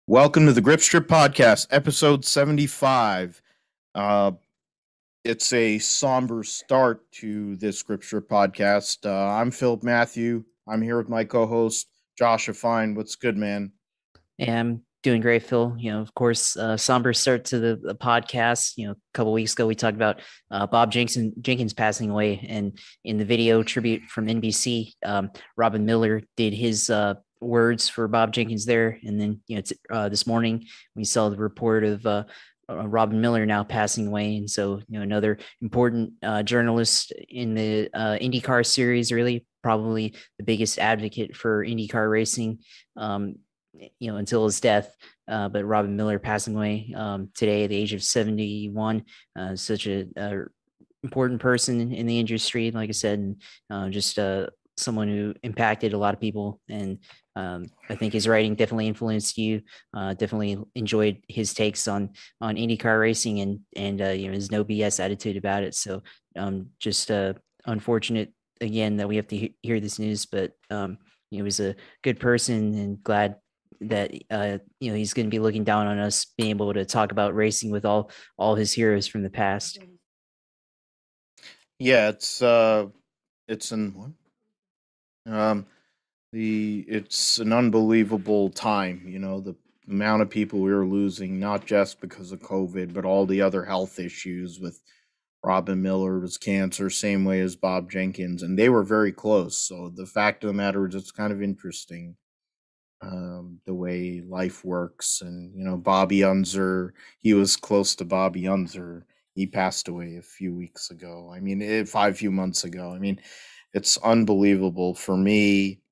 Welcome to the Grip Strip Podcast, episode 75. Uh, it's a somber start to this Grip Strip Podcast. I'm Philip Matthew. I'm here with my co-host, Josh Fine. What's good, man? Yeah, I'm doing great, Phil. Of course, somber start to the podcast. A couple weeks ago we talked about Bob Jenkins passing away, and in the video tribute from NBC, Robin Miller did his words for Bob Jenkins there, and then this morning we saw the report of Robin Miller now passing away, and so another important journalist in the IndyCar series, really probably the biggest advocate for IndyCar racing. Until his death. But Robin Miller passing away today at the age of 71, such a important person in the industry, like I said, and just someone who impacted a lot of people. And I think his writing definitely influenced you. Definitely enjoyed his takes on IndyCar racing and his no BS attitude about it. So just unfortunate again that we have to hear this news, but he was a good person and glad that he's going to be looking down on us being able to talk about racing with all his heroes from the past. Yeah, it's an what? It's an unbelievable time. The amount of people we were losing, not just because of COVID, but all the other health issues with Robin Miller was cancer, same way as Bob Jenkins, and they were very close. So the fact of the matter is, it's kind of interesting the way life works. And Bobby Unser, he was close to Bobby Unser. He passed away a few weeks ago. I mean, few months ago. I mean, it's unbelievable for me.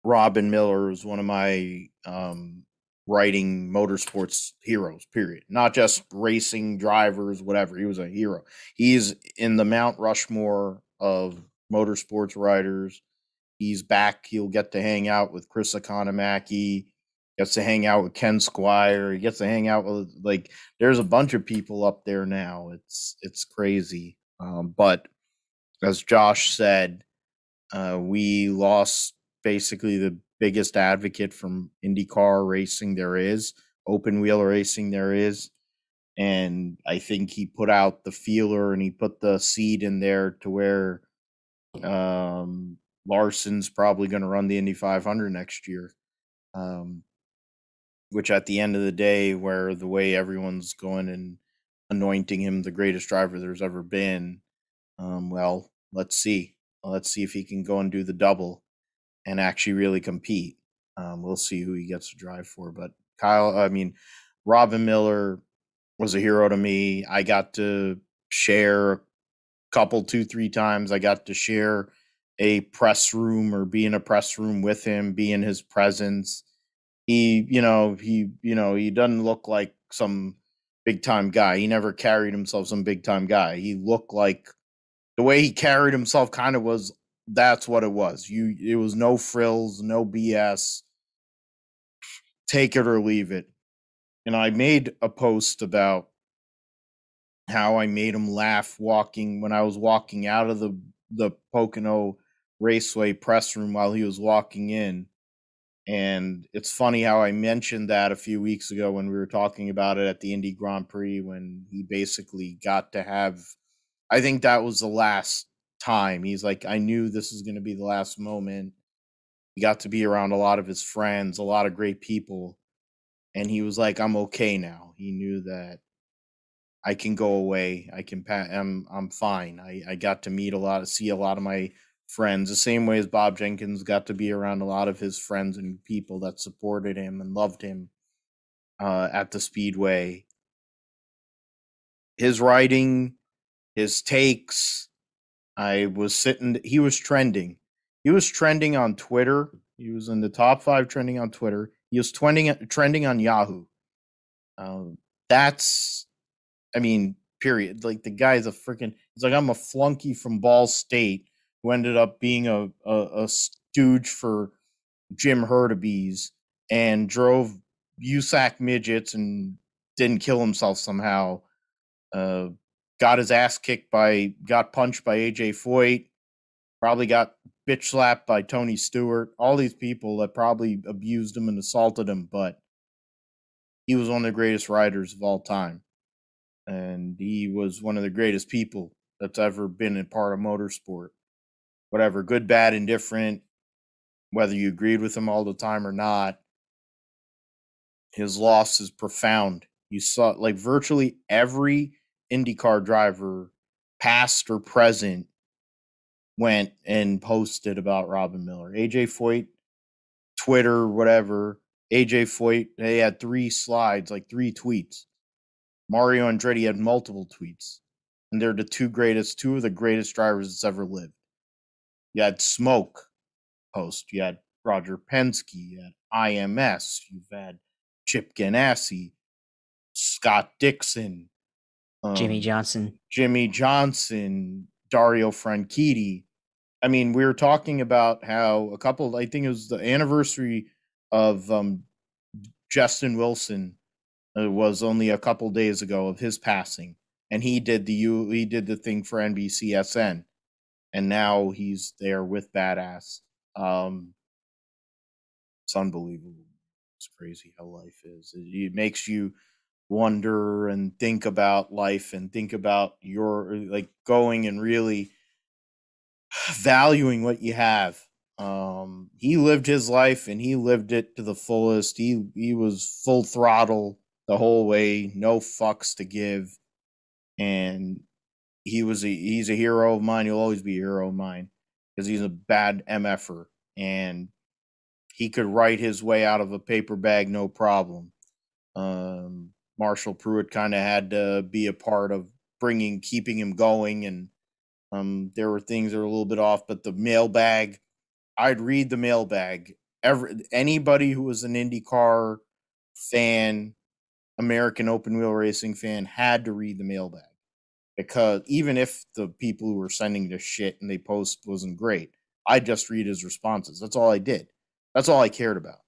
Robin Miller is one of my writing motorsports heroes, period. Not just racing drivers, whatever. He was a hero. He's in the Mount Rushmore of motorsports writers. He's back. He'll get to hang out with Chris Economaki. Gets to hang out with Ken Squire. He gets to hang out with, like, there's a bunch of people up there now. It's crazy. But as Josh said, we lost basically the biggest advocate from IndyCar racing there is, open wheel racing there is. And I think he put out the feeler and he put the seed in there to where Larson's probably going to run the Indy 500 next year. Which at the end of the day, where the way everyone's going and anointing him the greatest driver there's ever been, well, let's see. Let's see if he can go and do the double and actually really compete. We'll see who he gets to drive for. But Robin Miller was a hero to me. I got to share a couple, 2, 3 times. I got to share a press room or be in a press room with him, be in his presence. He doesn't look like some big time guy. He never carried himself some big time guy. He looked like the way he carried himself kind of was that's what it was. It was no frills, no BS. Take it or leave it. And I made a post about how I made him laugh walking when I was walking out of the Pocono Raceway press room while he was walking in. And it's funny how I mentioned that a few weeks ago when we were talking about it at the Indy Grand Prix when he basically got to have, I think that was the last time. He's like, I knew this was going to be the last moment. He got to be around a lot of his friends, a lot of great people. And he was like, I'm okay now. He knew that I can go away. I'm fine. I got to see a lot of my friends, the same way as Bob Jenkins got to be around a lot of his friends and people that supported him and loved him at the Speedway. His writing, his takes, he was trending. He was trending on Twitter. He was in the top 5 trending on Twitter. He was trending on Yahoo. That's I mean, period. Like the guy's he's like, I'm a flunky from Ball State who ended up being a stooge for Jim Hurtubise and drove USAC midgets and didn't kill himself somehow. Uh, got his ass got punched by AJ Foyt, probably got bitch slapped by Tony Stewart, all these people that probably abused him and assaulted him, but he was one of the greatest riders of all time. And he was one of the greatest people that's ever been a part of motorsport. Whatever, good, bad, indifferent, whether you agreed with him all the time or not, his loss is profound. You saw like virtually every IndyCar driver, past or present, went and posted about Robin Miller. AJ Foyt, Twitter, whatever. AJ Foyt, they had 3 slides, like 3 tweets. Mario Andretti had multiple tweets. And they're the two of the greatest drivers that's ever lived. You had Smoke post. You had Roger Penske. You had IMS. You've had Chip Ganassi, Scott Dixon, Jimmy Johnson. Jimmy Johnson, Dario Franchitti. I mean, we were talking about how I think it was the anniversary of Justin Wilson was only a couple days ago of his passing, and he did the thing for NBCSN, and now he's there with Badass. It's unbelievable. It's crazy how life is. It makes you wonder and think about life and think about your like going and really valuing what you have. He lived his life and he lived it to the fullest. He was full throttle the whole way, no fucks to give. And he's a hero of mine. He'll always be a hero of mine because he's a bad MFer and he could write his way out of a paper bag no problem. Marshall Pruitt kind of had to be a part of keeping him going, and there were things that were a little bit off, but the mailbag, I'd read the mailbag. Anybody who was an IndyCar fan, American open wheel racing fan, had to read the mailbag, because even if the people who were sending the shit and they post wasn't great, I'd just read his responses. That's all I did. That's all I cared about.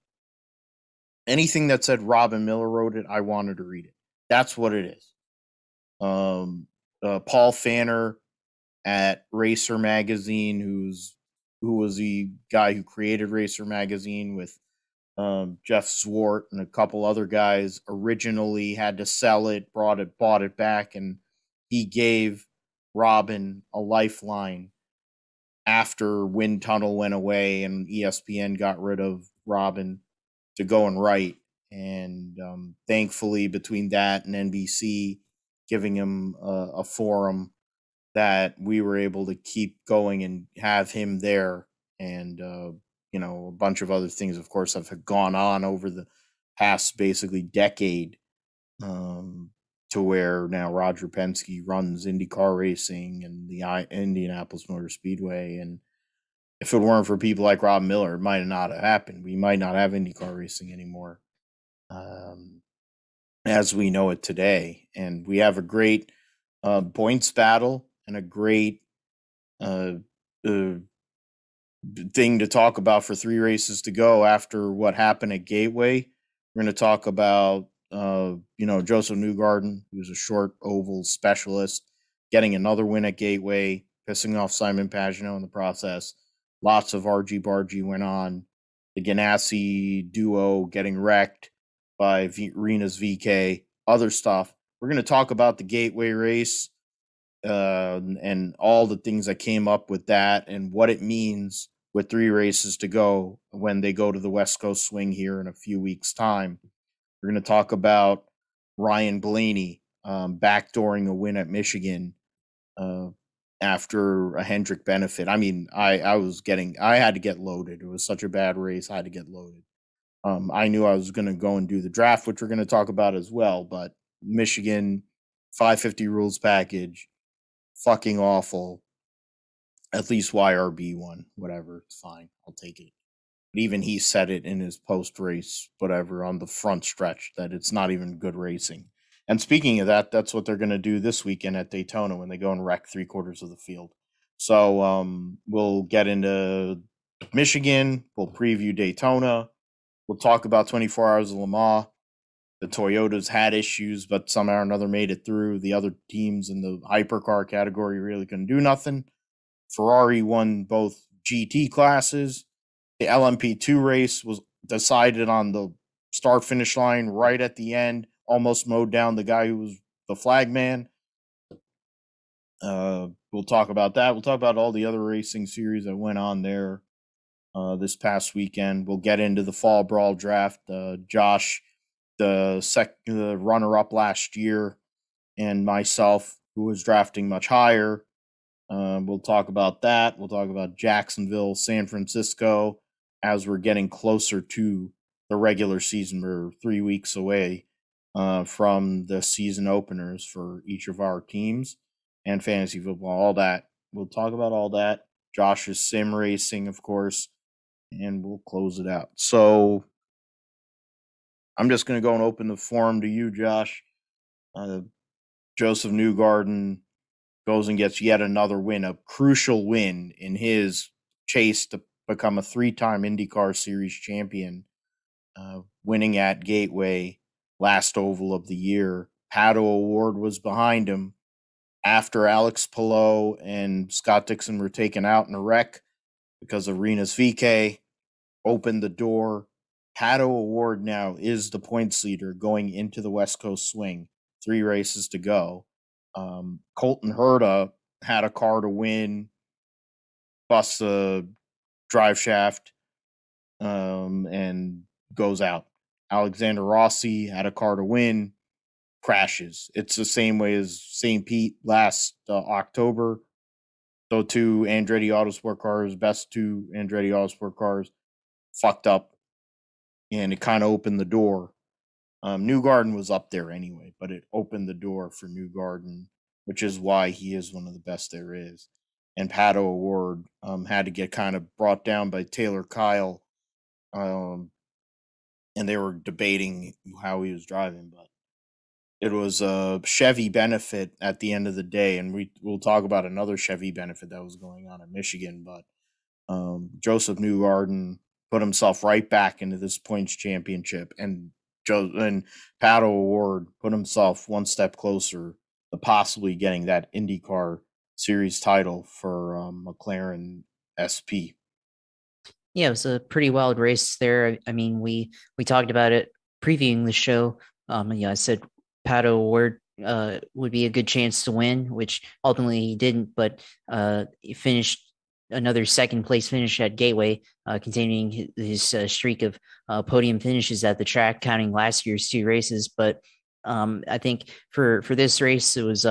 Anything that said Robin Miller wrote it, I wanted to read it. That's what it is. Paul Fanner at Racer Magazine, who was the guy who created Racer Magazine with Jeff Zwart and a couple other guys, originally had to sell it, bought it back, and he gave Robin a lifeline after Wind Tunnel went away and ESPN got rid of Robin to go and write. And thankfully, between that and NBC giving him a forum, that we were able to keep going and have him there. And, a bunch of other things, of course, have gone on over the past basically decade, to where now Roger Penske runs IndyCar racing and the Indianapolis Motor Speedway. And if it weren't for people like Rob Miller, it might not have happened. We might not have IndyCar racing anymore, as we know it today. And we have a great points battle and a great thing to talk about for 3 races to go after what happened at Gateway. We're going to talk about Josef Newgarden, who's a short oval specialist, getting another win at Gateway, pissing off Simon Pagenaud in the process. Lots of argy-bargy went on. The Ganassi duo getting wrecked by Rena's VK, other stuff. We're going to talk about the Gateway race and all the things that came up with that and what it means with 3 races to go when they go to the West Coast swing here in a few weeks' time. We're going to talk about Ryan Blaney backdooring a win at Michigan after a Hendrick benefit. I mean, I had to get loaded. It was such a bad race. I had to get loaded. I knew I was going to go and do the draft, which we're going to talk about as well. But Michigan 550 rules package, fucking awful. At least YRB won. Whatever, it's fine. I'll take it. But even he said it in his post race, whatever, on the front stretch, that it's not even good racing. And speaking of that, that's what they're going to do this weekend at Daytona when they go and wreck 3/4 of the field. So we'll get into Michigan. We'll preview Daytona. We'll talk about 24 Hours of Le Mans. The Toyotas had issues, but somehow or another made it through. The other teams in the hypercar category really couldn't do nothing. Ferrari won both GT classes. The LMP2 race was decided on the start finish line right at the end, almost mowed down the guy who was the flag man. We'll talk about that. We'll talk about all the other racing series that went on there this past weekend. We'll get into the fall brawl draft. Josh, the runner-up last year, and myself, who was drafting much higher. We'll talk about that. We'll talk about Jacksonville, San Francisco, as we're getting closer to the regular season. We're 3 weeks away from the season openers for each of our teams and fantasy football, all that. We'll talk about all that. Josh's sim racing, of course, and we'll close it out. So I'm just going to go and open the forum to you, Josh. Josef Newgarden goes and gets yet another win, a crucial win in his chase to become a 3-time IndyCar Series champion, winning at Gateway, last oval of the year. Pato O'Ward was behind him after Alex Palou and Scott Dixon were taken out in a wreck because of Rinus VeeKay opened the door. Pato O'Ward now is the points leader going into the West Coast swing. 3 races to go. Colton Herta had a car to win, busts a drive shaft, and goes out. Alexander Rossi had a car to win, crashes. It's the same way as St. Pete last October. So 2 Andretti Autosport cars, best 2 Andretti Autosport cars, fucked up, and it kind of opened the door. Newgarden was up there anyway, but it opened the door for Newgarden, which is why he is one of the best there is. And Pato O'Ward had to get kind of brought down by Taylor Kyle, and they were debating how he was driving, but it was a Chevy benefit at the end of the day, and we'll talk about another Chevy benefit that was going on in Michigan, but Josef Newgarden put himself right back into this points championship, and Pato O'Ward put himself one step closer to possibly getting that IndyCar Series title for McLaren SP. Yeah, it was a pretty wild race there. I mean, we talked about it previewing the show. I said Pato O'Ward would be a good chance to win, which ultimately he didn't, but he finished another second place finish at Gateway, continuing his streak of podium finishes at the track, counting last year's 2 races. But I think for this race, it was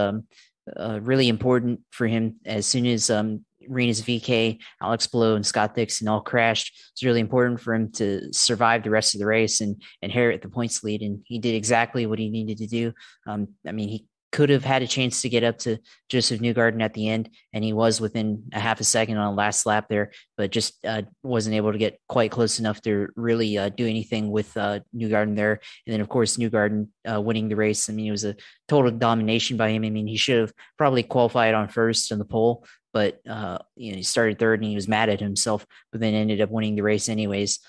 really important for him. As soon as Rinus VeeKay, Alex Palou, and Scott Dixon all crashed, it's really important for him to survive the rest of the race and inherit the points lead. And he did exactly what he needed to do. I mean, he could have had a chance to get up to Josef Newgarden at the end, and he was within a half a second on the last lap there, but just wasn't able to get quite close enough to really do anything with Newgarden there. And then, of course, Newgarden winning the race. I mean, it was a total domination by him. I mean, he should have probably qualified on first on the pole, but he started third and he was mad at himself, but then ended up winning the race anyways.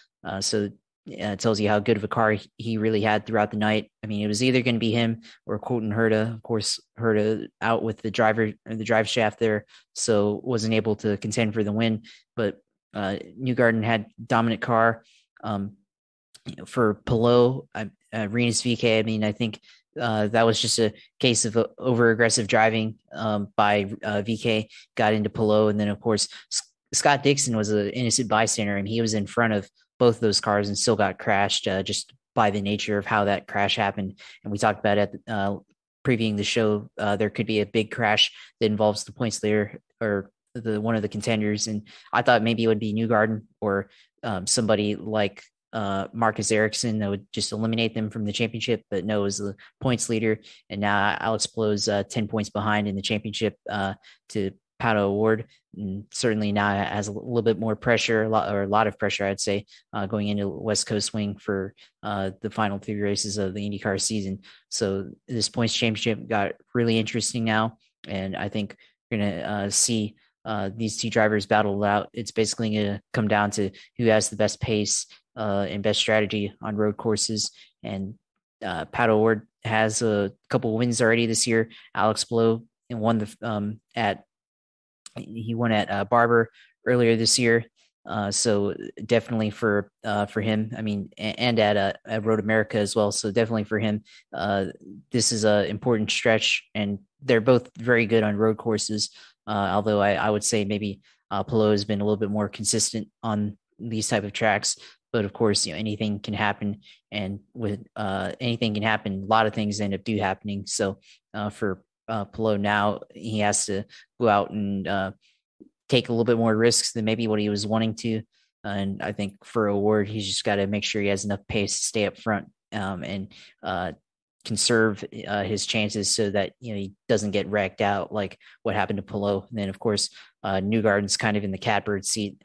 So it tells you how good of a car he really had throughout the night. I mean, it was either going to be him or Colton Herta. Of course, Herta out with the drive shaft there, so wasn't able to contend for the win. But Newgarden had dominant car. For Palou, Rinus VeeKay, I mean, I think that was just a case of over aggressive driving by VeeKay, got into Palou, and then of course Scott Dixon was an innocent bystander, and he was in front of both those cars and still got crashed just by the nature of how that crash happened. And we talked about it previewing the show. There could be a big crash that involves the points leader or one of the contenders, and I thought maybe it would be Newgarden or somebody like Marcus Ericsson that would just eliminate them from the championship, but no, it was the points leader. And now Alex Palou's 10 points behind in the championship to Pato O'Ward, and certainly now has a little bit more pressure, a lot of pressure, I'd say, going into West Coast swing for the final 3 races of the IndyCar season. So this points championship got really interesting now, and I think we're going to see these 2 drivers battle it out. It's basically going to come down to who has the best pace and best strategy on road courses. And Pato O'Ward has a couple of wins already this year. Alex Palou won he won at Barber earlier this year. So definitely for him, I mean, and at Road America as well. So definitely for him, this is a important stretch, and they're both very good on road courses. Although I would say maybe Palou has been a little bit more consistent on these type of tracks. But of course, anything can happen, and with anything can happen, a lot of things end up happening. So for Palou now, he has to go out and take a little bit more risks than maybe what he was wanting to. And I think for O'Ward, he's just got to make sure he has enough pace to stay up front and conserve his chances so that he doesn't get wrecked out like what happened to Palou. And then of course, Newgarden's kind of in the catbird seat.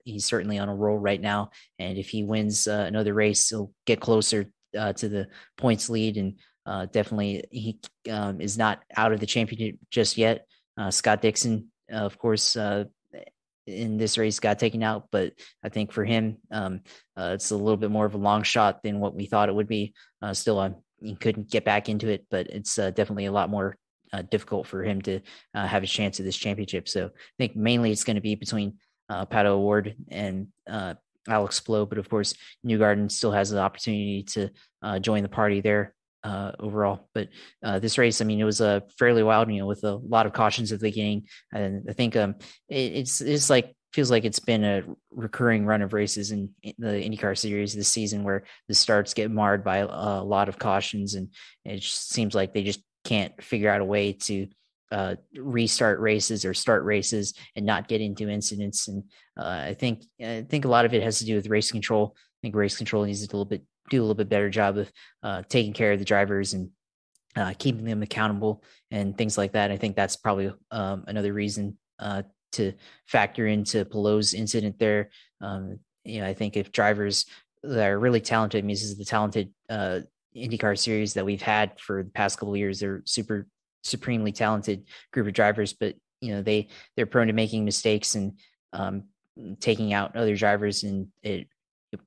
He's certainly on a roll right now, and if he wins another race, he'll get closer to the points lead. And definitely, he is not out of the championship just yet. Scott Dixon, of course, in this race got taken out, but I think for him, it's a little bit more of a long shot than what we thought it would be. Still, he couldn't get back into it, but it's definitely a lot more difficult for him to have a chance at this championship. So I think mainly it's going to be between Pato O'Ward and Alex Palou, but of course, Newgarden still has the opportunity to join the party there overall. But this race, I mean, it was fairly wild, with a lot of cautions at the beginning. And I think it's like feels like it's been a recurring run of races in the IndyCar series this season where the starts get marred by a lot of cautions, and it just seems like they just can't figure out a way to restart races or start races and not get into incidents. And I think a lot of it has to do with race control. I think race control needs to do a little bit better job of taking care of the drivers and keeping them accountable and things like that. I think that's probably another reason to factor into Palou's incident there. I think if drivers that are really talented, I mean, this is the talented IndyCar series that we've had for the past couple of years. They're supremely talented group of drivers, but they're prone to making mistakes and taking out other drivers, and it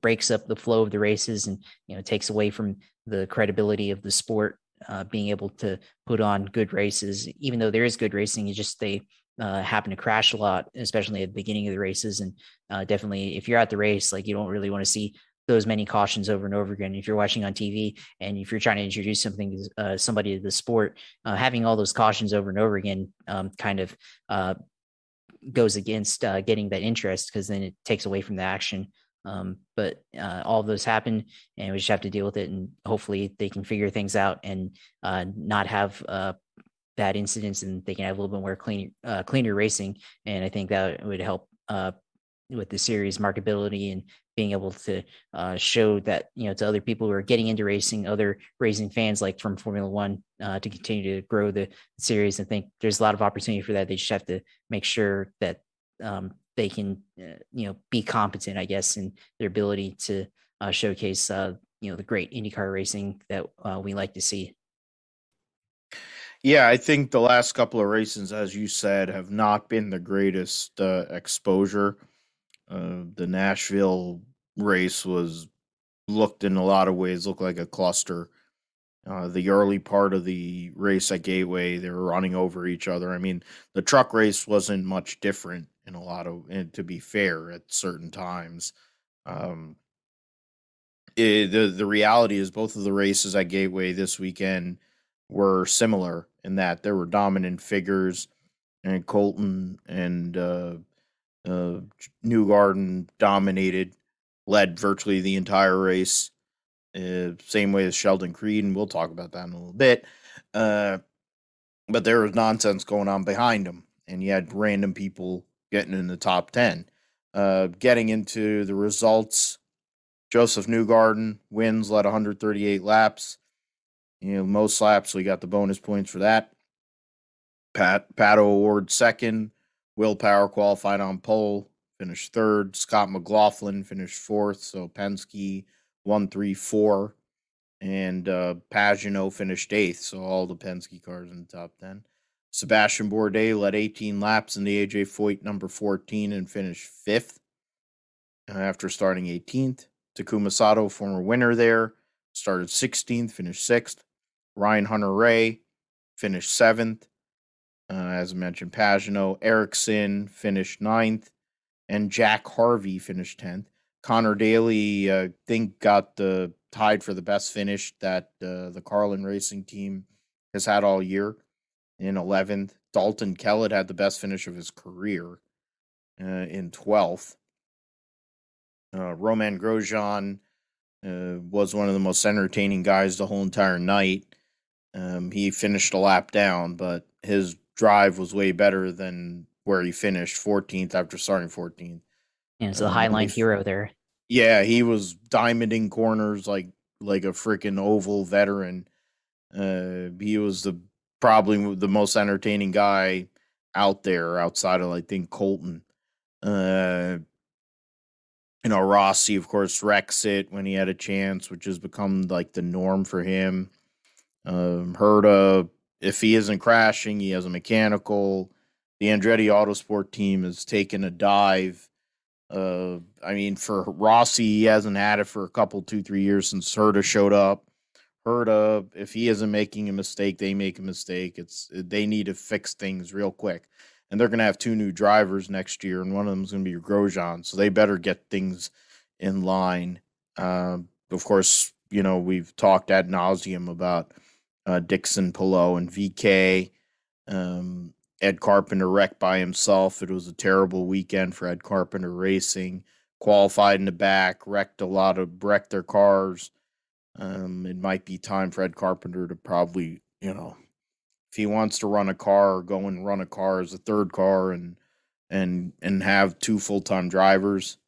breaks up the flow of the races, and takes away from the credibility of the sport, being able to put on good races. Even though there is good racing, it's just they happen to crash a lot, especially at the beginning of the races. And definitely, if you're at the race, like, you don't really want to see those many cautions over and over again. If you're watching on TV and if you're trying to introduce somebody to the sport, having all those cautions over and over again kind of goes against getting that interest, because then it takes away from the action. But all of those happen, and we just have to deal with it, and hopefully they can figure things out and not have bad incidents, and they can have a little bit more cleaner racing. And I think that would help with the series marketability and being able to show that to other people who are getting into racing, other racing fans like from Formula One, to continue to grow the series. I think there's a lot of opportunity for that. They just have to make sure that they can be competent, I guess, in their ability to showcase the great IndyCar racing that we like to see. Yeah, I think the last couple of races, as you said, have not been the greatest exposure. The Nashville race looked in a lot of ways like a cluster. The early part of the race at Gateway, they were running over each other. I mean, the truck race wasn't much different and to be fair, at certain times. The reality is both of the races at Gateway this weekend were similar in that there were dominant figures, and Colton and Newgarden dominated, led virtually the entire race. Same way as Sheldon Creed, and we'll talk about that in a little bit. But there was nonsense going on behind him, and you had random people getting in the top 10. Getting into the results, Josef Newgarden wins, led 138 laps. Most laps, so he got the bonus points for that. Pato O'Ward second. Will Power qualified on pole, finished third. Scott McLaughlin finished fourth. So Penske 1, 3, 4. And Pagano finished eighth. So all the Penske cars in the top 10. Sebastian Bourdais led 18 laps in the AJ Foyt number 14 and finished fifth after starting 18th. Takuma Sato, former winner there, started 16th, finished sixth. Ryan Hunter-Reay finished seventh. As I mentioned, Pagano. Ericsson finished ninth. and Jack Harvey finished 10th. Connor Daly, think, got the tied for the best finish that the Carlin Racing team has had all year in 11th. Dalton Kellett had the best finish of his career in 12th. Roman Grosjean was one of the most entertaining guys the whole entire night. He finished a lap down, but his drive was way better than where he finished 14th after starting 14th. Yeah, it's the Highline Only hero there. Yeah, he was diamonding corners like a freaking oval veteran. He was probably the most entertaining guy out there outside of, I think, Colton. Uh, Rossi, of course, wrecks it when he had a chance, which has become like the norm for him. Herta, if he isn't crashing, he has a mechanical. The Andretti Autosport team has taken a dive. I mean, for Rossi, he hasn't had it for a couple, 2, 3 years since Herta showed up. Herta, if he isn't making a mistake, they make a mistake. They need to fix things real quick, and they're going to have 2 new drivers next year, and one of them is going to be Grosjean, so they better get things in line. Of course, we've talked ad nauseum about Dixon, Pillow, and VK. Ed Carpenter wrecked by himself. It was a terrible weekend for Ed Carpenter Racing. Qualified in the back, wrecked their cars. It might be time for Ed Carpenter to probably, if he wants to run a car, go and run a car as a third car and have 2 full-time drivers,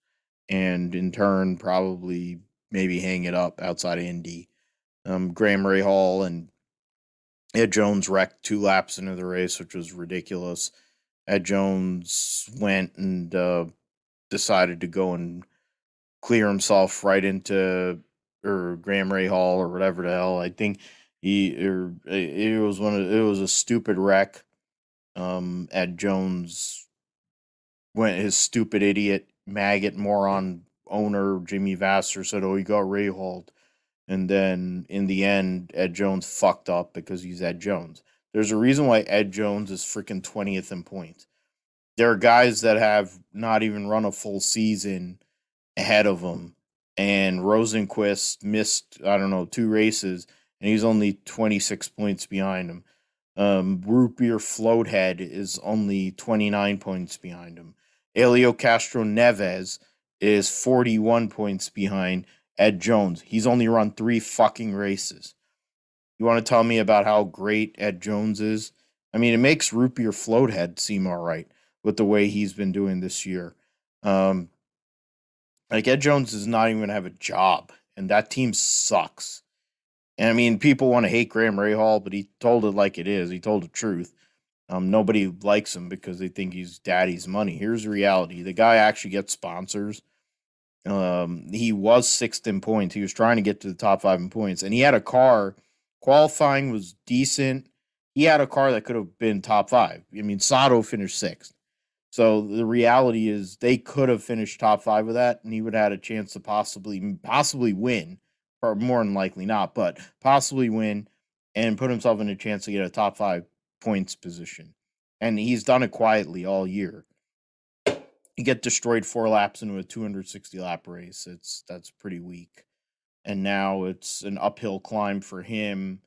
and in turn probably maybe hang it up outside of Indy. Graham Rahal and Ed Jones wrecked 2 laps into the race, which was ridiculous. Ed Jones went and decided to go and clear himself right into, or Graham Rahal or whatever the hell. I think it was a stupid wreck. Ed Jones went, his stupid idiot maggot moron owner Jimmy Vassar said, "Oh, he got Rahal," and then in the end, Ed Jones fucked up because he's Ed Jones. There's a reason why Ed Jones is freaking 20th in points. There are guys that have not even run a full season ahead of him, and Rosenquist missed, I don't know, 2 races, and he's only 26 points behind him. Root Beer Floathead is only 29 points behind him. Elio Castro Neves is 41 points behind Ed Jones. He's only run 3 fucking races. You want to tell me about how great Ed Jones is? I mean, it makes Root Beer Floathead seem all right with the way he's been doing this year. Like, Ed Jones does not even have a job, and that team sucks. And I mean, people want to hate Graham Rahal, but he told it like it is. He told the truth. Nobody likes him because they think he's daddy's money. Here's the reality: the guy actually gets sponsors. He was 6th in points. He was trying to get to the top 5 in points, and he had a car. Qualifying was decent. He had a car that could have been top 5. I mean, Sato finished 6th. So the reality is they could have finished top 5 with that, and he would have had a chance to possibly win, or more than likely not, but possibly win and put himself in a chance to get a top 5 points position. And he's done it quietly all year. You get destroyed 4 laps into a 260 lap race. That's pretty weak. And now it's an uphill climb for him.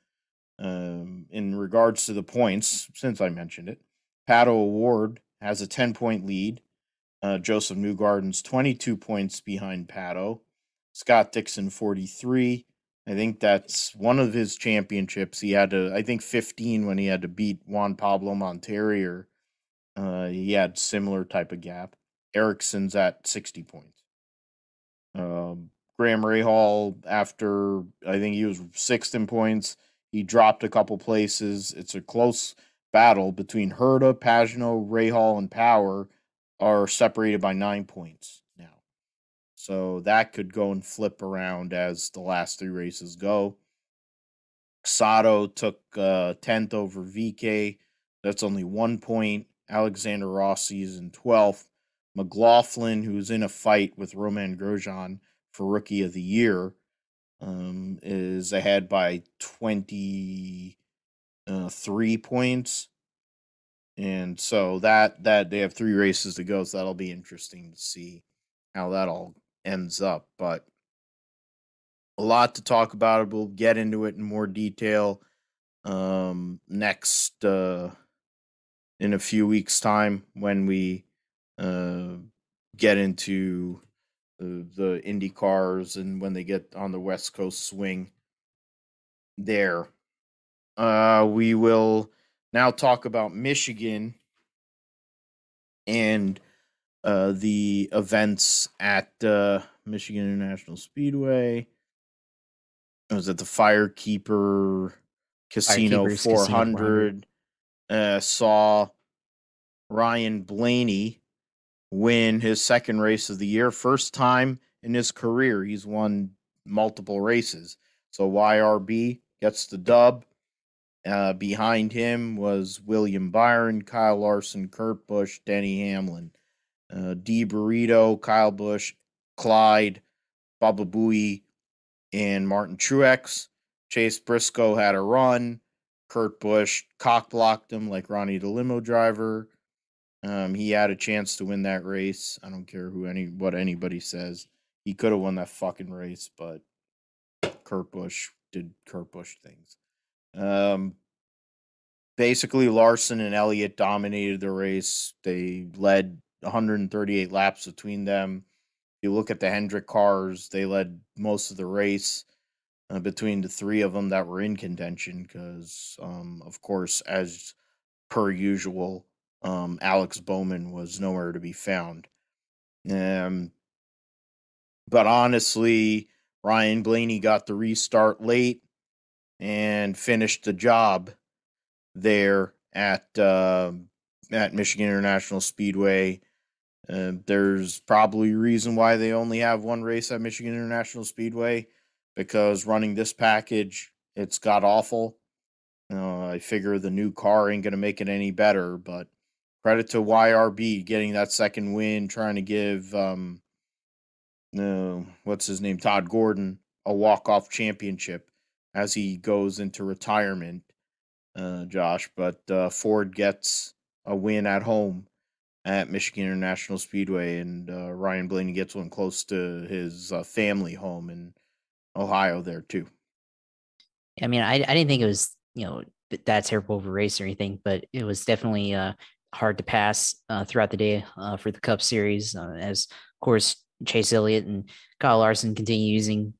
In regards to the points, since I mentioned it, Pato O'Ward has a 10-point lead. Josef Newgarden's 22 points behind Pato. Scott Dixon, 43. I think that's one of his championships. He had to, I think, 15 when he had to beat Juan Pablo Montoya. He had similar type of gap. Ericsson's at 60 points. Graham Rahal, after I think he was 6th in points, he dropped a couple places. It's a close battle between Herta, Pagano, Rahal, and Power are separated by 9 points now. So that could go and flip around as the last 3 races go. Sato took 10th over VK. That's only 1 point. Alexander Rossi is in 12th. McLaughlin, who's in a fight with Roman Grosjean for Rookie of the Year, is ahead by 23 points. And so that they have 3 races to go, so that'll be interesting to see how that all ends up. But a lot to talk about. We'll get into it in more detail next in a few weeks' time when we get into the Indy cars and when they get on the West Coast swing there. We will now talk about Michigan and the events at Michigan International Speedway. It was at the Firekeeper Casino Firekeepers Casino 400. 400. Saw Ryan Blaney win his second race of the year. First time in his career he's won multiple races. So YRB gets the dub. Behind him was William Byron, Kyle Larson, Kurt Busch, Denny Hamlin, D. Burrito, Kyle Busch, Clyde, Baba Booey, and Martin Truex. Chase Briscoe had a run. Kurt Busch cock-blocked him like Ronnie the limo driver. He had a chance to win that race. I don't care what anybody says. He could have won that fucking race, but Kurt Busch did Kurt Busch things. Basically, Larson and Elliott dominated the race. They led 138 laps between them. If you look at the Hendrick cars, they led most of the race between the 3 of them that were in contention because, of course, as per usual, Alex Bowman was nowhere to be found. But honestly, Ryan Blaney got the restart late and finished the job there at Michigan International Speedway. There's probably a reason why they only have one race at Michigan International Speedway, because running this package, it's got awful. I figure the new car ain't going to make it any better, but credit to YRB getting that second win, trying to give, what's his name, Todd Gordon, a walk-off championship as he goes into retirement, Josh. But Ford gets a win at home at Michigan International Speedway, and Ryan Blaney gets one close to his family home in Ohio there too. I mean, I didn't think it was, that terrible of a race or anything, but it was definitely hard to pass throughout the day for the Cup Series. As of course, Chase Elliott and Kyle Larson continue using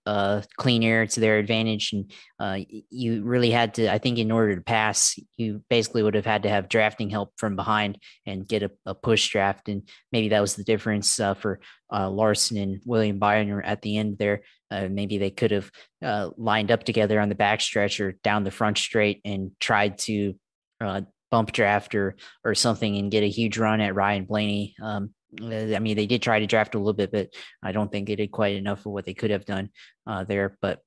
clean air to their advantage, and you really had to. I think in order to pass, you basically would have had to have drafting help from behind and get a push draft, and maybe that was the difference for Larson and William Byron at the end there. Maybe they could have lined up together on the backstretch or down the front straight and tried to bump draft or something and get a huge run at Ryan Blaney. I mean, they did try to draft a little bit, but I don't think they did quite enough for what they could have done there. But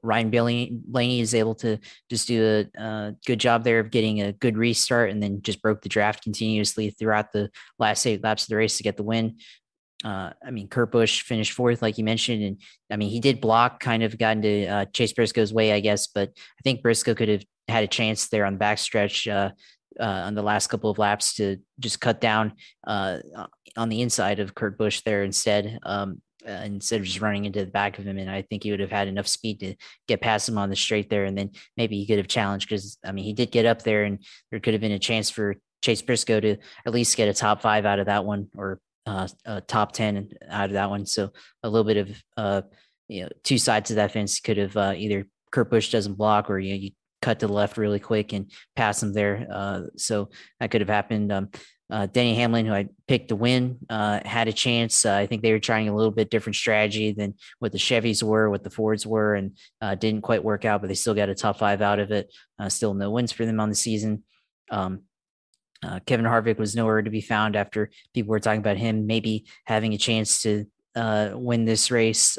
Ryan Blaney is able to just do a good job there of getting a good restart, and then just broke the draft continuously throughout the last 8 laps of the race to get the win. I mean, Kurt Busch finished 4th, like you mentioned, and I mean, he did block, kind of got into Chase Briscoe's way, I guess, but I think Briscoe could have had a chance there on the backstretch on the last couple of laps to just cut down on the inside of Kurt Busch there instead of just running into the back of him. And I think he would have had enough speed to get past him on the straight there, and then maybe he could have challenged, because I mean, he did get up there, and there could have been a chance for Chase Briscoe to at least get a top 5 out of that one, or top 10 out of that one. So a little bit of 2 sides of that fence could have either Kurt Busch doesn't block, or you cut to the left really quick and pass him there. So that could have happened. Denny Hamlin, who I picked to win, had a chance. I think they were trying a little bit different strategy than what the Chevys were, what the Fords were, and didn't quite work out, but they still got a top 5 out of it. Still no wins for them on the season. Kevin Harvick was nowhere to be found after people were talking about him maybe having a chance to win this race,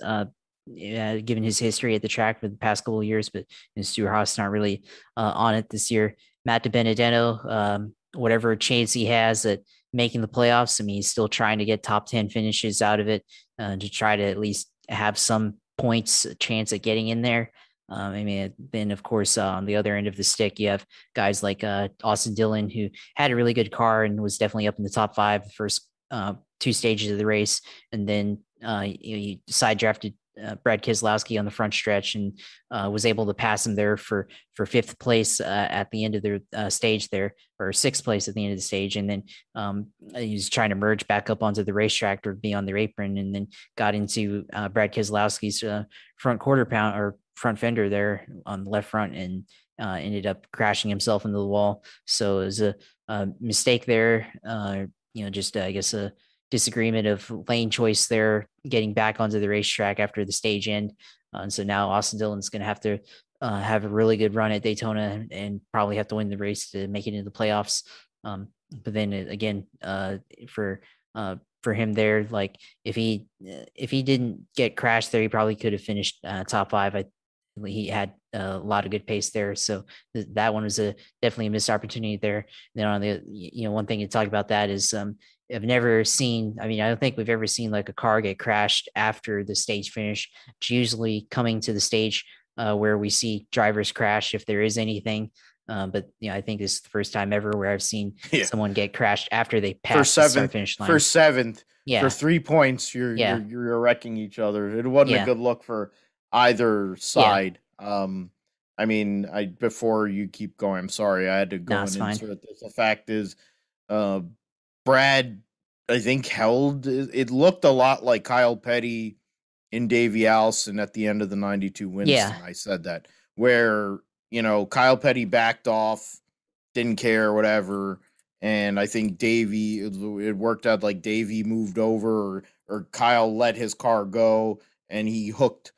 given his history at the track for the past couple of years, but Stuart Haas not really on it this year. Matt DiBenedetto, whatever chance he has at making the playoffs, I mean, he's still trying to get top 10 finishes out of it to try to at least have some points chance at getting in there. I mean, then of course, on the other end of the stick, you have guys like Austin Dillon, who had a really good car and was definitely up in the top five the first two stages of the race, and then you side drafted Brad Keselowski on the front stretch and was able to pass him there for fifth place at the end of the stage there, or sixth place at the end of the stage, and then he was trying to merge back up onto the racetrack or be on their apron, and then got into Brad Keselowski's front quarter pound or front fender there on the left front, and ended up crashing himself into the wall. So it was a mistake there. Just I guess a disagreement of lane choice there, getting back onto the racetrack after the stage end. And so now Austin Dillon's going to have to have a really good run at Daytona and probably have to win the race to make it into the playoffs. But then again, for him there, like if he didn't get crashed there, he probably could have finished top five. He had a lot of good pace there, so that one was definitely a missed opportunity there. Then on the one thing to talk about that is I've never seen. I mean, I don't think we've ever seen like a car get crashed after the stage finish. It's usually coming to the stage where we see drivers crash if there is anything. But I think this is the first time ever where I've seen someone get crashed after they passed the start finish line. For seventh, for 3 points, you're wrecking each other. It wasn't a good look for either side. I mean, before you keep going, I'm sorry, I had to go and insert this. The fact is, Brad, I think, held it looked a lot like Kyle Petty in Davey Allison at the end of the 92 Winston. I said that, where Kyle Petty backed off, didn't care, whatever. And I think Davey, it worked out like Davey moved over, or Kyle let his car go, and he hooked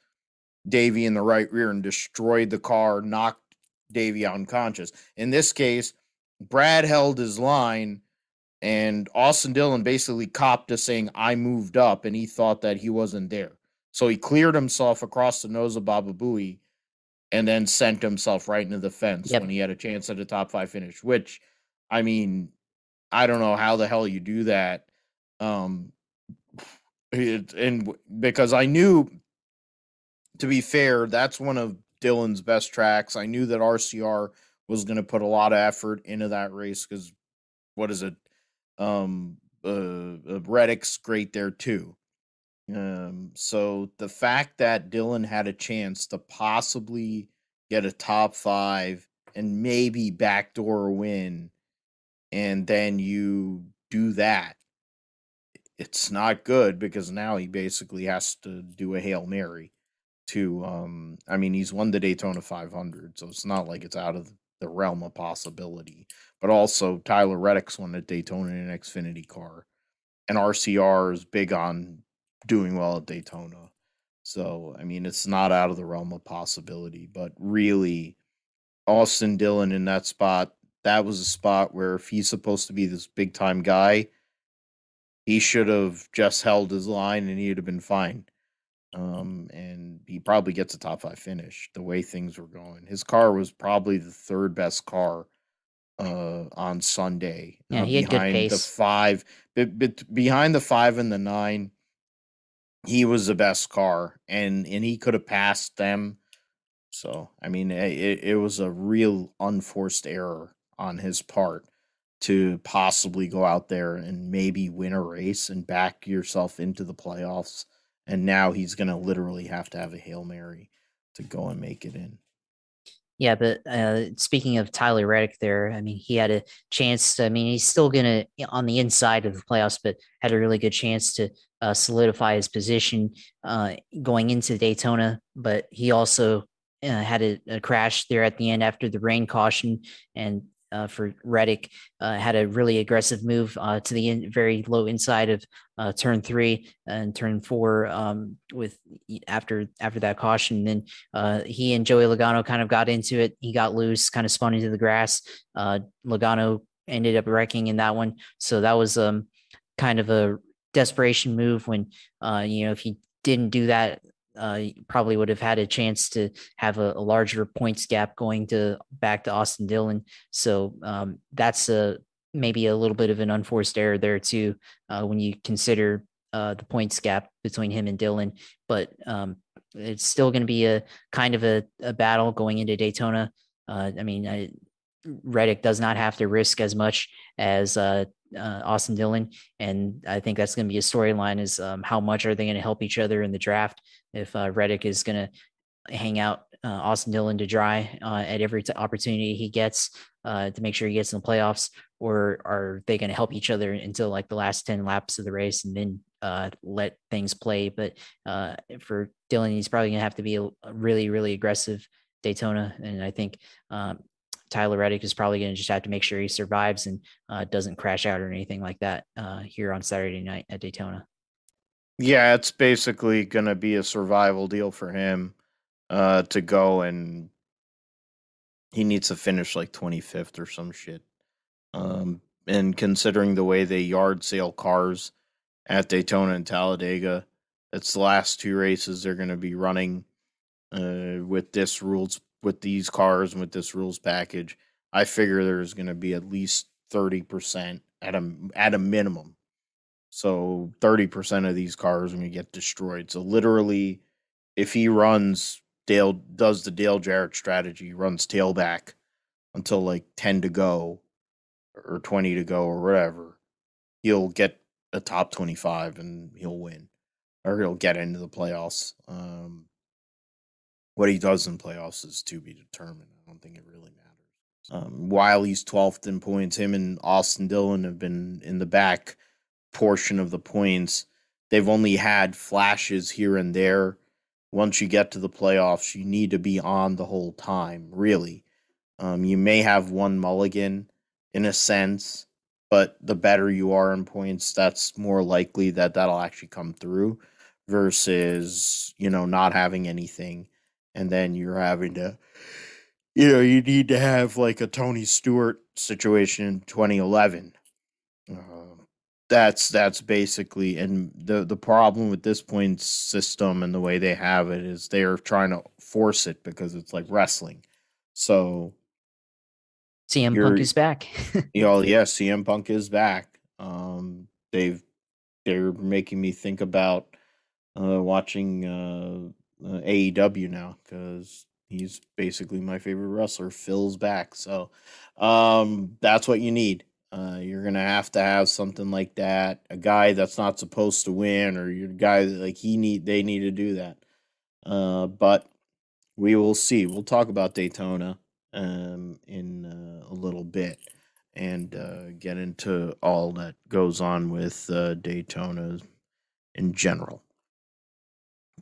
Davey in the right rear and destroyed the car, knocked Davey unconscious. In this case, Brad held his line, and Austin Dillon basically copped to saying, I moved up, and he thought that he wasn't there. So he cleared himself across the nose of Baba Booey and then sent himself right into the fence when he had a chance at a top five finish, which, I mean, I don't know how the hell you do that. And because I knew, to be fair, that's one of Dillon's best tracks. I knew that RCR was going to put a lot of effort into that race because, what is it? Reddick's great there too. So the fact that Dillon had a chance to possibly get a top five and maybe backdoor win, and then you do that, it's not good, because now he basically has to do a Hail Mary to, I mean, he's won the Daytona 500, so it's not like it's out of the realm of possibility. But also, Tyler Reddick's won at Daytona in an Xfinity car, and RCR is big on doing well at Daytona. So, I mean, it's not out of the realm of possibility. But really, Austin Dillon in that spot, that was a spot where if he's supposed to be this big-time guy, he should have just held his line and he'd have been fine. And he probably gets a top five finish the way things were going. His car was probably the third best car on Sunday. Yeah, he had good pace. The five, behind the 5 and the 9, he was the best car, and he could have passed them. So, I mean, it was a real unforced error on his part to possibly go out there and maybe win a race and back yourself into the playoffs. And now he's going to literally have to have a Hail Mary to go and make it in. Yeah, but speaking of Tyler Reddick there, I mean, he had a chance to, I mean, he's still going to, on the inside of the playoffs, but had a really good chance to solidify his position going into Daytona. But he also had a crash there at the end after the rain caution, and for Reddick, had a really aggressive move to the very low inside of turn 3 and turn 4 with after that caution. Then he and Joey Logano kind of got into it. He got loose, kind of spun into the grass. Logano ended up wrecking in that one. So that was kind of a desperation move when, if he didn't do that, probably would have had a chance to have a larger points gap going back to Austin Dillon. So that's maybe a little bit of an unforced error there too, when you consider the points gap between him and Dillon. But it's still going to be a kind of a battle going into Daytona. Reddick does not have to risk as much as Austin Dillon, and I think that's going to be a storyline: is how much are they going to help each other in the draft? If Reddick is going to hang out Austin Dillon to dry at every opportunity he gets to make sure he gets in the playoffs, or are they going to help each other until like the last 10 laps of the race and then let things play? But for Dillon, he's probably going to have to be a really, really aggressive Daytona. And I think Tyler Reddick is probably going to just have to make sure he survives and doesn't crash out or anything like that here on Saturday night at Daytona. Yeah, it's basically going to be a survival deal for him to go, and he needs to finish like 25th or some shit. And considering the way they yard sale cars at Daytona and Talladega, it's the last two races they're going to be running with these cars and with this rules package. I figure there's going to be at least 30% at a minimum. So 30% of these cars are going to get destroyed. So literally, if he does the Dale Jarrett strategy, runs tailback until like 10 to go or 20 to go or whatever, he'll get a top 25 and he'll win, or he'll get into the playoffs. What he does in playoffs is to be determined. I don't think it really matters. While he's 12th in points, him and Austin Dillon have been in the back portion of the points. They've only had flashes here and there. Once you get to the playoffs, you need to be on the whole time, really. You may have one mulligan in a sense, but the better you are in points, that's more likely that that'll actually come through versus, not having anything. And then you're having to, you need to have like a Tony Stewart situation in 2011. That's basically, and the problem with this point system and the way they have it is they're trying to force it because it's like wrestling. So CM Punk is back. yeah, CM Punk is back. They're making me think about watching AEW now because he's basically my favorite wrestler. Phil's back, so that's what you need. You're gonna have to have something like that. A guy that's not supposed to win, or your guy that like they need to do that. But we will see. We'll talk about Daytona in a little bit and get into all that goes on with Daytona in general.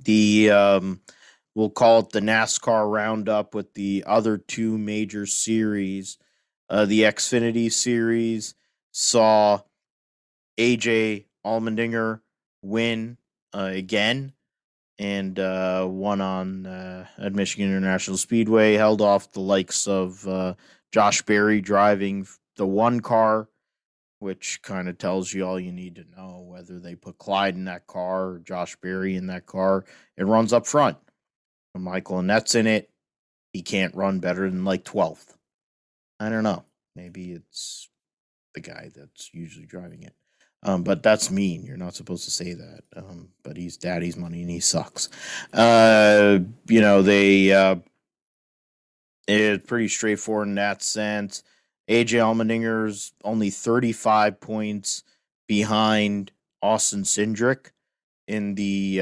We'll call it the NASCAR roundup with the other two major series. The Xfinity series saw AJ Allmendinger win again and won on at Michigan International Speedway, held off the likes of Josh Berry driving the one car, which kind of tells you all you need to know. Whether they put Clyde in that car or Josh Berry in that car, it runs up front. When Michael Annette's in it, he can't run better than like 12th. I don't know. Maybe it's the guy that's usually driving it. But that's mean. You're not supposed to say that. But he's daddy's money and he sucks. It's pretty straightforward in that sense. AJ Allmendinger's only 35 points behind Austin Cindric in the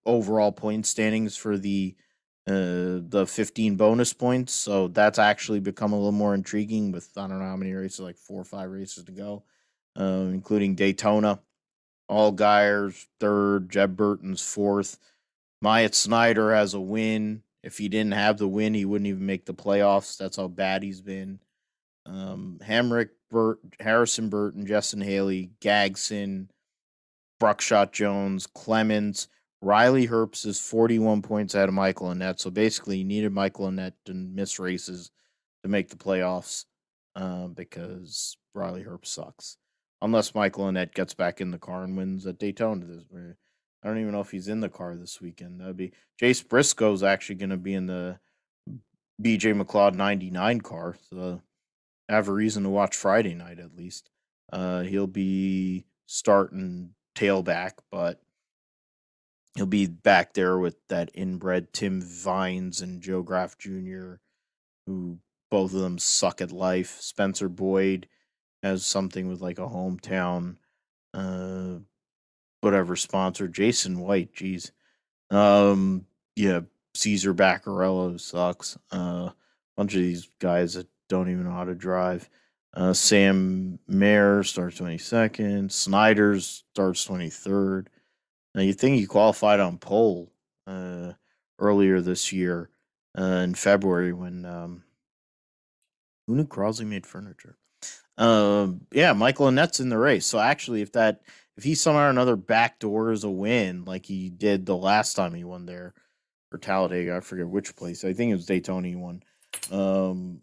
overall point standings for the 15 bonus points. So that's actually become a little more intriguing with, I don't know how many races, like 4 or 5 races to go, including Daytona. Allgaier's third, Jeb Burton's fourth. Myatt Snyder has a win. If he didn't have the win, he wouldn't even make the playoffs. That's how bad he's been. Hemrick, Harrison Burton, Justin Haley, Gagson, Bruckshot Jones, Clemens, Riley Herbst is 41 points ahead of Michael Annett. So basically, you needed Michael Annett to miss races to make the playoffs because Riley Herbst sucks. Unless Michael Annett gets back in the car and wins at Daytona. I don't even know if he's in the car this weekend. That'd be Jace Briscoe's actually going to be in the BJ McLeod 99 car. So I have a reason to watch Friday night at least. He'll be starting tailback, but He'll be back there with that inbred Tim Vines and Joe Graff Jr., who both of them suck at life. Spencer Boyd has something with like a hometown, uh, whatever sponsor. Jason White, geez. Yeah, Caesar Baccarello sucks. Bunch of these guys that don't even know how to drive. Sam Mayer starts 22nd. Snyder's starts 23rd. Now you think he qualified on pole uh, earlier this year in February when who knew Crosley made furniture? Yeah, Michael Annette's in the race. So actually, if he somehow or another backdoors a win like he did the last time he won there or Talladega, I forget which place. I think it was Daytona he won.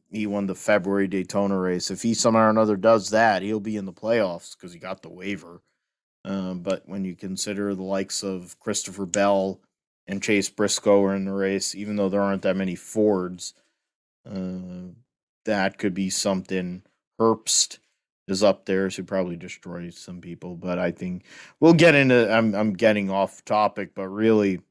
He won the February Daytona race. If he somehow or another does that, he'll be in the playoffs because he got the waiver. But when you consider the likes of Christopher Bell and Chase Briscoe are in the race, even though there aren't that many Fords, uh, that could be something. Herbst is up there, so he probably destroys some people. But I think we'll get into. I'm getting off topic, but really,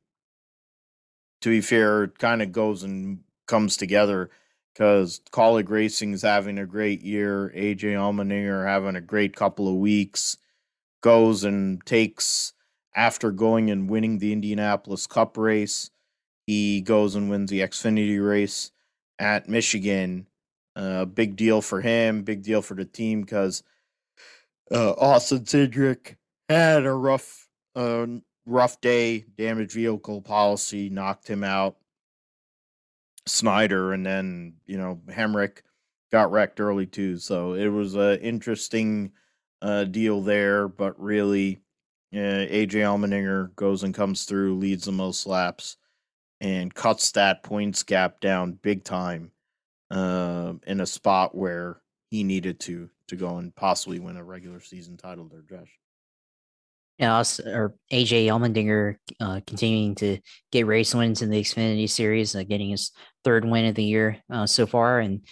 to be fair, it kind of goes and comes together because Colleague Racing is having a great year. AJ Allmendinger having a great couple of weeks. Goes and takes after going and winning the Indianapolis Cup race. He goes and wins the Xfinity race at Michigan. Big deal for him, big deal for the team because Austin Cindric had a rough day. Damaged vehicle policy knocked him out. Snyder and then Hendrick got wrecked early too. So it was an interesting deal there, but really, AJ Allmendinger goes and comes through, leads the most laps, and cuts that points gap down big time in a spot where he needed to go and possibly win a regular season title there, Josh. Yeah, or AJ Allmendinger continuing to get race wins in the Xfinity Series, getting his third win of the year so far, and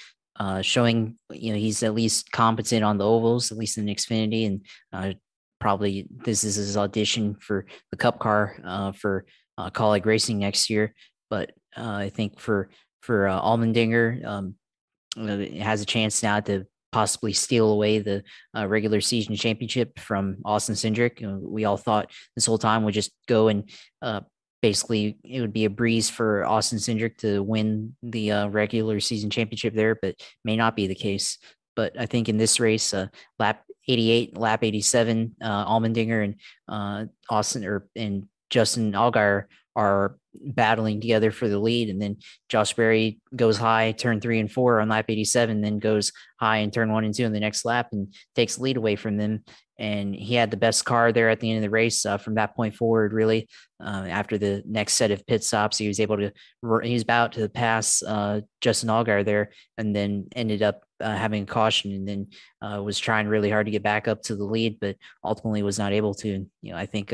showing he's at least competent on the ovals, at least in Xfinity, and probably this is his audition for the Cup car for Colleague Racing next year. But I think for Allmendinger, has a chance now to possibly steal away the regular season championship from Austin Cindric. We all thought this whole time would just go and basically it would be a breeze for Austin Cindric to win the regular season championship there, but may not be the case. But I think in this race, lap 88, lap 87, Allmendinger and and Justin Allgaier are battling together for the lead. And then Josh Berry goes high turn 3 and 4 on lap 87, then goes high in turn 1 and 2 in the next lap and takes the lead away from them. And he had the best car there at the end of the race from that point forward, really. After the next set of pit stops, he was able to, he was about to pass Justin Allgaier there and then ended up having a caution and then was trying really hard to get back up to the lead, but ultimately was not able to. I think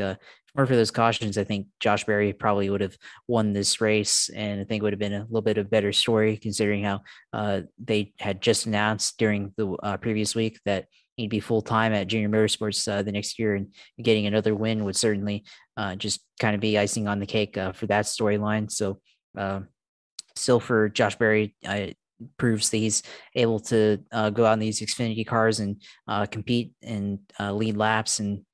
or for those cautions, I think Josh Berry probably would have won this race, and I think it would have been a little bit of a better story considering how they had just announced during the previous week that he'd be full time at Junior Motorsports the next year, and getting another win would certainly just kind of be icing on the cake for that storyline. So, still for Josh Berry, proves that he's able to go out in these Xfinity cars and compete and lead laps and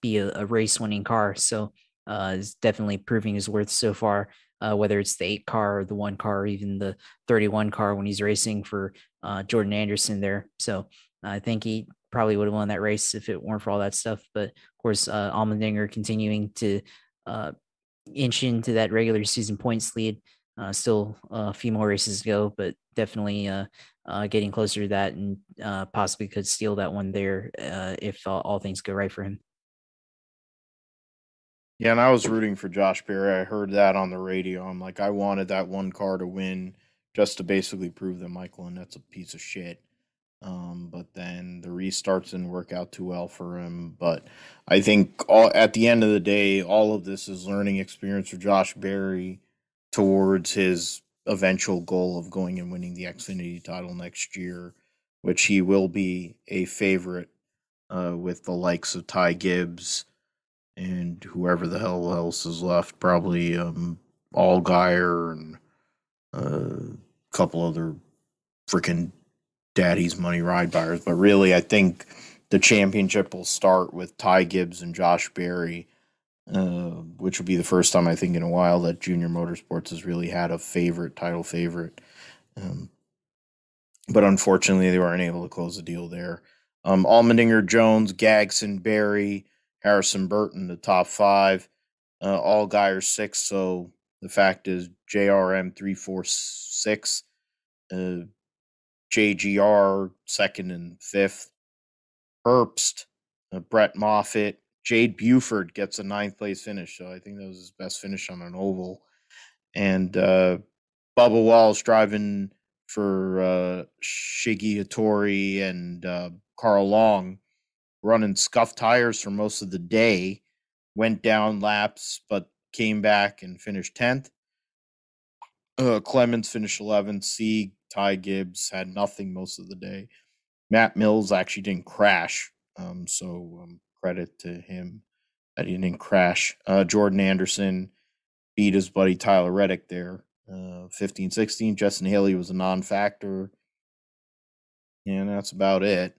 be a race winning car. So is definitely proving his worth so far, whether it's the 8 car or the 1 car, or even the 31 car when he's racing for Jordan Anderson there. So I think he probably would have won that race if it weren't for all that stuff. But of course, Allmendinger continuing to inch into that regular season points lead. Still a few more races to go, but definitely getting closer to that and possibly could steal that one there if all things go right for him. Yeah, and I was rooting for Josh Berry. I heard that on the radio. I'm like, I wanted that 1 car to win just to basically prove that Michael Annette's a piece of shit. But then the restarts didn't work out too well for him. But I think at the end of the day, all of this is learning experience for Josh Berry towards his eventual goal of going and winning the Xfinity title next year, which he will be a favorite with the likes of Ty Gibbs, and whoever the hell else is left, probably Allgaier and a couple other freaking daddy's money ride buyers. But really, I think the championship will start with Ty Gibbs and Josh Berry, which will be the first time I think in a while that Junior Motorsports has really had a title favorite. Um, but unfortunately, they weren't able to close the deal there. Allmendinger, Jones, Gagson, Berry, Harrison Burton, the top five. Allgaier six. So the fact is, JRM 346, JGR second and fifth. Herbst, Brett Moffitt, Jade Buford gets a ninth place finish. So I think that was his best finish on an oval. And Bubba Wallace driving for Shiggy Hattori and Carl Long, running scuffed tires for most of the day, went down laps, but came back and finished 10th. Clemens finished 11th. Sieg, Ty Gibbs had nothing most of the day. Matt Mills actually didn't crash, so credit to him that he didn't crash. Jordan Anderson beat his buddy Tyler Reddick there, 15-16. Justin Haley was a non-factor, and that's about it.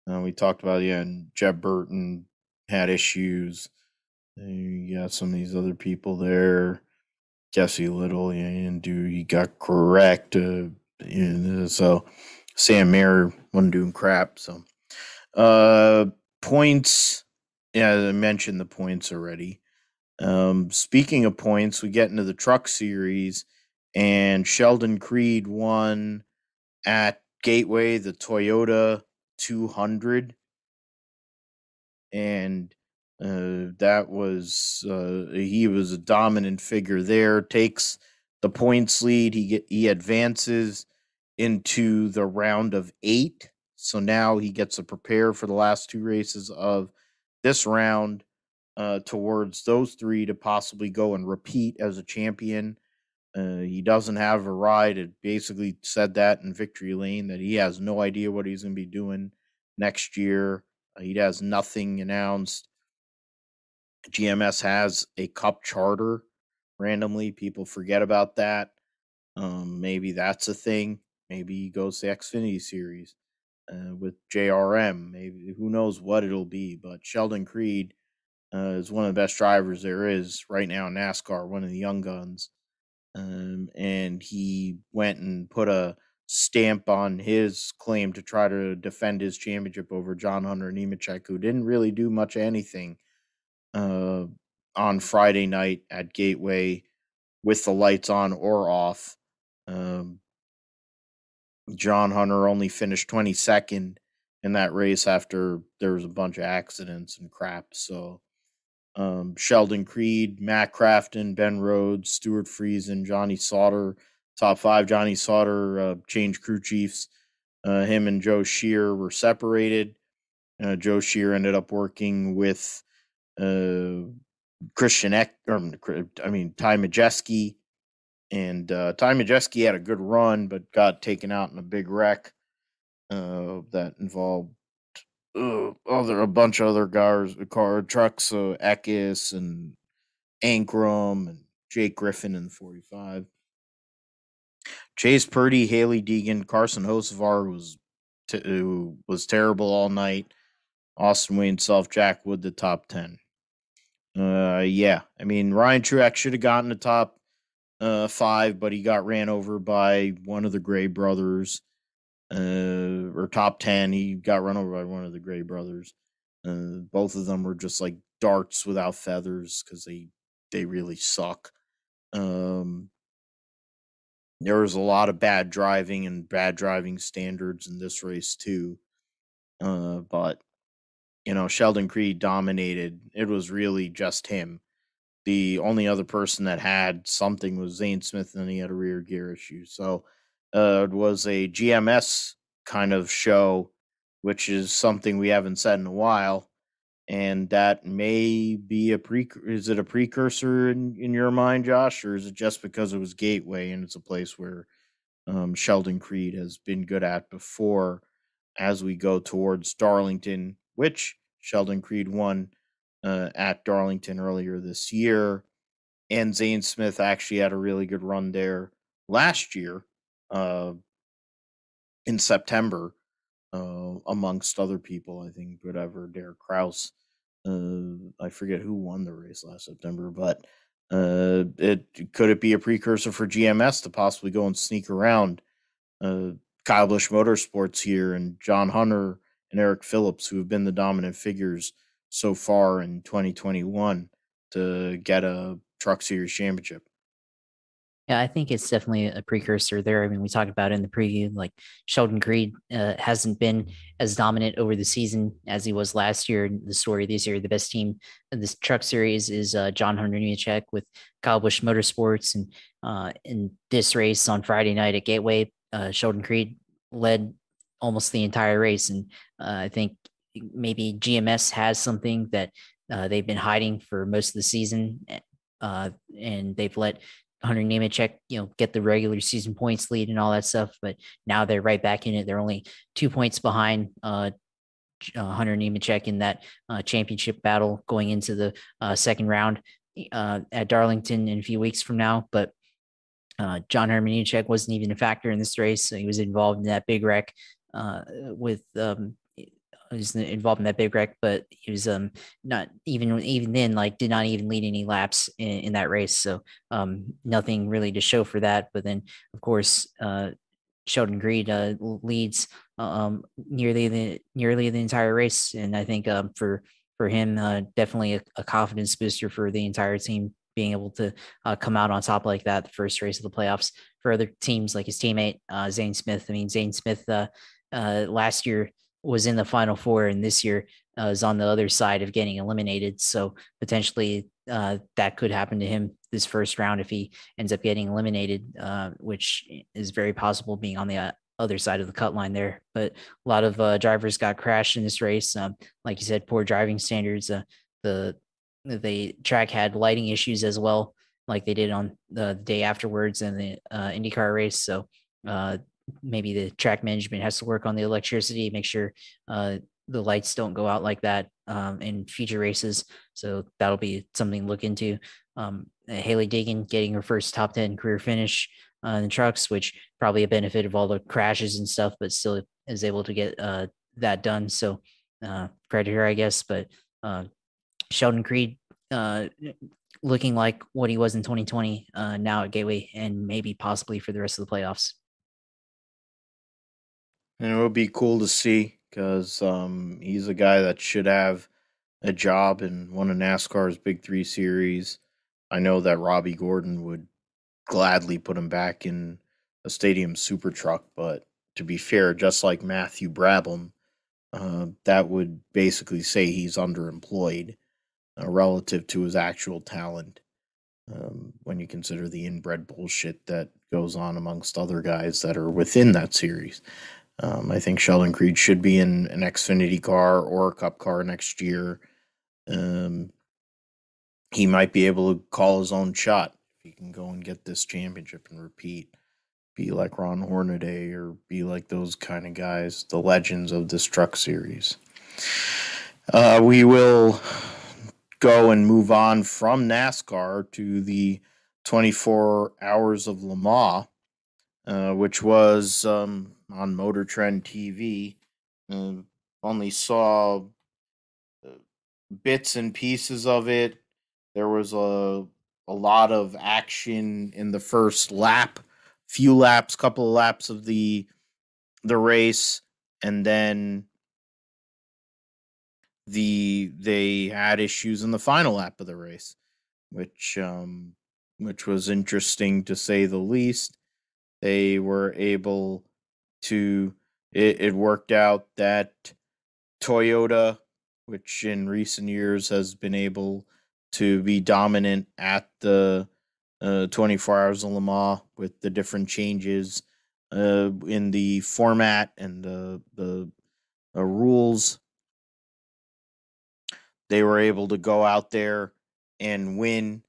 We talked about, and Jeb Burton had issues. You got some of these other people there. Jesse Little, he got correct. So Sam Mayer wasn't doing crap. So points, I mentioned the points already. Speaking of points, we get into the truck series, and Sheldon Creed won at Gateway, the Toyota 200. And that was he was a dominant figure there. Takes the points lead. He advances into the round of 8. So now he gets to prepare for the last 2 races of this round towards those 3 to possibly go and repeat as a champion. He doesn't have a ride. It basically said that in Victory Lane that he has no idea what he's going to be doing next year. He has nothing announced. GMS has a cup charter randomly. People forget about that. Maybe that's a thing. Maybe he goes to Xfinity Series with JRM. Maybe, who knows what it'll be. But Sheldon Creed is one of the best drivers there is right now in NASCAR, one of the young guns. And he went and put a stamp on his claim to try to defend his championship over John Hunter Nemechek, who didn't really do much of anything on Friday night at Gateway with the lights on or off. John Hunter only finished 22nd in that race after there was a bunch of accidents and crap. So Sheldon Creed, Matt Crafton, Ben Rhodes, Stuart Friesen, Johnny Sauter, top 5. Johnny Sauter changed crew chiefs. Him and Joe Shear were separated. Joe Shear ended up working with Ty Majeski. And Ty Majeski had a good run, but got taken out in a big wreck that involved a bunch of other trucks, Eckes and Ankrum and Jake Griffin in the 45. Chase Purdy, Haley Deegan, Carson Hocevar was terrible all night. Austin Wayne, Jack Wood, the top 10. Yeah, I mean, Ryan Truex should have gotten the top 5, but he got ran over by one of the Gray brothers. Or top 10, he got run over by one of the Gray brothers. Both of them were just like darts without feathers because they really suck. There was a lot of bad driving and bad driving standards in this race too. But Sheldon Creed dominated. It was really just him. The only other person that had something was Zane Smith, and then he had a rear gear issue. So it was a GMS kind of show, which is something we haven't said in a while. And that may be is it a precursor in your mind, Josh, or is it just because it was Gateway and it's a place where Sheldon Creed has been good at before as we go towards Darlington, which Sheldon Creed won at Darlington earlier this year. And Zane Smith actually had a really good run there last year in September, amongst other people. I think whatever Derek Kraus. I forget who won the race last September, but it be a precursor for GMS to possibly go and sneak around Kyle Busch Motorsports here and John Hunter and Eric Phillips, who have been the dominant figures so far in 2021 to get a Truck Series championship. Yeah, I think it's definitely a precursor there. I mean, we talked about it in the preview, like Sheldon Creed hasn't been as dominant over the season as he was last year. The story this year, the best team in this Truck Series is John Hunter Nemechek with Kyle Busch Motorsports. And in this race on Friday night at Gateway, Sheldon Creed led almost the entire race. And I think maybe GMS has something that they've been hiding for most of the season. And they've let Hunter Nemechek, get the regular season points lead and all that stuff, but now they're right back in it. They're only 2 points behind Hunter Nemechek in that championship battle going into the second round at Darlington in a few weeks from now. But John Hunter Nemechek wasn't even a factor in this race. So he was involved in that big wreck was involved in that big wreck, but he was not even then, like, did not even lead any laps in that race. So nothing really to show for that. But then of course Sheldon Creed leads nearly the entire race, and I think for him definitely a confidence booster for the entire team, being able to come out on top like that the first race of the playoffs. For other teams like his teammate Zane Smith, I mean, Zane Smith last year was in the Final Four, and this year is on the other side of getting eliminated. So potentially that could happen to him this first round if he ends up getting eliminated, which is very possible, being on the other side of the cut line there. But a lot of drivers got crashed in this race. Like you said, poor driving standards. The track had lighting issues as well, like they did on the day afterwards in the IndyCar race. So maybe the track management has to work on the electricity, make sure the lights don't go out like that in future races. So that'll be something to look into. Haley Deegan getting her first top 10 career finish in the trucks, which probably a benefit of all the crashes and stuff, but still is able to get that done. So credit her, I guess. But Sheldon Creed looking like what he was in 2020 now at Gateway, and maybe possibly for the rest of the playoffs. And it would be cool to see because he's a guy that should have a job in one of NASCAR's Big Three series. I know that Robbie Gordon would gladly put him back in a stadium super truck, but to be fair, just like Matthew Brabham, that would basically say he's underemployed relative to his actual talent. When you consider the inbred bullshit that goes on amongst other guys that are within that series. I think Sheldon Creed should be in an Xfinity car or a Cup car next year. He might be able to call his own shot if he can go and get this championship and repeat. Be like Ron Hornaday or be like those kind of guys, the legends of this truck series. We will go and move on from NASCAR to the 24 Hours of Le Mans, which was on Motor Trend TV. Only saw bits and pieces of it. There was a lot of action in the first lap, couple of laps of the race, and then they had issues in the final lap of the race, which was interesting to say the least. They were able to it worked out that Toyota, which in recent years has been able to be dominant at the 24 Hours of Le Mans with the different changes in the format and the rules, they were able to go out there and win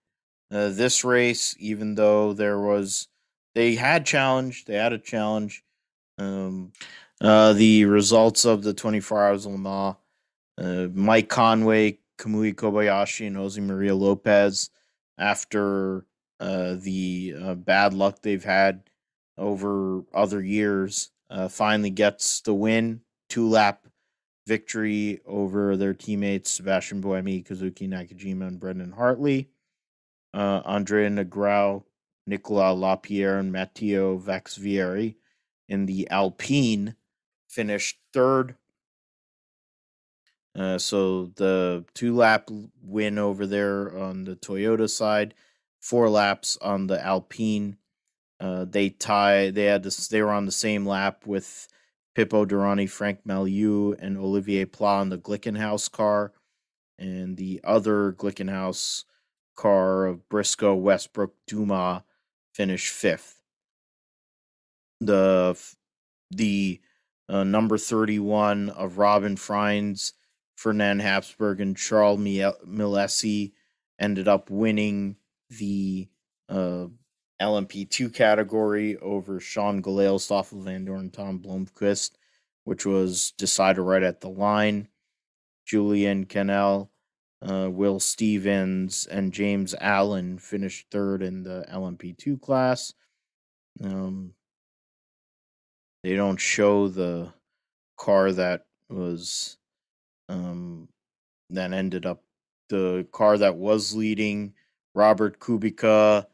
this race, even though they had a challenge. The results of the 24 Hours of Le Mans, Mike Conway Kamui Kobayashi and Jose Maria Lopez, after the bad luck they've had over other years, finally gets the win, 2-lap victory over their teammates Sebastian Buemi, Kazuki Nakajima, and Brendan Hartley. Andrea Negrão, Nicolas Lapierre, and Matteo Vaxvieri in the Alpine finished third. So the 2-lap win over there on the Toyota side, 4 laps on the Alpine. They were on the same lap with Pippo Durrani, Frank Malieu, and Olivier Pla in the Glickenhaus car, and the other Glickenhaus car of Briscoe, Westbrook, Dumas finished 5th. The number 31 of Robin Freins, Fernand Habsburg, and Charles Milesi ended up winning the LMP2 category over Sean Galale, Stoffel Van Dorn, and Tom Blomqvist, which was decided right at the line. Julian Cannell, Will Stevens, and James Allen finished third in the LMP2 class. They don't show the car that was that ended up, the car that was leading, Robert Kubica,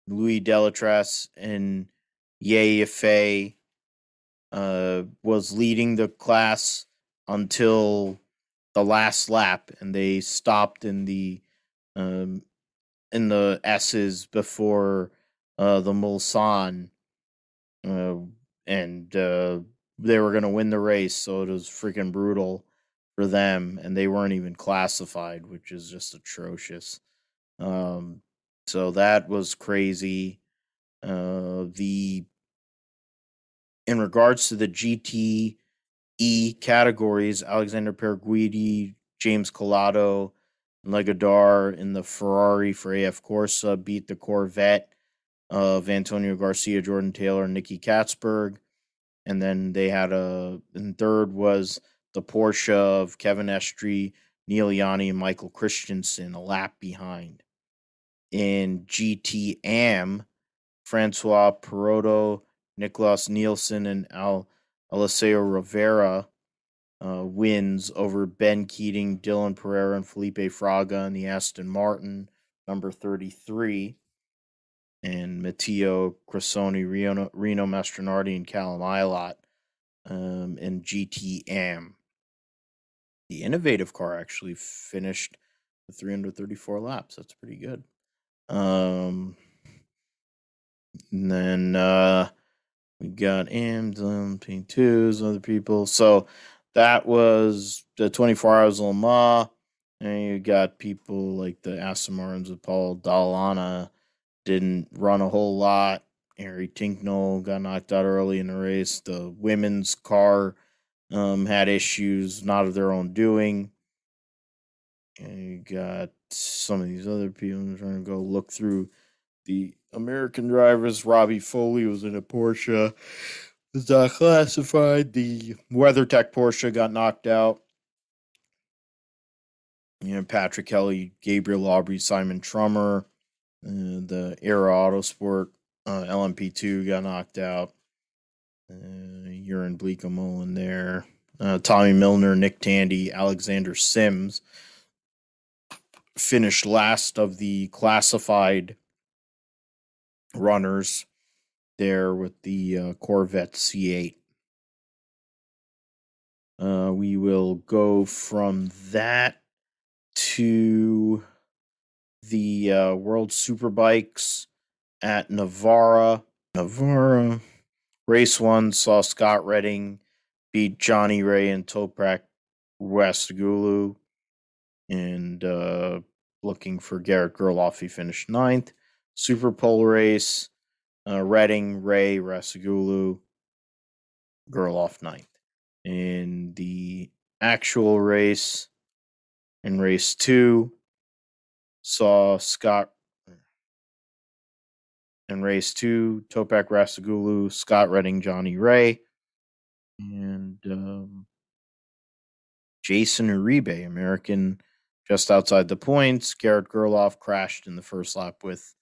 Louis Delatras, and Ye Fei was leading the class until the last lap, and they stopped in the S's before the Mulsanne, and they were going to win the race, so it was freaking brutal for them, and they weren't even classified, which is just atrocious. So that was crazy. In regards to the GTE categories, Alexander Perguidi, James Collado, and Legadar in the Ferrari for AF Corsa beat the Corvette of Antonio Garcia, Jordan Taylor, and Nicky Katzberg. And then they had in third was the Porsche of Kevin Estrie, Neil Yanni, and Michael Christensen, a lap behind. In GTAM, Francois Perotto, Nicolas Nielsen, and Alessio Rivera wins over Ben Keating, Dylan Pereira, and Felipe Fraga in the Aston Martin, number 33. And Matteo Cressoni, Reno Mastronardi, and Callum Ilott in GTAM. The innovative car actually finished with 334 laps. That's pretty good. And then we got P2s, other people. So that was the 24 Hours of Le Mans. And you got people like the Aston Martins with Paul Dalana didn't run a whole lot. Harry Tinknell got knocked out early in the race. The women's car had issues, not of their own doing. And you got some of these other people. I'm trying to go look through the American drivers. Robbie Foley was in a Porsche. Was not classified. The WeatherTech Porsche got knocked out. Patrick Kelly, Gabriel Aubry, Simon Trummer. The Era Autosport LMP2 got knocked out. Urine Bleekemolen there. Tommy Milner, Nick Tandy, Alexander Sims finished last of the classified runners there with the Corvette C8. We will go from that to the World Superbikes at Navarra. Race 1 saw Scott Redding beat Johnny Ray and Toprak Rastigulu. And looking for Garrett Gerloff, he finished 9th. Super Pole race, Redding, Ray, Rastigulu, Gerloff 9th. In the actual race, in race 2, saw Scott. In race 2, Topak Rastigulu, Scott Redding, Johnny Ray, and Jason Uribe, American just outside the points. Garrett Gerloff crashed in the first lap with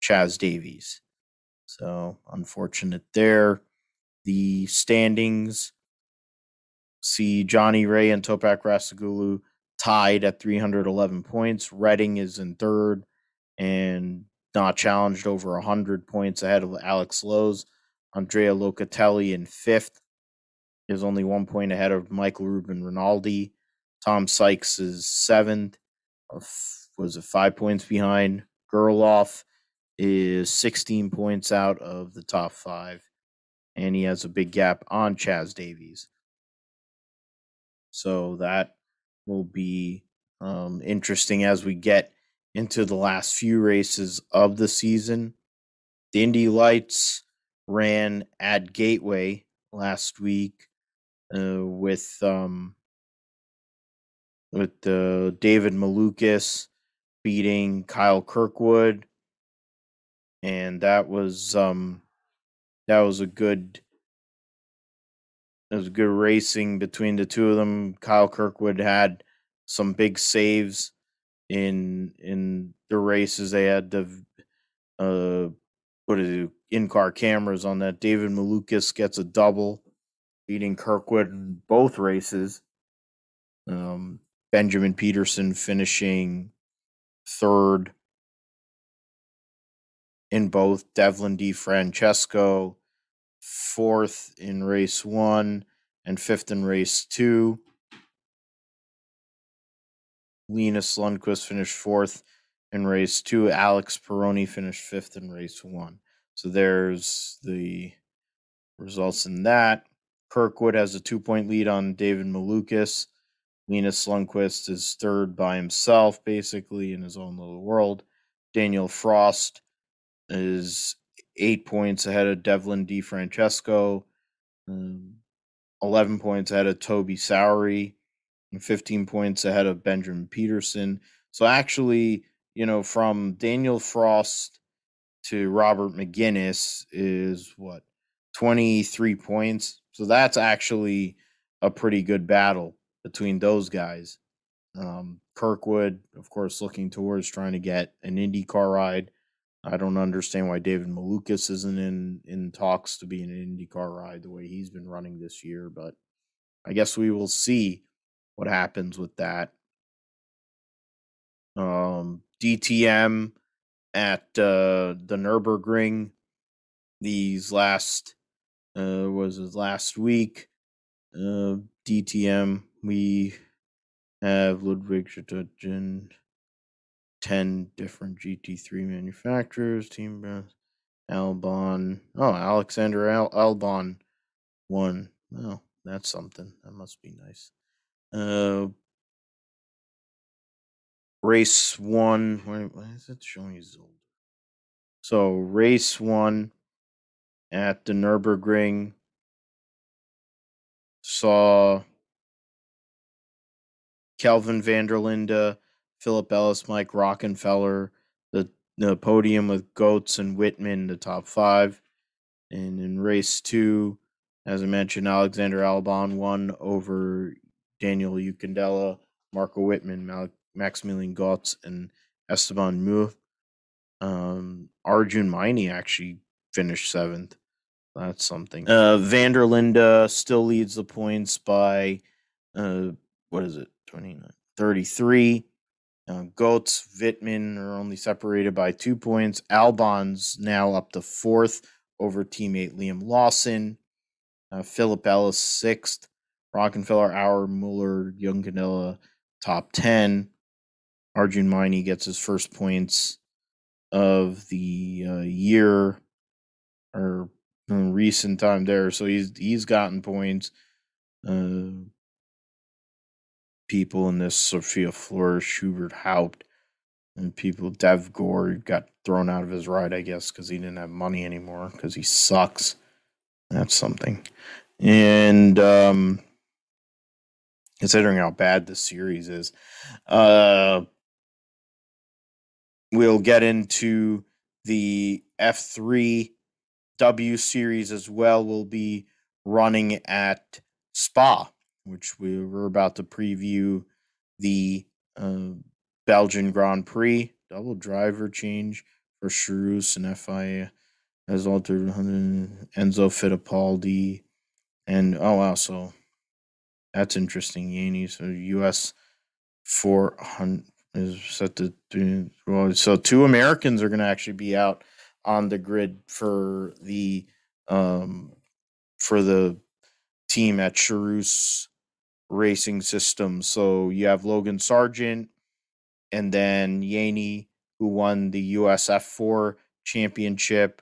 Chaz Davies. So unfortunate there. The standings see Johnny Ray and Topak Rasagulu tied at 311 points. Redding is in third and not challenged over 100 points ahead of Alex Lowe's. Andrea Locatelli in fifth is only 1 point ahead of Michael Ruben Rinaldi. Tom Sykes is seventh, was it 5 points behind? Gerloff is 16 points out of the top five, and he has a big gap on Chaz Davies. So that will be interesting as we get into the last few races of the season. The Indy Lights ran at Gateway last week with David Malukas beating Kyle Kirkwood, and that was a good racing between the two of them. Kyle Kirkwood had some big saves in the races. They had the in-car cameras on that. David Malukas gets a double, beating Kirkwood in both races. Benjamin Peterson finishing third in both. Devlin DeFrancesco fourth in race one and fifth in race two. Linus Lundqvist finished fourth in race two. Alex Peroni finished fifth in race one. So there's the results in that. Kirkwood has a 2-point lead on David Malukas. Linus Lundqvist is third by himself, basically, in his own little world. Daniel Frost is 8 points ahead of Devlin DeFrancesco, 11 points ahead of Toby Sowery, and 15 points ahead of Benjamin Peterson. So actually, from Daniel Frost to Robert McGinnis is 23 points. So that's actually a pretty good battle between those guys. Kirkwood, of course, looking towards trying to get an IndyCar ride. I don't understand why David Malukas isn't in talks to be an IndyCar ride the way he's been running this year, but I guess we will see what happens with that. DTM at the Nürburgring last week. DTM, we have Ludwig 10 different GT3 manufacturers. Team Albon. Oh, Alexander Albon won. Oh, that's something. That must be nice. Race one. Why is it showing he's old? So race one at the Nürburgring saw Kelvin van der Linde, Philip Ellis, Mike Rockenfeller, the podium with Goetz and Whitman, the top five. And in race two, as I mentioned, Alexander Albon won over Daniel Ucandela, Marco Whitman, Maximilian Goetz, and Esteban Mu. Arjun Maini actually finished seventh. That's something. Van der Linde still leads the points by, 29, 33. Goetz, Wittmann are only separated by 2 points. Albon's now up to fourth over teammate Liam Lawson. Philip Ellis, sixth. Rockefeller, Auer, Mueller, Young top 10. Arjun Maini gets his first points of the year or recent time there. So he's gotten points. People in this, Sophia Flores, Schubert Haupt, and people, Dev Gore got thrown out of his ride, I guess, because he didn't have money anymore because he sucks. That's something. And considering how bad this series is, we'll get into the F3 W series as well. We'll be running at Spa, which we were about to preview the Belgian Grand Prix, double driver change for Charus and FIA has altered Enzo Fittipaldi. And oh wow, so that's interesting. Yaney, so US 400 is set to do well. So two Americans are going to actually be out on the grid um for the team at Charus Racing Systems. So you have Logan Sargent and then Yaney, who won the USF 4 championship,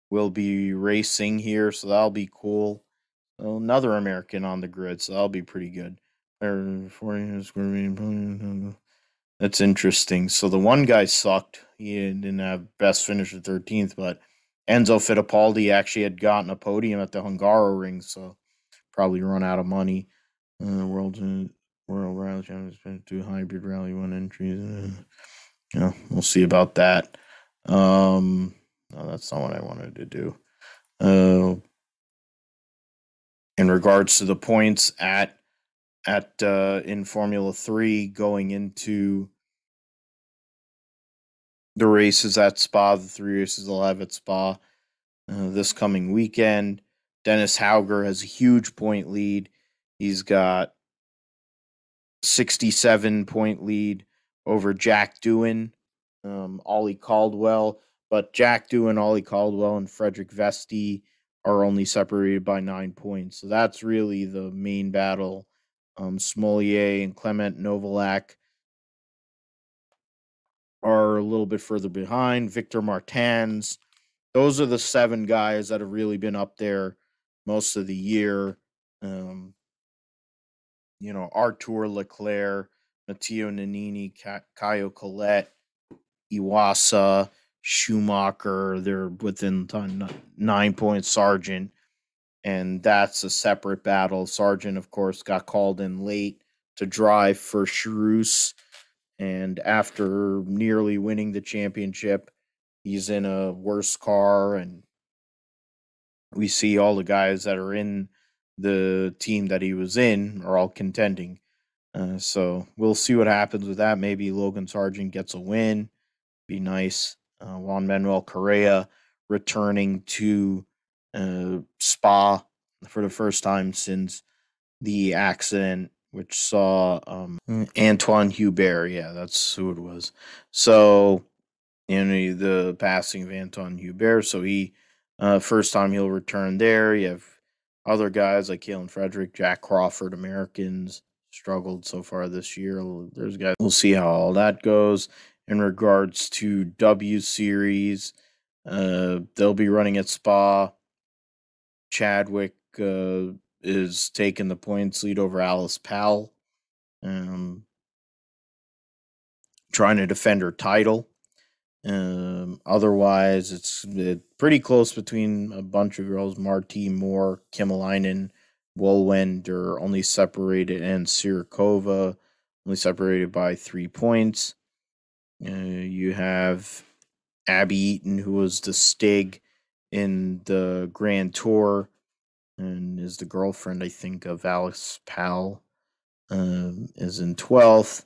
will be racing here. So that'll be cool. So another American on the grid. So that'll be pretty good. That's interesting. So the one guy sucked. He didn't have best finish at 13th, but Enzo Fittipaldi actually had gotten a podium at the Hungaroring, so probably run out of money. World Rally Championship, 2 hybrid rally 1 entries. We'll see about that. No, that's not what I wanted to do. In regards to the points at in Formula 3 going into the races at Spa, the 3 races they'll have at Spa this coming weekend. Dennis Hauger has a huge point lead. He's got 67-point lead over Jack Doohan, Ollie Caldwell. But Jack Doohan, Ollie Caldwell, and Frederick Vesti are only separated by 9 points. So that's really the main battle. Smolier and Clement Novalak are a little bit further behind. Victor Martins. Those are the 7 guys that have really been up there most of the year. Artur Leclerc, Matteo Nannini, Caio Collet, Iwasa, Schumacher. They're within 9 points. Sargent, and that's a separate battle. Sargent, of course, got called in late to drive for Charus, and after nearly winning the championship, he's in a worse car, and we see all the guys that are in the team that he was in are all contending. So we'll see what happens with that. Maybe Logan Sargent gets a win. Be nice. Juan Manuel Correa returning to Spa for the first time since the accident, which saw Antoine Hubert. Yeah, that's who it was. So, the passing of Antoine Hubert. So he, first time he'll return there. You have other guys like Kalen Frederick, Jack Crawford, Americans struggled so far this year. There's guys. We'll see how all that goes. In regards to W Series, they'll be running at Spa. Chadwick is taking the points lead over Alice Powell, trying to defend her title. Otherwise, it's pretty close between a bunch of girls. Marty Moore, Kimmelainen, Wohlwend are only separated, and Sirikova only separated by 3 points. You have Abby Eaton, who was the Stig in the Grand Tour and is the girlfriend, I think, of Alex Powell, is in 12th.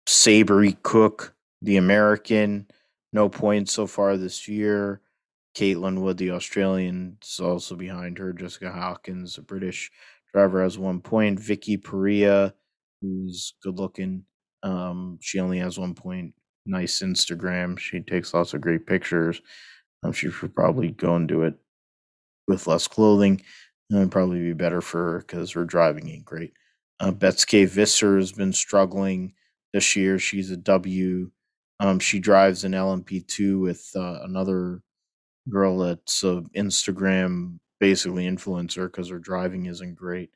Sabery Cook, the American, no points so far this year. Caitlin Wood, the Australian, is also behind her. Jessica Hawkins, the British driver, has 1 point. Vicky Perea, who's good looking, she only has 1 point. Nice Instagram. She takes lots of great pictures. She should probably go and do it with less clothing. It'd probably be better for her because her driving ain't great. Betske Visser has been struggling this year. She's a W. She drives an LMP2 with another girl that's an Instagram basically influencer because her driving isn't great.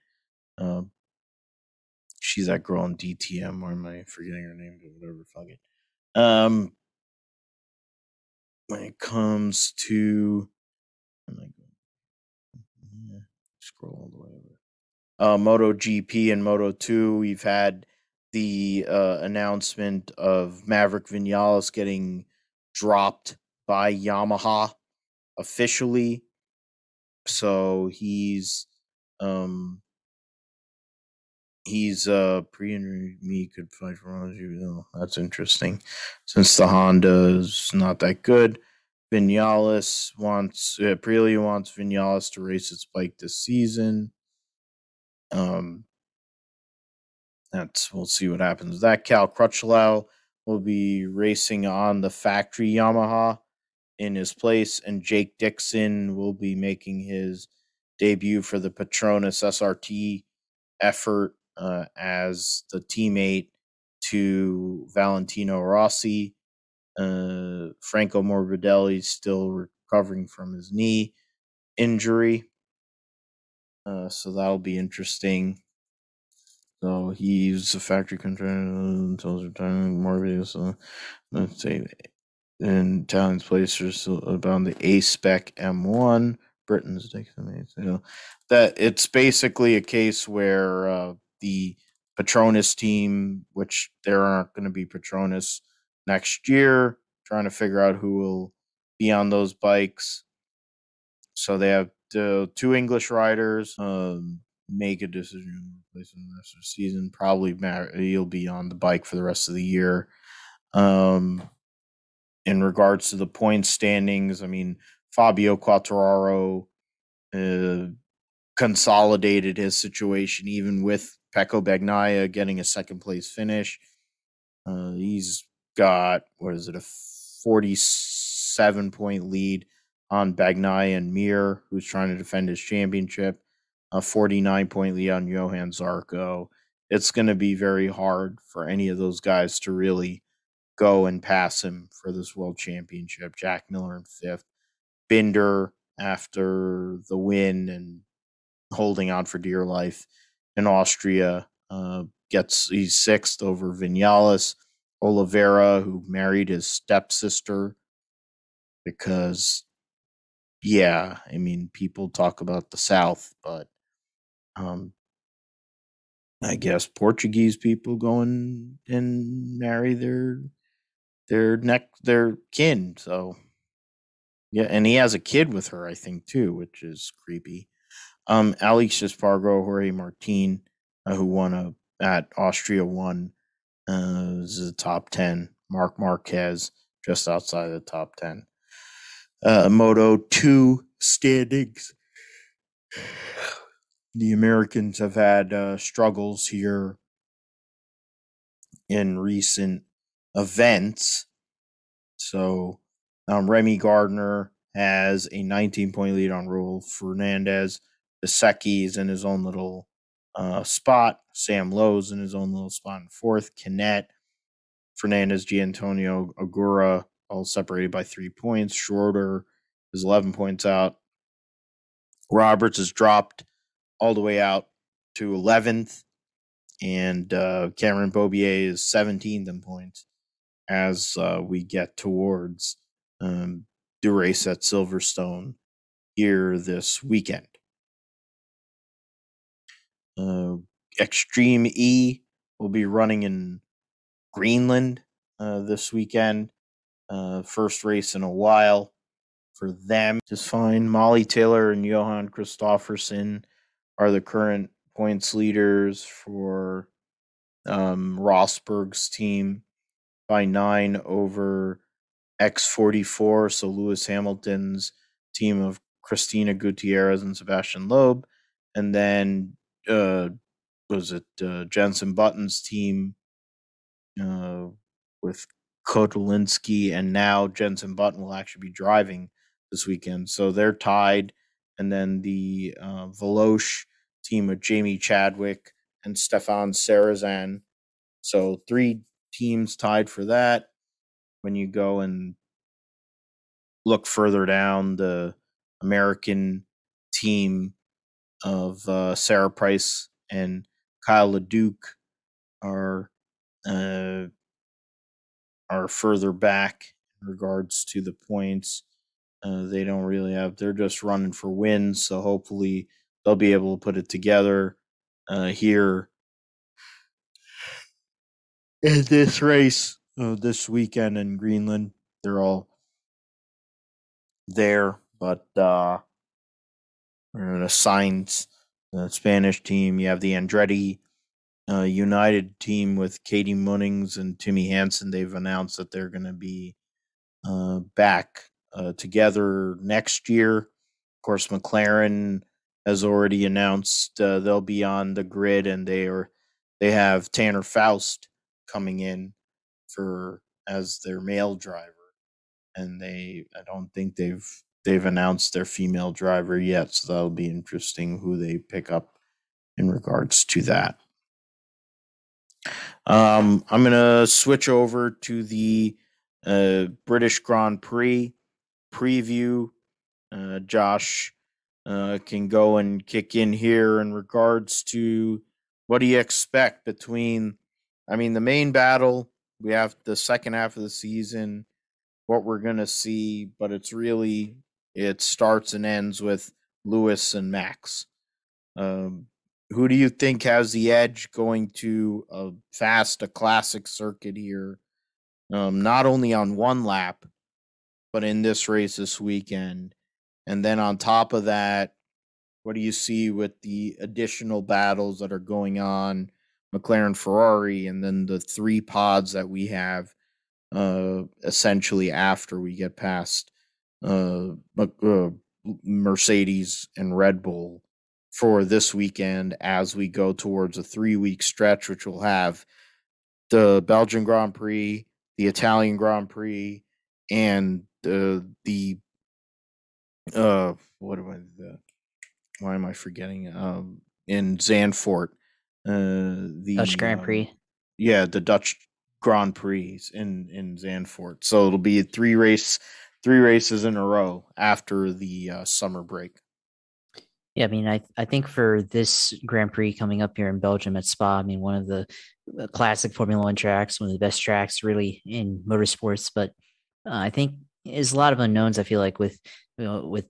She's that girl on DTM. Why am I forgetting her name? Whatever, fuck it. When it comes to scroll all the way over. MotoGP and Moto2, we've had the announcement of Maverick Vinales getting dropped by Yamaha officially. So he's He's pre-injury me could fight for you. That's interesting. Since the Honda is not that good, Vinales wants Aprilia wants Vinales to race its bike this season. We'll see what happens with that. Cal Crutchlow will be racing on the factory Yamaha in his place, and Jake Dixon will be making his debut for the Petronas SRT effort as the teammate to Valentino Rossi. Franco Morbidelli is still recovering from his knee injury, so that'll be interesting. So he's a factory contract until his retirement. Morbidelli, let's say, in Italian's placers about the A Spec M1. Britain's Dixon. That it's basically a case where the Petronas team, which there aren't going to be Petronas next year, trying to figure out who will be on those bikes. So they have the two English riders make a decision in the rest of the season. Probably he'll be on the bike for the rest of the year. In regards to the point standings, I mean, Fabio Quartararo consolidated his situation even with Pecco Bagnaia getting a second place finish. He's got, a 47-point lead on Bagnaia and Mir, who's trying to defend his championship. A 49-point lead on Johan Zarco. It's going to be very hard for any of those guys to really go and pass him for this world championship. Jack Miller in fifth. Binder, after the win and holding on for dear life in Austria, he's sixth over Vinales. Oliveira, who married his stepsister, because, yeah, I mean, people talk about the South, but I guess Portuguese people go and marry their kin. So yeah, and he has a kid with her, I think, too, which is creepy. Alex Espargaro, Jorge Martin, who won at Austria 1, is the top 10. Mark Marquez, just outside the top 10. Moto 2 standings. The Americans have had struggles here in recent events. So Remy Gardner has a 19-point lead on Raul Fernandez. Besekki's in his own little spot. Sam Lowe's in his own little spot in fourth. Canet, Fernandez, Gianantonio, Agura, all separated by 3 points. Schroeder is 11 points out. Roberts is dropped all the way out to 11th. And Cameron Bobier is 17th in points as we get towards the race at Silverstone here this weekend. Extreme E will be running in Greenland this weekend. First race in a while for them. Just fine. Molly Taylor and Johan Kristofferson are the current points leaders for Rosberg's team by 9 over X44. So Lewis Hamilton's team of Christina Gutierrez and Sebastian Loeb. And then Jensen Button's team with Kotolinsky, and now Jensen Button will actually be driving this weekend. So they're tied. And then the Veloce team of Jamie Chadwick and Stefan Sarazan. So 3 teams tied for that. When you go and look further down, the American team of Sarah Price and Kyle LeDuc are further back in regards to the points. They don't really have, they're just running for wins. So hopefully they'll be able to put it together here in this race this weekend in Greenland. They're all there, but we're in a signs Spanish team. You have the Andretti United team with Katie Munnings and Timmy Hansen. They've announced that they're going to be back together next year. Of course, McLaren has already announced they'll be on the grid, and they have Tanner Faust coming in for as their male driver, and I don't think they've announced their female driver yet, so that'll be interesting who they pick up in regards to that. I'm gonna switch over to the British Grand Prix preview. Josh can go and kick in here in regards to what do you expect between, I mean, the main battle. We have the second half of the season, what we're going to see, but it starts and ends with Lewis and Max. Who do you think has the edge going to a classic circuit here? Not only on one lap, but in this race this weekend. And then on top of that, what do you see with the additional battles that are going on, McLaren, Ferrari, and then the three pods that we have essentially after we get past Mercedes and Red Bull for this weekend as we go towards a 3-week stretch, which will have the Belgian Grand Prix, the Italian Grand Prix, and the why am I forgetting? In Zandvoort, the Dutch Grand Prix. The Dutch Grand Prix in Zandvoort. So it'll be three races in a row after the summer break. Yeah, I mean, I think for this Grand Prix coming up here in Belgium at Spa, I mean, one of the classic Formula One tracks, one of the best tracks really in motorsports. But I think there's a lot of unknowns. I feel like with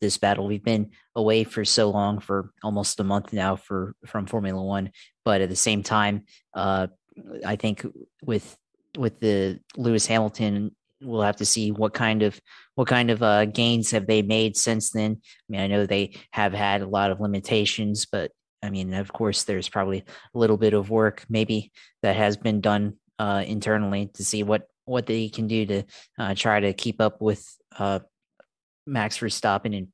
this battle, we've been away for so long, for almost a month now from Formula One. But at the same time, I think with the Lewis Hamilton, we'll have to see what kind of gains have they made since then. I mean, I know they have had a lot of limitations, but I mean, of course, there's probably a little bit of work maybe that has been done internally to see what they can do to try to keep up with Max Verstappen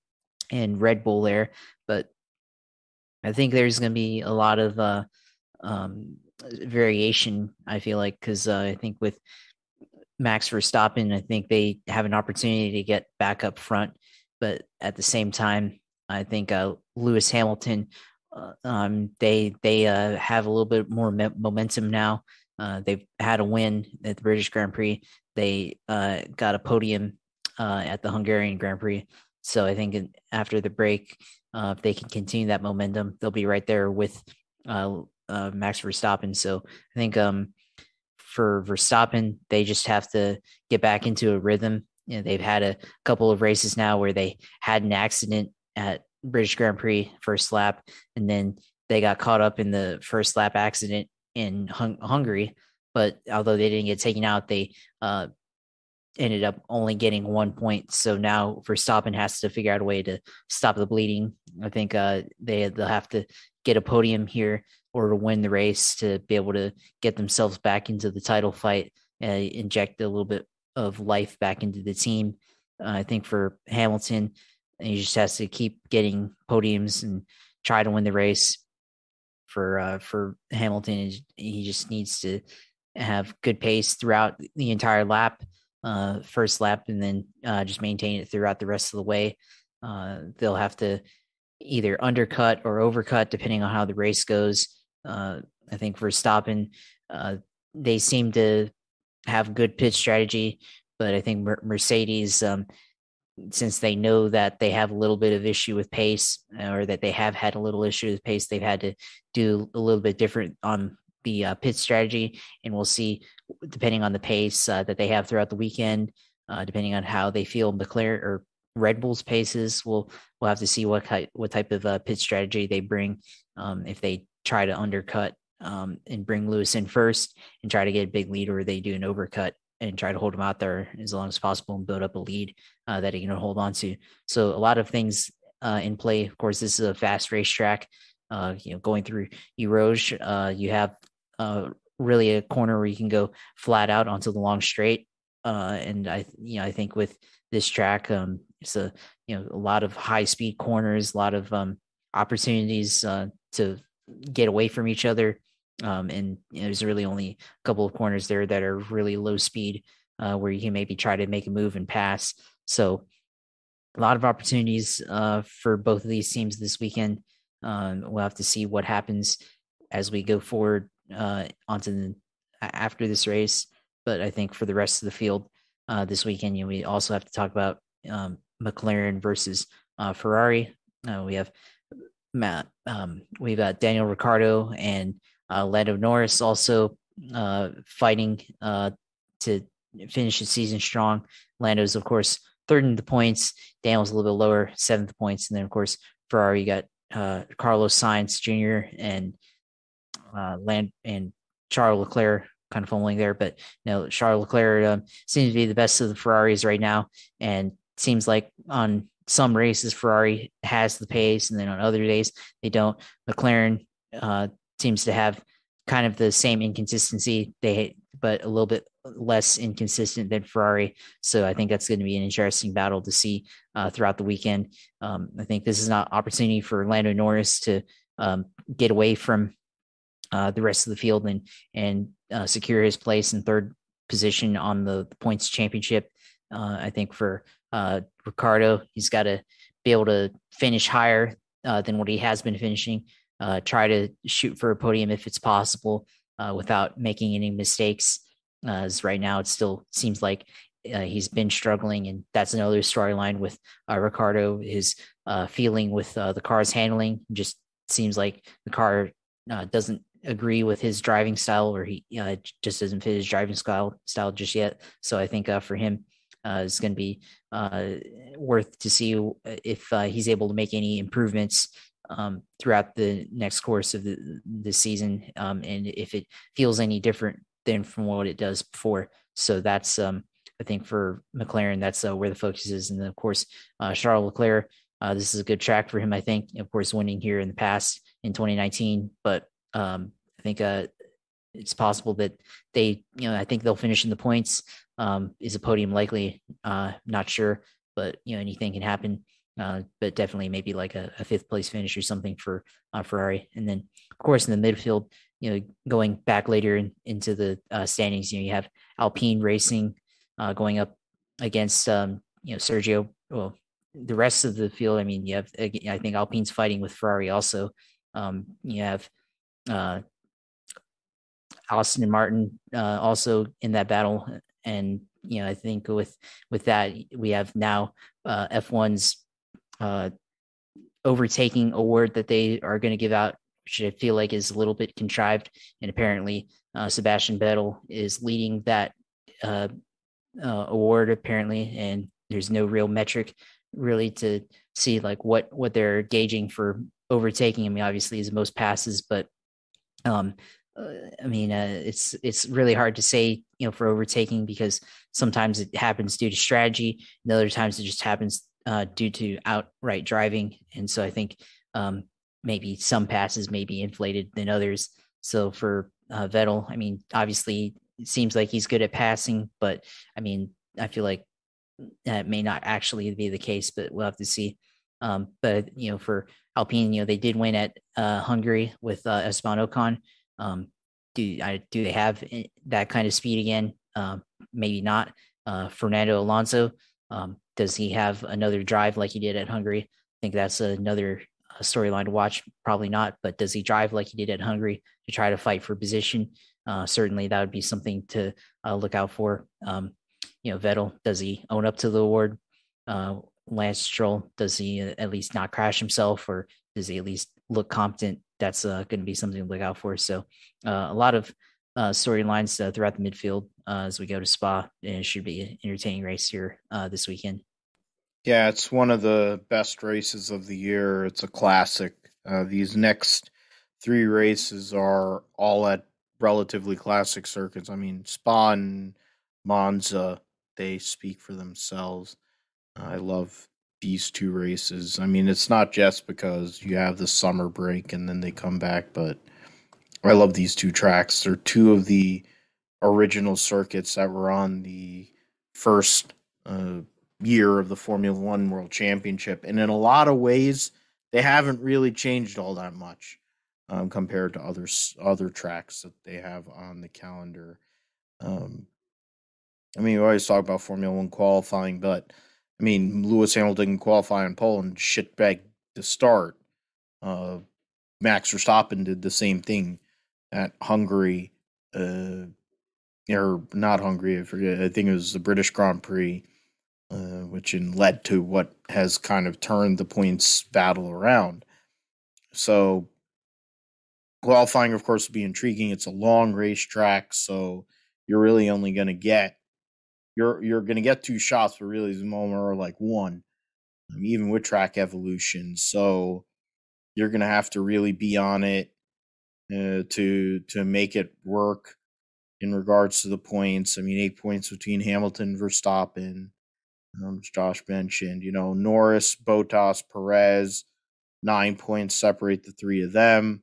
and Red Bull there. But I think there's going to be a lot of variation, I feel like, because I think with Max Verstappen, I think they have an opportunity to get back up front, but at the same time, I think Lewis Hamilton, they have a little bit more momentum now. They've had a win at the British Grand Prix. They got a podium at the Hungarian Grand Prix. So I think after the break, if they can continue that momentum, they'll be right there with Max Verstappen. So I think for Verstappen, they just have to get back into a rhythm. You know, they've had a couple of races now where they had an accident at British Grand Prix first lap, and then they got caught up in the first lap accident in Hungary. But although they didn't get taken out, they ended up only getting 1 point. So now Verstappen has to figure out a way to stop the bleeding. I think they'll have to get a podium here or to win the race to be able to get themselves back into the title fight, inject a little bit of life back into the team. I think for Hamilton, he just has to keep getting podiums and try to win the race. For Hamilton, he just needs to have good pace throughout the entire lap, first lap, and then just maintain it throughout the rest of the way. They'll have to either undercut or overcut depending on how the race goes. I think Verstappen, they seem to have good pit strategy, but I think Mercedes, since they know that they have a little bit of issue with pace, or that they have had a little issue with pace, they've had to do a little bit different on the pit strategy, and we'll see, depending on the pace that they have throughout the weekend, depending on how they feel McLaren or Red Bull's paces, we'll have to see what type of pit strategy they bring. If they try to undercut and bring Lewis in first and try to get a big lead, or they do an overcut and try to hold him out there as long as possible and build up a lead that he can hold on to. So a lot of things in play. Of course, this is a fast racetrack. Going through Eau Rouge, you have really a corner where you can go flat out onto the long straight. And I think with this track, it's a lot of high speed corners, a lot of opportunities to get away from each other. And there's really only a couple of corners there that are really low speed, where you can maybe try to make a move and pass. So a lot of opportunities for both of these teams this weekend. We'll have to see what happens as we go forward after this race. But I think for the rest of the field this weekend, we also have to talk about McLaren versus Ferrari. We have we've got Daniel Ricciardo and Lando Norris also fighting to finish the season strong. Lando's, of course, third in the points. Daniel's a little bit lower, seventh points. And then, of course, Ferrari, you got Carlos Sainz Jr. and Charles Leclerc kind of fumbling there. But Charles Leclerc seems to be the best of the Ferraris right now. And seems like on some races, Ferrari has the pace, and then on other days, they don't. McLaren seems to have kind of the same inconsistency, but a little bit less inconsistent than Ferrari. So I think that's going to be an interesting battle to see throughout the weekend. I think this is an opportunity for Lando Norris to get away from the rest of the field and secure his place in third position on the points championship. I think for Ricciardo, he's got to be able to finish higher than what he has been finishing. Try to shoot for a podium if it's possible without making any mistakes. As right now, it still seems like he's been struggling, and that's another storyline with Ricciardo. His feeling with the car's handling just seems like the car doesn't agree with his driving style, or he just doesn't fit his driving style just yet. So I think for him, it's going to be worth to see if he's able to make any improvements throughout the next course of the season, and if it feels any different than from what it does before. So that's I think for McLaren, that's where the focus is. And then of course Charles Leclerc, this is a good track for him, I think, of course, winning here in the past in 2019, but I think it's possible that I think they'll finish in the points. Is a podium likely? Not sure, but anything can happen. But definitely maybe like a fifth place finish or something for Ferrari. And then of course in the midfield, going back later into the standings, you have Alpine Racing going up against Sergio. Well, the rest of the field, I mean, you have, I think Alpine's fighting with Ferrari also. You have Austin and Martin also in that battle. And I think with that, we have now F1's overtaking award that they are going to give out, which I feel like is a little bit contrived. And apparently Sebastian Vettel is leading that award apparently, and there's no real metric really to see like what they're gauging for overtaking. I mean, obviously is the most passes, but I mean, it's really hard to say, for overtaking, because sometimes it happens due to strategy, and other times it just happens due to outright driving. And so I think maybe some passes may be inflated than others. So for Vettel, I mean, obviously it seems like he's good at passing, but I mean, I feel like that may not actually be the case, but we'll have to see. But for Alpine, they did win at Hungary with Esteban Ocon. Do they have that kind of speed again? Maybe not. Fernando Alonso, does he have another drive like he did at Hungary? I think that's another storyline to watch. Probably not, but does he drive like he did at Hungary to try to fight for position? Certainly that would be something to look out for. Vettel, does he own up to the award? Lance Stroll, does he at least not crash himself, or does he at least look competent? That's going to be something to look out for. So a lot of storylines throughout the midfield as we go to Spa, and it should be an entertaining race here this weekend. Yeah, it's one of the best races of the year. It's a classic. These next three races are all at relatively classic circuits. I mean, Spa and Monza, they speak for themselves. I love these two races. I mean, it's not just because you have the summer break and then they come back, but I love these two tracks. They're two of the original circuits that were on the first uh, year of the Formula One World Championship, and in a lot of ways, they haven't really changed all that much compared to other tracks that they have on the calendar. Um, I mean, we always talk about Formula One qualifying, but I mean, Lewis Hamilton qualifying in Poland shitbag to start. Uh, Max Verstappen did the same thing at Hungary, or not Hungary. I forget. I think it was the British Grand Prix, which led to what has kind of turned the points battle around. So qualifying, of course, will be intriguing. It's a long racetrack, so you're really only going to get you're going to get two shots, but really the moment are like one, even with track evolution. So you're going to have to really be on it to make it work in regards to the points. I mean, 8 points between Hamilton, Verstappen, as Josh mentioned. Norris, Bottas, Perez, 9 points separate the three of them.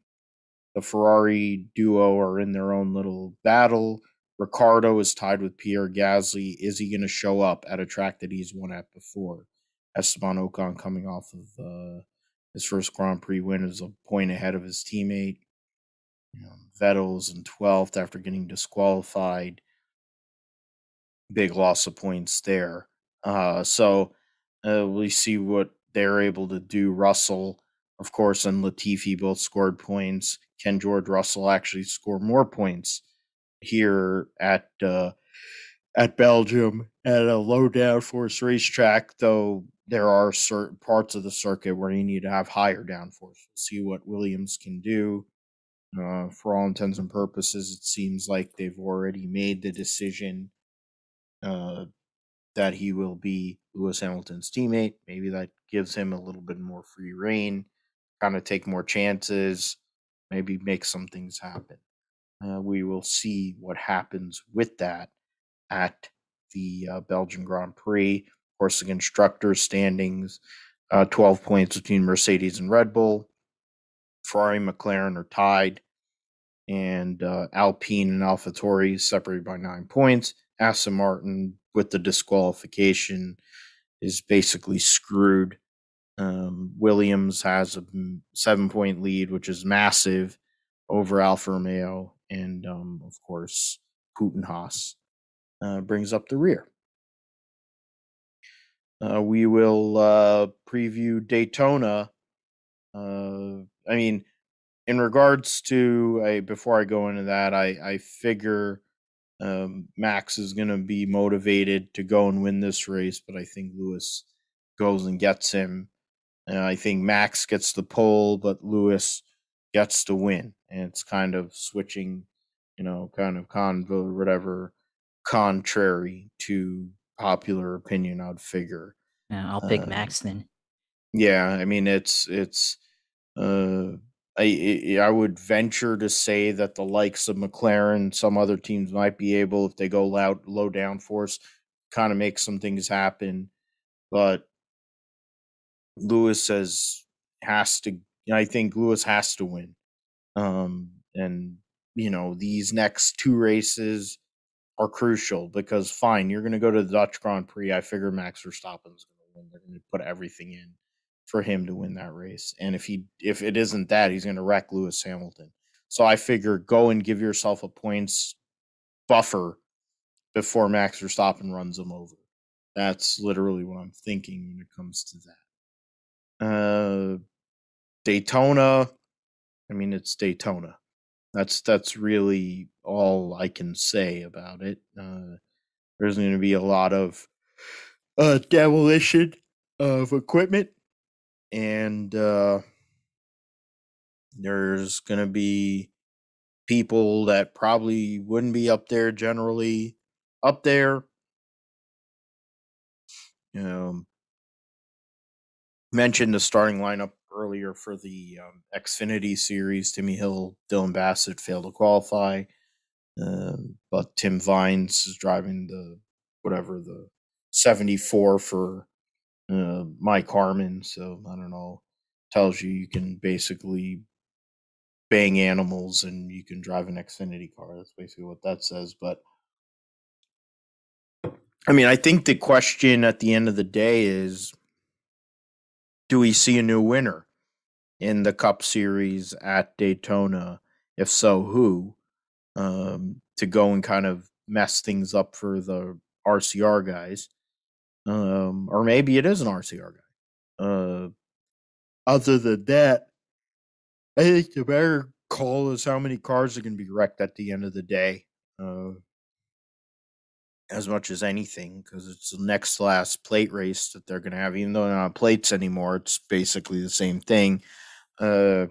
The Ferrari duo are in their own little battle. Ricardo is tied with Pierre Gasly. Is he going to show up at a track that he's won at before? Esteban Ocon coming off of his first Grand Prix win is a point ahead of his teammate. Vettel's in 12th after getting disqualified. Big loss of points there. So we see what they're able to do. Russell, of course, and Latifi both scored points. Can George Russell actually score more points here at Belgium at a low downforce racetrack? Though there are certain parts of the circuit where you need to have higher downforce. We'll see what Williams can do. For all intents and purposes, it seems like they've already made the decision that he will be Lewis Hamilton's teammate. Maybe that gives him a little bit more free reign, kind of take more chances, maybe make some things happen. We will see what happens with that at the Belgian Grand Prix. Of course, the constructors' standings, 12 points between Mercedes and Red Bull. Ferrari and McLaren are tied, and Alpine and AlphaTauri separated by 9 points. Aston Martin, with the disqualification, is basically screwed. Williams has a 7-point lead, which is massive over Alfa Romeo, and of course, Putin brings up the rear. We will preview Daytona. I mean, in regards to before I go into that, I figure Max is going to be motivated to go and win this race, but I think Lewis goes and gets him. I think Max gets the pole, but Lewis gets the win, and it's kind of switching, kind of convo, whatever, contrary to popular opinion. I'd figure. I'll pick Max then. Yeah, I mean it's uh I would venture to say that the likes of McLaren, some other teams might be able, if they go low down force, kind of make some things happen. But Lewis has to. I think Lewis has to win. And these next two races are crucial because fine, you're going to go to the Dutch Grand Prix. I figure Max Verstappen's going to win. They're going to put everything in for him to win that race. And if it isn't that, he's going to wreck Lewis Hamilton. So I figure go and give yourself a points buffer before Max Verstappen runs him over. That's literally what I'm thinking when it comes to that. Daytona. I mean, it's Daytona. That's really all I can say about it. There's going to be a lot of demolition of equipment, and there's going to be people that probably wouldn't be up there generally up there. Mentioned the starting lineup earlier for the Xfinity series. Timmy Hill, Dylan Bassett failed to qualify. But Tim Vines is driving the 74 for Mike Harmon. So I don't know. Tells you can basically bang animals and you can drive an Xfinity car. That's basically what that says. But I mean, I think the question at the end of the day is, do we see a new winner in the Cup Series at Daytona? If so, who? To go and kind of mess things up for the RCR guys. Or maybe it is an RCR guy. Other than that, I think the better call is how many cars are going to be wrecked at the end of the day. As much as anything, because it's the next last plate race that they're going to have. Even though they're not plates anymore, it's basically the same thing. You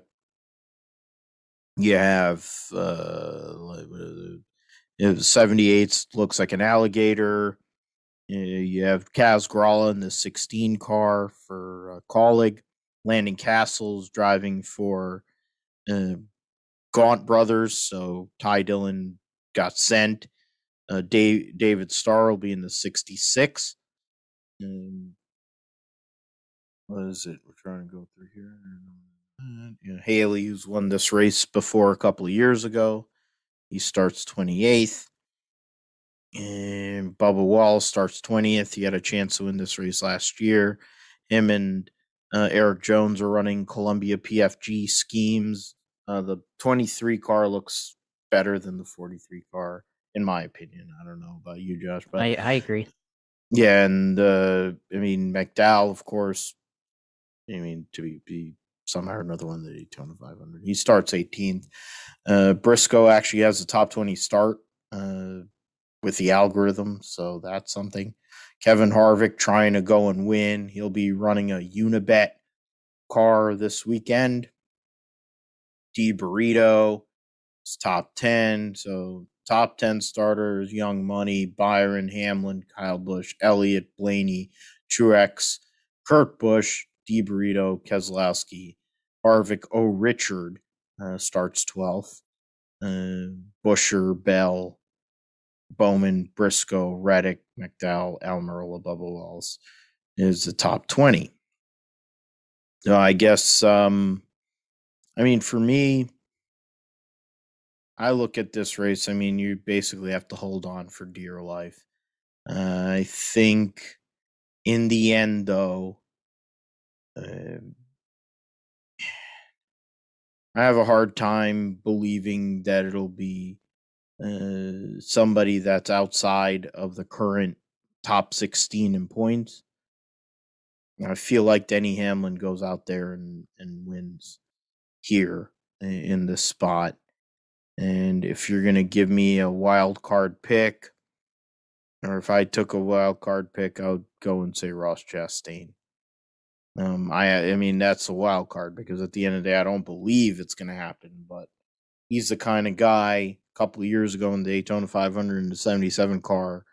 have 78 looks like an alligator. You have Kaz Gralla in the 16 car for Colleague. Landon Castle's driving for Gaunt Brothers, so Ty Dillon got sent. David Starr will be in the 66. What is it? We're trying to go through here. Haley, who's won this race before a couple of years ago, he starts 28th. And Bubba Wallace starts 20th. He had a chance to win this race last year. Him and Eric Jones are running Columbia PFG schemes. The 23 car looks better than the 43 car, in my opinion. I don't know about you, Josh, but I agree. Yeah, and I mean McDowell, of course. I mean, to be somehow or another one the Daytona 500. He starts 18th. Briscoe actually has a top 20 start with the algorithm, so that's something. Kevin Harvick trying to go and win. He'll be running a Unibet car this weekend. D Burrito is top 10. So top 10 starters: Young Money, Byron, Hamlin, Kyle Busch, Elliott, Blaney, Truex, Kurt Busch, D Burrito, Keselowski, Harvick. Richard starts 12th. Busher, Bell, Bowman, Briscoe, Reddick, McDowell, Almirola, Bubba Wallace is the top 20. I guess, I mean, for me, I look at this race. I mean, you basically have to hold on for dear life. I think in the end, though, I have a hard time believing that it'll be somebody that's outside of the current top 16 in points. I feel like Denny Hamlin goes out there and wins here in this spot. And if you're going to give me a wild card pick, or if I took a wild card pick, I would go and say Ross Chastain. I mean, that's a wild card because at the end of the day, I don't believe it's going to happen. But he's the kind of guy. A couple of years ago in the Daytona 500 in the 77 car,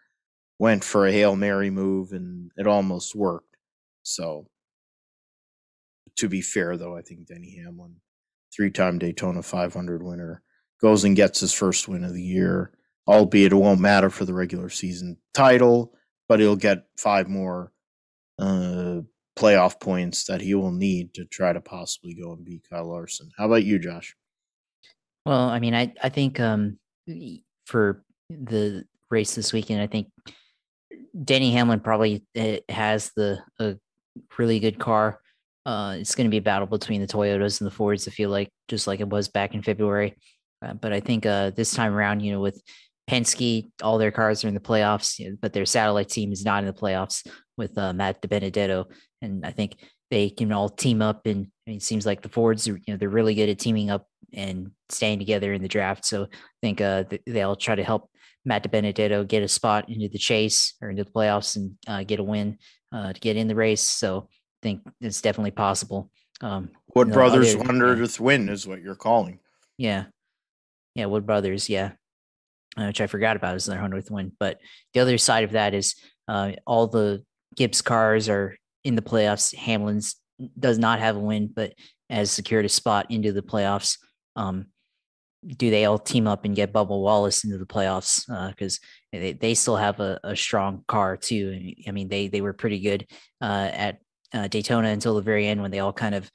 went for a Hail Mary move and it almost worked. So, to be fair, though, I think Denny Hamlin, 3-time Daytona 500 winner, goes and gets his first win of the year, albeit it won't matter for the regular season title, but he'll get 5 more playoff points that he will need to try to possibly go and beat Kyle Larson. How about you, Josh? Well, I mean, I think for the race this weekend, I think Denny Hamlin probably has a really good car. It's going to be a battle between the Toyotas and the Fords. I feel like just like it was back in February. But I think this time around, with Penske, all their cars are in the playoffs, but their satellite team is not in the playoffs with Matt DiBenedetto. And I think they can all team up. And it seems like the Fords, they're really good at teaming up and staying together in the draft. So I think they'll try to help Matt DiBenedetto get a spot into the chase or into the playoffs and get a win to get in the race. So I think it's definitely possible. Wood Brothers' 100th win is what you're calling. Yeah. Yeah, Wood Brothers, yeah. Which I forgot about as their 100th win. But the other side of that is all the Gibbs cars are in the playoffs. Hamlin's does not have a win, but has secured a spot into the playoffs. Do they all team up and get Bubba Wallace into the playoffs? Because they still have a strong car too. I mean, they were pretty good at Daytona until the very end when they all kind of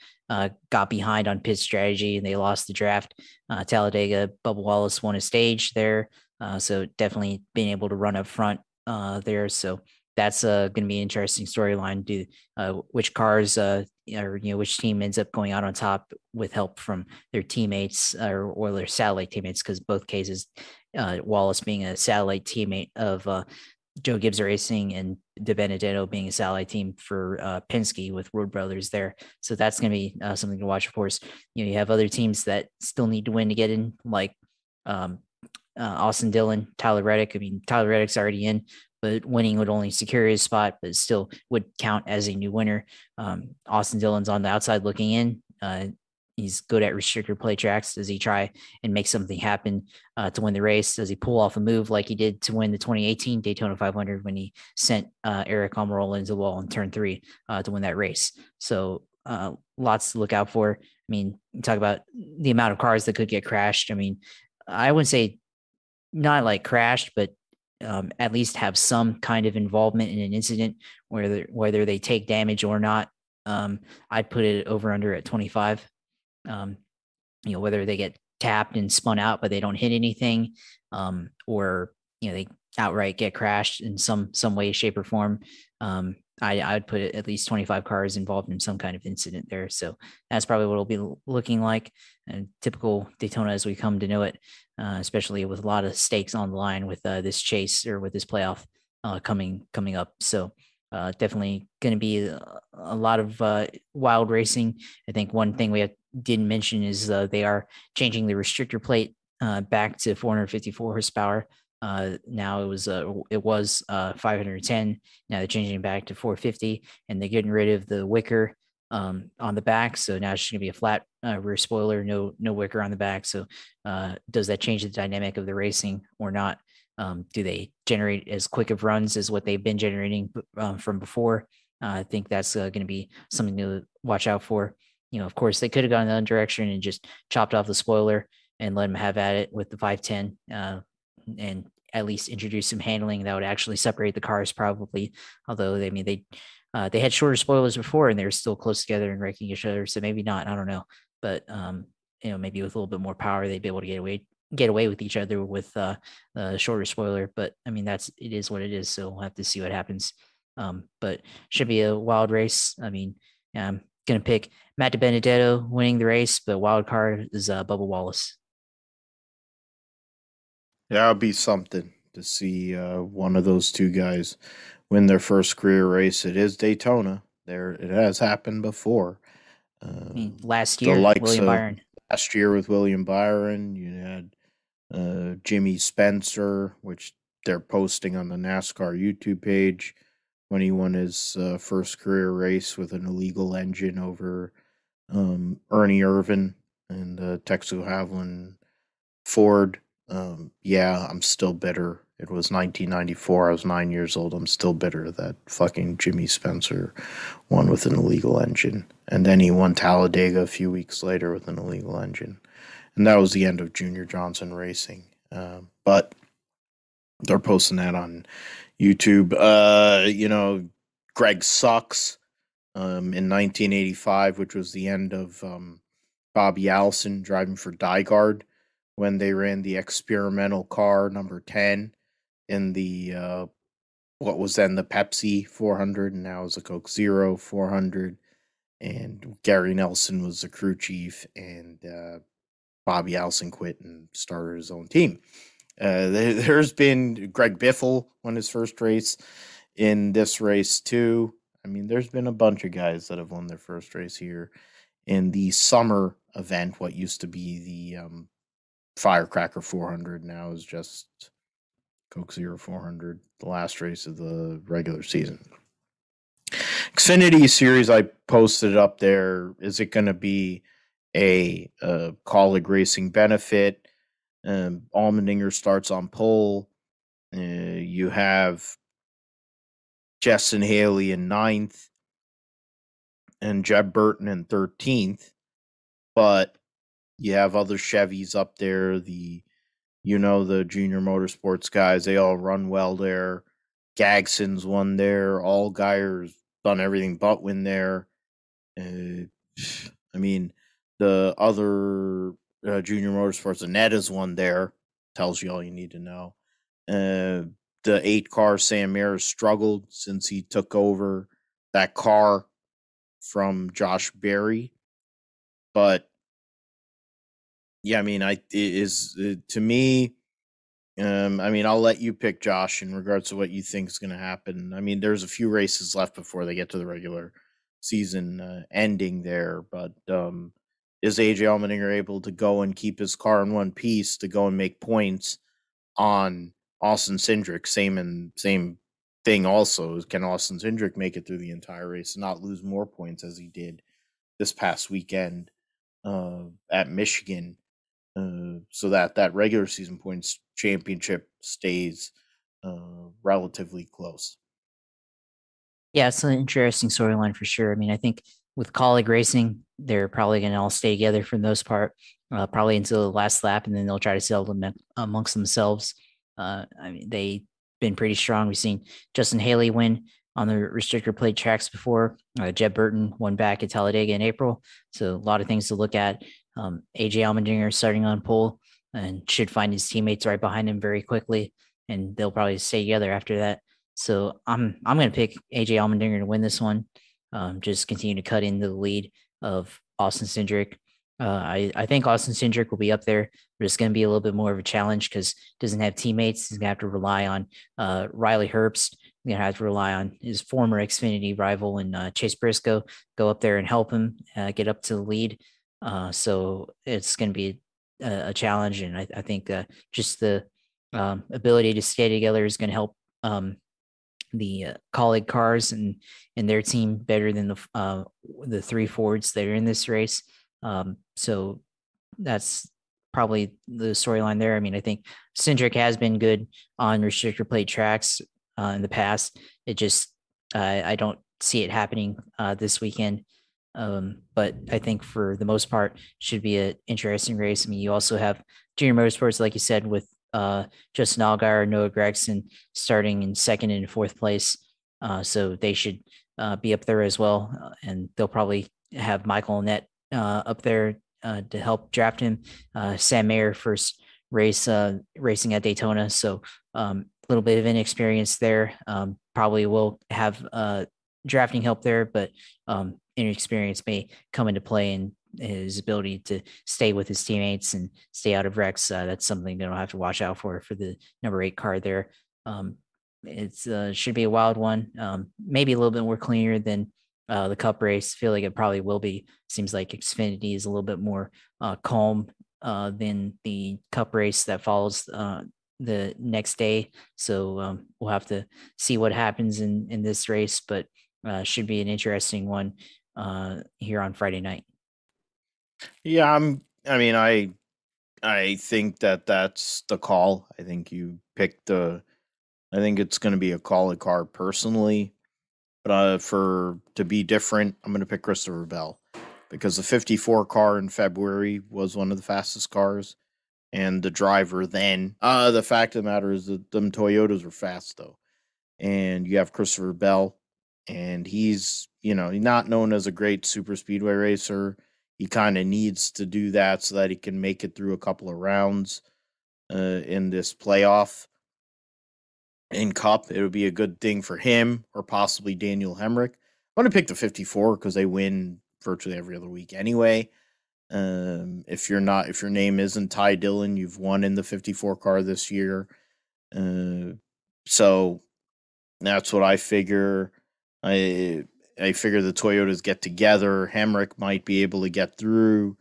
got behind on pit strategy and they lost the draft. Talladega, Bubba Wallace won a stage there. So definitely being able to run up front there. So that's going to be an interesting storyline. Do which cars or which team ends up going out on top with help from their teammates or their satellite teammates? Because both cases, Wallace being a satellite teammate of Joe Gibbs Racing and De Benedetto being a satellite team for Penske with Road Brothers there. So that's going to be something to watch. Of course, you have other teams that still need to win to get in, like Austin Dillon, Tyler Reddick. I mean, Tyler Reddick's already in, but winning would only secure his spot, but still would count as a new winner. Austin Dillon's on the outside looking in. He's good at restrictor play tracks. Does he try and make something happen to win the race? Does he pull off a move like he did to win the 2018 Daytona 500 when he sent Eric Almirola into the wall in turn 3 to win that race? So lots to look out for. I mean, you talk about the amount of cars that could get crashed. I mean, I wouldn't say not like crashed, but at least have some kind of involvement in an incident, whether they take damage or not. I'd put it over under at 25. Whether they get tapped and spun out, but they don't hit anything, or they outright get crashed in some way, shape, or form. I'd put it at least 25 cars involved in some kind of incident there. So that's probably what it'll be looking like. And typical Daytona as we come to know it, especially with a lot of stakes on the line with this chase or with this playoff coming up. So definitely going to be a lot of wild racing. I think one thing we didn't mention is they are changing the restrictor plate back to 454 horsepower. Now it was 510. Now they're changing it back to 450, and they're getting rid of the wicker on the back. So now it's just gonna be a flat rear spoiler, no wicker on the back. So does that change the dynamic of the racing or not? Do they generate as quick of runs as what they've been generating from before? I think that's going to be something to watch out for. Of course, they could have gone the other direction and just chopped off the spoiler and let them have at it with the 510 and at least introduce some handling that would actually separate the cars probably. Although, I mean, they had shorter spoilers before and they were still close together and wrecking each other. So maybe not, I don't know. But, maybe with a little bit more power, they'd be able to get away with each other with the shorter spoiler. But I mean, it is what it is. So we'll have to see what happens. But should be a wild race. I mean, I'm going to pick Matt DiBenedetto winning the race, but wild card is Bubba Wallace. Yeah, it'll be something to see one of those two guys win their first career race. It is Daytona. It has happened before. I mean, last year, William Byron. Last year with William Byron, you had Jimmy Spencer, which they're posting on the NASCAR YouTube page when he won his first career race with an illegal engine over Ernie Irvin and Texas Havlin Ford. Yeah, I'm still bitter. It was 1994. I was 9 years old. I'm still bitter that fucking Jimmy Spencer won with an illegal engine. And then he won Talladega a few weeks later with an illegal engine. And that was the end of Junior Johnson Racing. But they're posting that on YouTube. Greg Sucks in 1985, which was the end of Bobby Allison driving for Dygaard when they ran the experimental car number 10 in the what was then the Pepsi 400 and now is a Coke Zero 400. And Gary Nelson was the crew chief, and Bobby Allison quit and started his own team. There's been Greg Biffle won his first race in this race too. I mean, there's been a bunch of guys that have won their first race here in the summer event. What used to be the Firecracker 400 now is just Coke Zero 400, the last race of the regular season. Xfinity series, I posted up there. Is it going to be a Colleague Racing benefit? Allmendinger starts on pole. You have Justin Haley in 9th and Jeb Burton in 13th. But you have other Chevys up there. The Junior Motorsports guys, they all run well there. Gagson's won there. Allgaier's done everything but win there. I mean, the other junior motorsports, Annette has won there. Tells you all you need to know. The 8 car Sam Mayer struggled since he took over that car from Josh Berry. But yeah, I mean, to me. I mean, I'll let you pick, Josh, in regards to what you think is going to happen. I mean, there's a few races left before they get to the regular season ending there, but is AJ Allmendinger able to go and keep his car in one piece to go and make points on Austin Cindric? Same thing. Also, can Austin Cindric make it through the entire race and not lose more points as he did this past weekend at Michigan? So that regular season points championship stays relatively close. Yeah, it's an interesting storyline for sure. I mean, I think with colleague racing, they're probably going to all stay together for the most part, probably until the last lap, and then they'll try to settle them amongst themselves. I mean, they've been pretty strong. We've seen Justin Haley win on the restrictor plate tracks before. Jeb Burton won back at Talladega in April. So a lot of things to look at. AJ Allmendinger starting on pole and should find his teammates right behind him very quickly, and they'll probably stay together after that. So I'm going to pick AJ Allmendinger to win this one. Just continue to cut into the lead of Austin Cindric. I think Austin Cindric will be up there, but it's going to be a little bit more of a challenge because he doesn't have teammates. He's going to have to rely on Riley Herbst. He's going to have to rely on his former Xfinity rival and Chase Briscoe go up there and help him get up to the lead. So it's going to be a challenge, and I think just the ability to stay together is going to help the colleague cars and their team better than the 3 Fords that are in this race. So that's probably the storyline there. I mean, I think Cindric has been good on restrictor plate tracks in the past. It just I don't see it happening this weekend. But I think for the most part, should be an interesting race. I mean, you also have junior motorsports, like you said, with Justin Allgaier, Noah Gragson starting in second and fourth place. So they should be up there as well. And they'll probably have Michael Annett up there to help draft him. Sam Mayer first race racing at Daytona. So a little bit of inexperience there. Probably will have drafting help there, but inexperience may come into play in his ability to stay with his teammates and stay out of wrecks. That's something they'll have to watch out for the number 8 car there. It should be a wild one. Maybe a little bit more cleaner than the Cup race. I feel like it probably will be. Seems like Xfinity is a little bit more calm than the Cup race that follows the next day. So we'll have to see what happens in this race, but should be an interesting one here on Friday night. Yeah, I think that's the call. I think you picked I think it's going to be a colleague car personally, but to be different, I'm going to pick Christopher Bell because the 54 car in February was one of the fastest cars, and the driver then. The fact of the matter is that them Toyotas were fast though, and you have Christopher Bell, and he's not known as a great super speedway racer. He kind of needs to do that so that he can make it through a couple of rounds in this playoff. In Cup, it would be a good thing for him or possibly Daniel Hemrick. I'm going to pick the 54 because they win virtually every other week anyway. If your name isn't Ty Dillon, you've won in the 54 car this year. So that's what I figure. I figure the Toyotas get together. Hemrick might be able to get through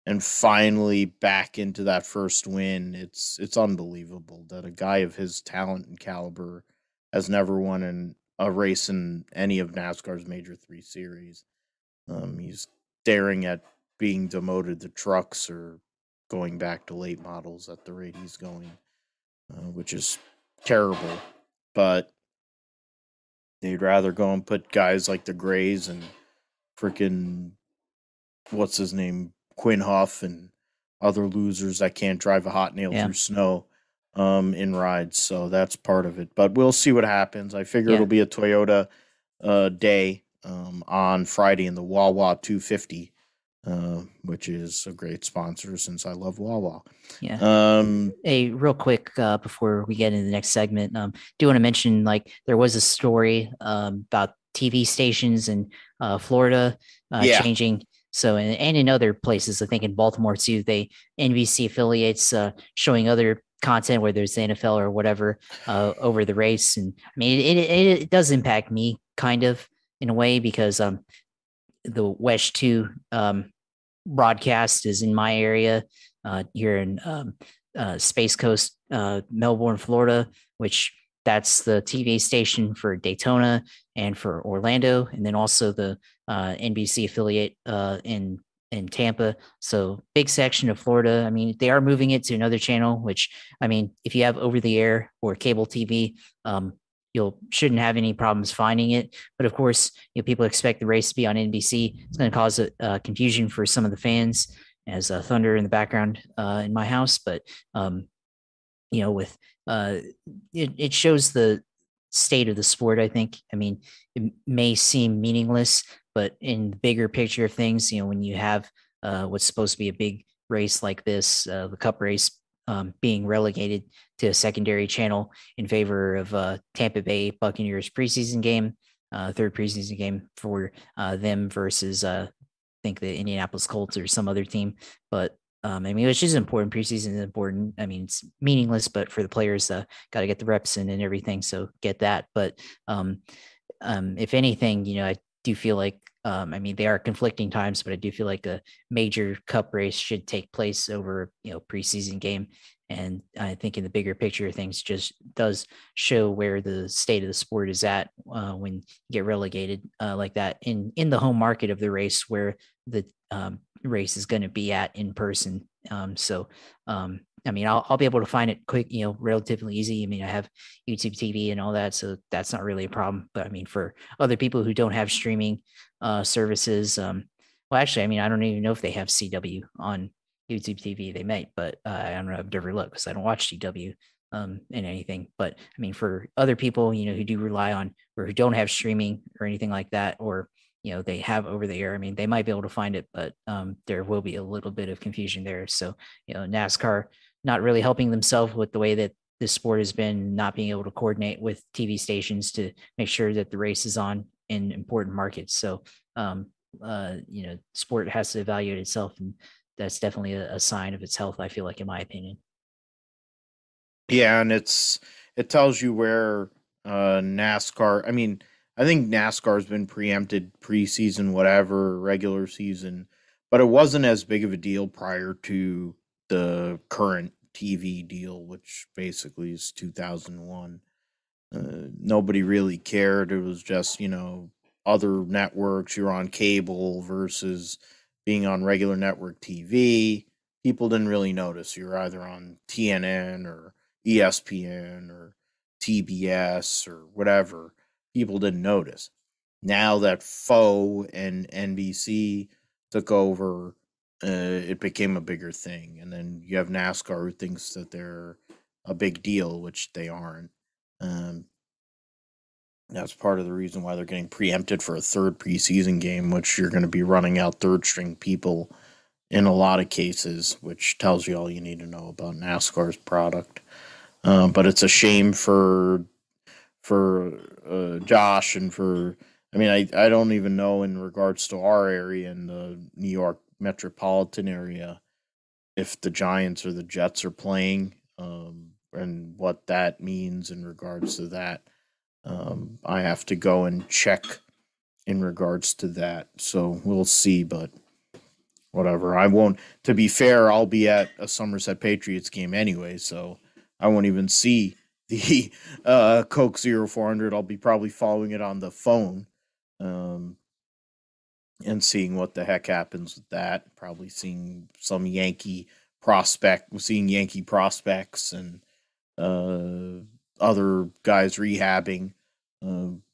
and finally back into that first win. It's unbelievable that a guy of his talent and caliber has never won a race in any of NASCAR's major 3 series. He's staring at being demoted to trucks or going back to late models at the rate he's going, which is terrible. But they'd rather go and put guys like the Grays and freaking what's his name, Quinn Huff and other losers that can't drive a hot nail through snow in rides. So that's part of it. But we'll see what happens. I figure it'll be a Toyota day on Friday in the Wawa 250, which is a great sponsor since I love Wawa. Yeah. Hey, real quick, before we get into the next segment, do want to mention like there was a story about TV stations in Florida Yeah. changing. So and in other places, I think in Baltimore too, they NBC affiliates showing other content, whether it's the NFL or whatever, over the race. And I mean, it does impact me kind of in a way because the Wesh 2 broadcast is in my area here in Space Coast, Melbourne, Florida, which that's the TV station for Daytona and for Orlando, and then also the NBC affiliate in Tampa. So big section of Florida. I mean, they are moving it to another channel, which I mean, if you have over the air or cable TV, you'll shouldn't have any problems finding it. But of course, people expect the race to be on NBC. It's going to cause a confusion for some of the fans as thunder in the background in my house. But with it shows the state of the sport. I think. I mean, it may seem meaningless, but in the bigger picture of things, when you have what's supposed to be a big race like this, the Cup race being relegated to a secondary channel in favor of Tampa Bay Buccaneers preseason game, third preseason game for them versus I think the Indianapolis Colts or some other team. But I mean, which is important. Preseason is important. I mean, it's meaningless, but for the players, got to get the reps in and everything. So get that. But if anything, I do feel like I mean, they are conflicting times, but I do feel like a major Cup race should take place over, preseason game. And I think in the bigger picture of things, just does show where the state of the sport is at when you get relegated like that in the home market of the race where the race is going to be at in person. I mean, I'll be able to find it quick, relatively easy. I mean, I have YouTube TV and all that, so that's not really a problem. But I mean, for other people who don't have streaming services, well, actually, I mean, I don't even know if they have CW on YouTube TV. They might, but I don't know. I've never looked because I don't watch CW in anything. But I mean, for other people, who do rely on or who don't have streaming or anything like that, or they have over the air. I mean, they might be able to find it, but there will be a little bit of confusion there. So, NASCAR not really helping themselves with the way that this sport has been, not being able to coordinate with TV stations to make sure that the race is on in important markets. So, sport has to evaluate itself, and that's definitely a sign of its health, I feel like, in my opinion. Yeah, and it tells you where NASCAR. I mean, I think NASCAR's been preempted preseason, whatever, regular season, but it wasn't as big of a deal prior to the current TV deal, which basically is 2001. Nobody really cared. It was just, other networks. You're on cable versus being on regular network TV. People didn't really notice. You're either on TNN or ESPN or TBS or whatever. People didn't notice. Now that Foe and NBC took over, it became a bigger thing. And then you have NASCAR who thinks that they're a big deal, which they aren't. Um, that's part of the reason why they're getting preempted for a third preseason game, which you're going to be running out third string people in a lot of cases, which tells you all you need to know about NASCAR's product. But it's a shame for Josh and for. I mean, I don't even know in regards to our area in the New York metropolitan area if the Giants or the Jets are playing, and what that means in regards to that. I have to go and check in regards to that. So we'll see, but whatever. I won't. To be fair, I'll be at a Somerset Patriots game anyway, so I won't even see the Coke 0400. I'll be probably following it on the phone, and seeing what the heck happens with that. Probably seeing some Yankee Yankee prospects and other guys rehabbing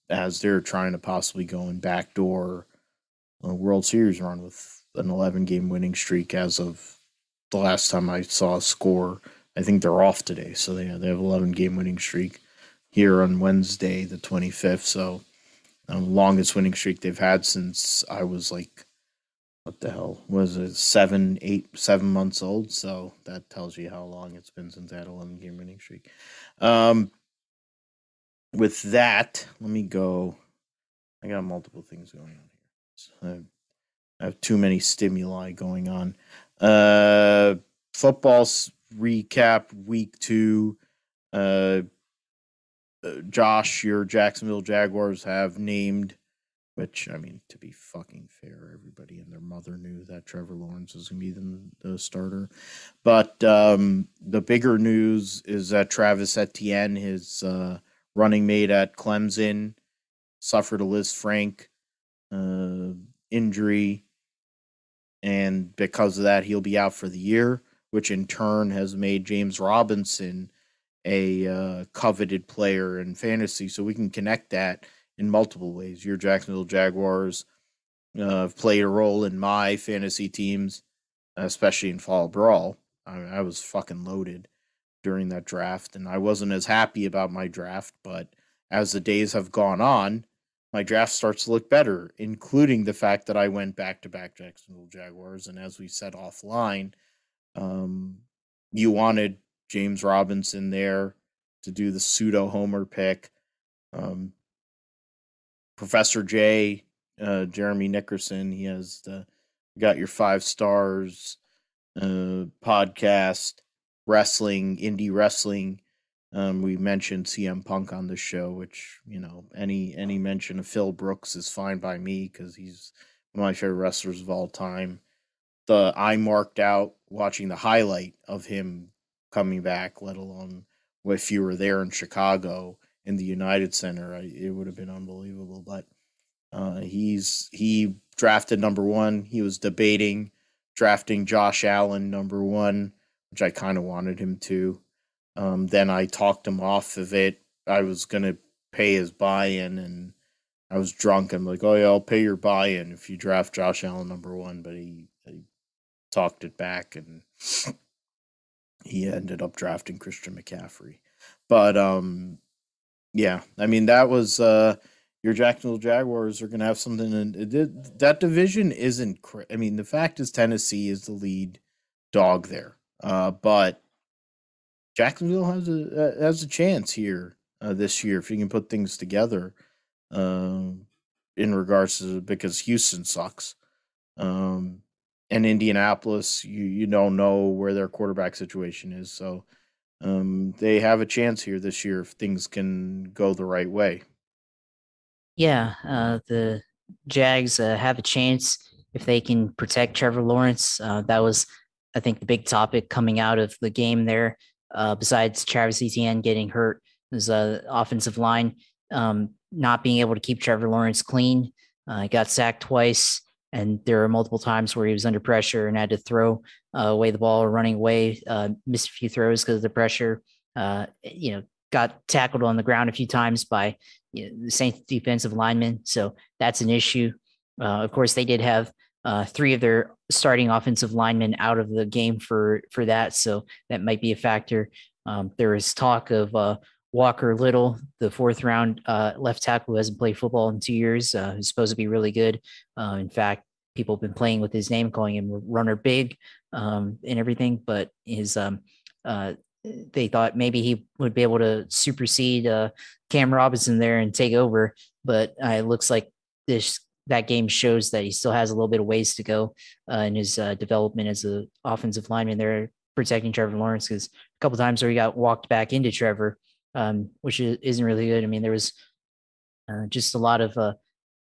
as they're trying to possibly go in backdoor a World Series run with an 11-game winning streak as of the last time I saw a score. I think they're off today, so they have 11-game winning streak here on Wednesday, the 25th. So longest winning streak they've had since I was like, what the hell was it, 7 months old? So that tells you how long it's been since I had 11-game winning streak. With that, let me go. I got multiple things going on here. I have too many stimuli going on. Football recap week 2. Josh, your Jacksonville Jaguars have named, which, I mean, to be fucking fair, everybody and their mother knew that Trevor Lawrence was going to be the starter. But the bigger news is that Travis Etienne, his running mate at Clemson, suffered a Liz Frank injury. And because of that, he'll be out for the year, which in turn has made James Robinson a coveted player in fantasy. So we can connect that in multiple ways. Your Jacksonville Jaguars have played a role in my fantasy teams, especially in Fall Brawl. I was fucking loaded during that draft, and I wasn't as happy about my draft, but as the days have gone on, my draft starts to look better, including the fact that I went back-to-back Jacksonville Jaguars, and as we said offline, you wanted James Robinson there to do the pseudo homer pick. Professor J, Jeremy Nickerson, he has got your 5 stars podcast, wrestling, indie wrestling. We mentioned CM Punk on the show, which, you know, any mention of Phil Brooks is fine by me because he's one of my favorite wrestlers of all time. I marked out watching the highlight of him coming back, let alone if you were there in Chicago in the United Center, it would have been unbelievable. But he drafted number 1. He was debating drafting Josh Allen number 1, which I kind of wanted him to. Then I talked him off of it. I was going to pay his buy-in, and I was drunk. I'm like, oh, yeah, I'll pay your buy-in if you draft Josh Allen number 1. But he talked it back, and he ended up drafting Christian McCaffrey. But, yeah, I mean, that was your Jacksonville Jaguars are going to have something. That division isn't – I mean, the fact is Tennessee is the lead dog there. But Jacksonville has a chance here this year if you can put things together in regards to, because Houston sucks. And Indianapolis, you don't know where their quarterback situation is. So they have a chance here this year if things can go the right way. Yeah, the Jags have a chance if they can protect Trevor Lawrence. That was, I think, the big topic coming out of the game there. Besides Travis Etienne getting hurt, was offensive line not being able to keep Trevor Lawrence clean. He got sacked twice, and there were multiple times where he was under pressure and had to throw away the ball or running away. Missed a few throws because of the pressure. Got tackled on the ground a few times by the Saints defensive linemen. So that's an issue. Of course, they did have 3 of their starting offensive linemen out of the game for that. So that might be a factor. There is talk of Walker Little, the 4th round left tackle who hasn't played football in 2 years, who's supposed to be really good. In fact, people have been playing with his name, calling him Runner Big and everything, but they thought maybe he would be able to supersede Cam Robinson there and take over, but it looks like that game shows that he still has a little bit of ways to go in his development as an offensive lineman there, protecting Trevor Lawrence, because a couple times where he got walked back into Trevor, which isn't really good. I mean, there was just a lot of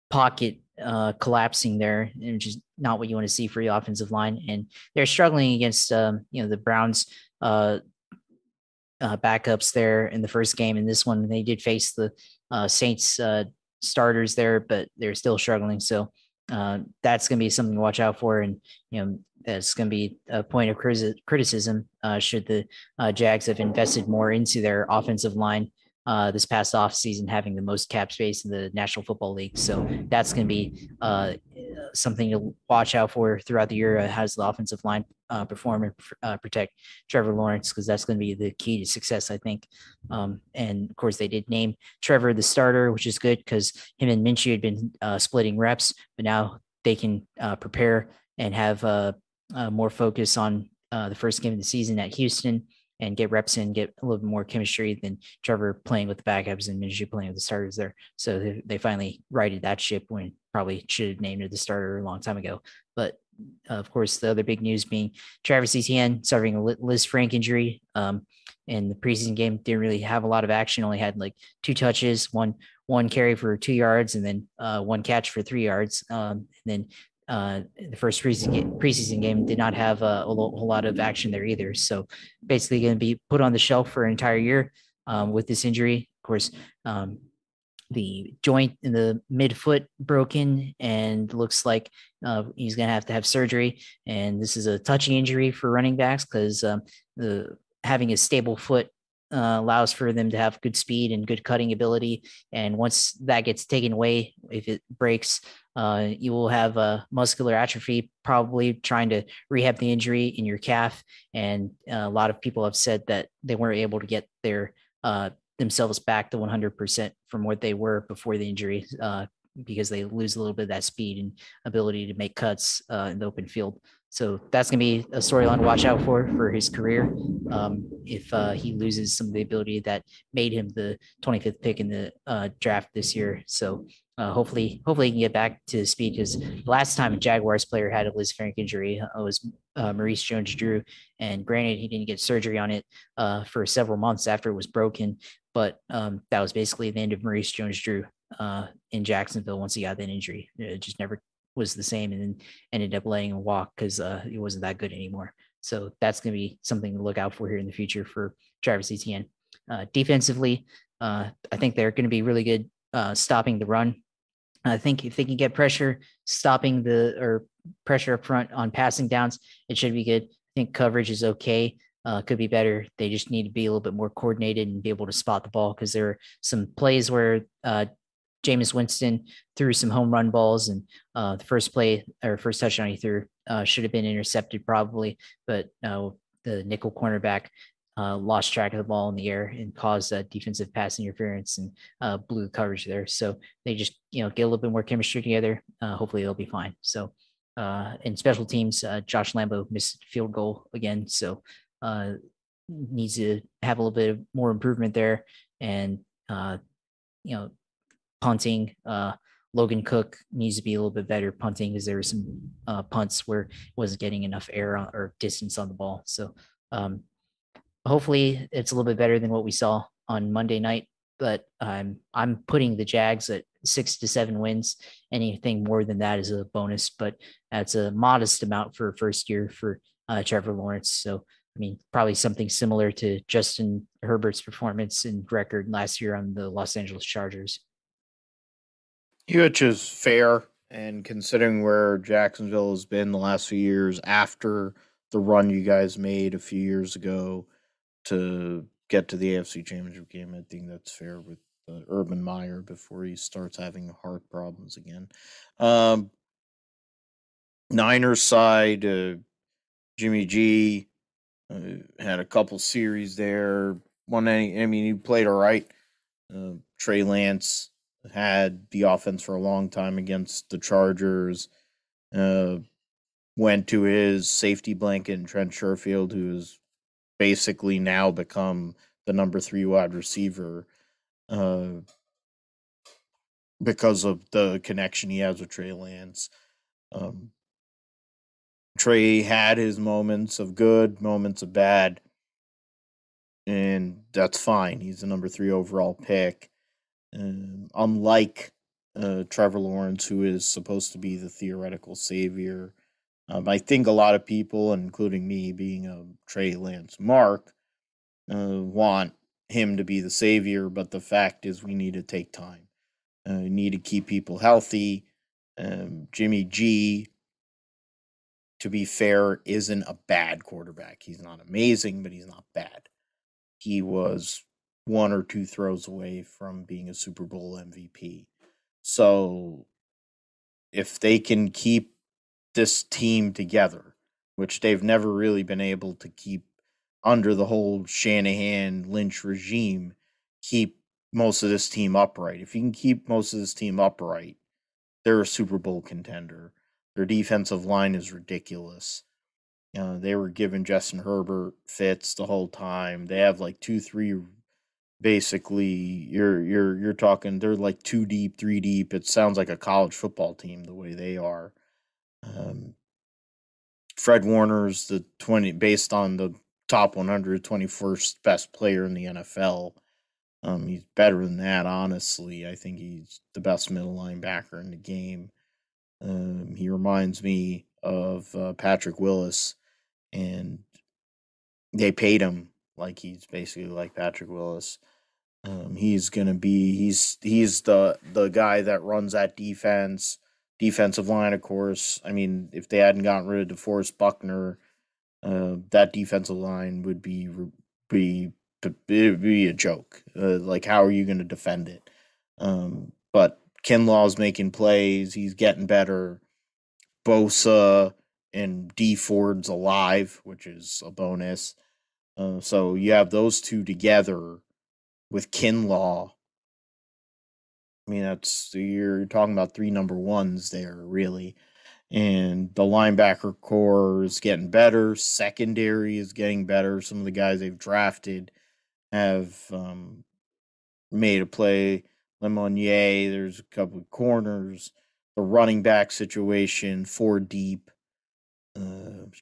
pocket collapsing there, and which is not what you want to see for the offensive line. And they're struggling against the Browns backups there in the first game. In this one, they did face the Saints starters there, but they're still struggling. So that's going to be something to watch out for. And, that's going to be a point of criticism should the Jags have invested more into their offensive line this past offseason, having the most cap space in the National Football League. So that's going to be a something to watch out for throughout the year. How does the offensive line perform and protect Trevor Lawrence? Because that's going to be the key to success, I think. And of course, they did name Trevor the starter, which is good because him and Minshew had been splitting reps, but now they can prepare and have more focus on the first game of the season at Houston and get reps in, get a little bit more chemistry than Trevor playing with the backups and Minshew playing with the starters there. So they finally righted that ship when probably should have named it the starter a long time ago. But of course, the other big news being Travis Etienne suffering a Liz Frank injury. In the preseason game, didn't really have a lot of action. Only had like 2 touches, one carry for 2 yards, and then 1 catch for 3 yards. And then the first preseason game did not have a whole lot of action there either. So basically going to be put on the shelf for an entire year with this injury. Of course, the joint in the midfoot broken and looks like he's going to have surgery. And this is a touchy injury for running backs because having a stable foot allows for them to have good speed and good cutting ability. And once that gets taken away, if it breaks, you will have a muscular atrophy, probably trying to rehab the injury in your calf. And a lot of people have said that they weren't able to get their themselves back to 100% from what they were before the injury because they lose a little bit of that speed and ability to make cuts in the open field. So that's going to be a storyline to watch out for his career. If he loses some of the ability that made him the 25th pick in the draft this year. So hopefully he can get back to speed because last time a Jaguars player had a Liz Frank injury, it was Maurice Jones-Drew. And granted, he didn't get surgery on it for several months after it was broken. But that was basically the end of Maurice Jones-Drew in Jacksonville once he got that injury. It just never was the same and then ended up letting him walk because he wasn't that good anymore. So that's going to be something to look out for here in the future for Travis Etienne. Defensively, I think they're going to be really good stopping the run. I think if they can get pressure, stopping or pressure up front on passing downs, it should be good. I think coverage is okay. Could be better. They just need to be a little bit more coordinated and be able to spot the ball because there are some plays where Jameis Winston threw some home run balls and the first touchdown he threw should have been intercepted probably, but the nickel cornerback lost track of the ball in the air and caused defensive pass interference and blew the coverage there. So they just get a little bit more chemistry together. Hopefully they'll be fine. So in special teams, Josh Lambo missed field goal again. So needs to have a little bit of more improvement there. And, punting, Logan Cook needs to be a little bit better punting because there were some punts where it wasn't getting enough air or distance on the ball. So hopefully it's a little bit better than what we saw on Monday night, but I'm putting the Jags at 6 to 7 wins. Anything more than that is a bonus, but that's a modest amount for first year for Trevor Lawrence. So I mean, probably something similar to Justin Herbert's performance and record last year on the Los Angeles Chargers. Which is fair, and considering where Jacksonville has been the last few years after the run you guys made a few years ago to get to the AFC Championship game, I think that's fair with Urban Meyer before he starts having heart problems again. Niners side, Jimmy G had a couple series there. He played all right. Trey Lance had the offense for a long time against the Chargers. Went to his safety blanket in Trent Sherfield, who has basically now become the number 3 wide receiver because of the connection he has with Trey Lance. Trey had his moments of good, moments of bad, and that's fine. He's the number 3 overall pick. Unlike Trevor Lawrence, who is supposed to be the theoretical savior, I think a lot of people, including me being a Trey Lance mark, want him to be the savior, but the fact is we need to take time. We need to keep people healthy. Jimmy G, to be fair, isn't a bad quarterback. He's not amazing, but he's not bad. He was 1 or 2 throws away from being a Super Bowl MVP. So if they can keep this team together, which they've never really been able to keep under the whole Shanahan Lynch regime, keep most of this team upright. If you can keep most of this team upright, they're a Super Bowl contender. Their defensive line is ridiculous. They were giving Justin Herbert fits the whole time. They have like 2, 3. Basically, you're talking. They're like 2 deep, 3 deep. It sounds like a college football team the way they are. Um, Fred Warner's the 20 based on the top 121st best player in the NFL. He's better than that, honestly. I think he's the best middle linebacker in the game. He reminds me of Patrick Willis, and they paid him like he's basically like Patrick Willis. He's gonna be he's the guy that runs that defensive line, of course. I mean, if they hadn't gotten rid of DeForest Buckner, that defensive line would be it'd be a joke. Like, how are you going to defend it? But Kinlaw's making plays. He's getting better. Bosa and D Ford's alive, which is a bonus. So you have those two together with Kinlaw. I mean, that's you're talking about 3 number 1s there, really. And the linebacker core is getting better. Secondary is getting better. Some of the guys they've drafted have made a play. Lemonnier, there's a couple of corners. The running back situation, 4 deep.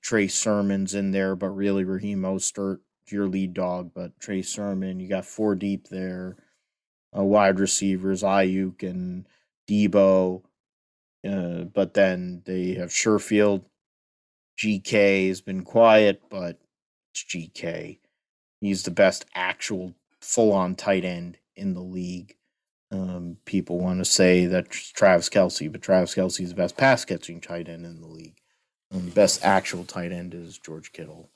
Trey Sermon's in there, but really Raheem Mostert, your lead dog. But Trey Sermon, you got 4 deep there. Wide receivers, Ayuk and Debo. But then they have Sherfield. GK has been quiet, but it's GK. He's the best actual full on tight end in the league. People want to say that Travis Kelce, but Travis Kelce is the best pass catching tight end in the league. The best actual tight end is George Kittle.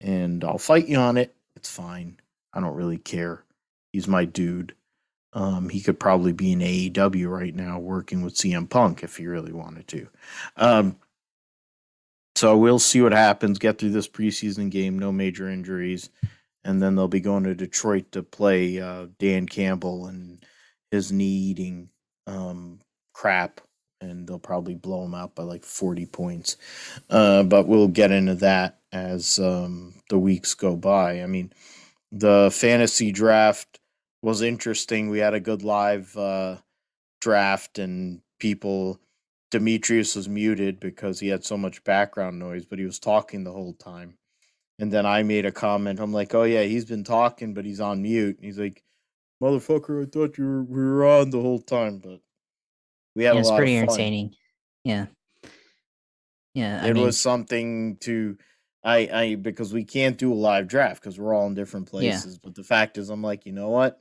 And I'll fight you on it. It's fine. I don't really care. He's my dude. He could probably be in AEW right now working with CM Punk if he really wanted to. So we'll see what happens. Get through this preseason game, no major injuries, and then they'll be going to Detroit to play Dan Campbell and his knee eating crap, and they'll probably blow him out by like 40 points. But we'll get into that as the weeks go by. I mean, the fantasy draft was interesting. We had a good live draft, and people. Demetrius was muted because he had so much background noise, but he was talking the whole time. And then I made a comment. I'm like, "Oh yeah, he's been talking, but he's on mute." And he's like, "Motherfucker, I thought we were on the whole time." But we had Yeah, a it's lot of pretty fun. entertaining. Yeah. Yeah. I It mean, was something to I because we can't do a live draft because we're all in different yeah. places. But the fact is, I'm like, you know what?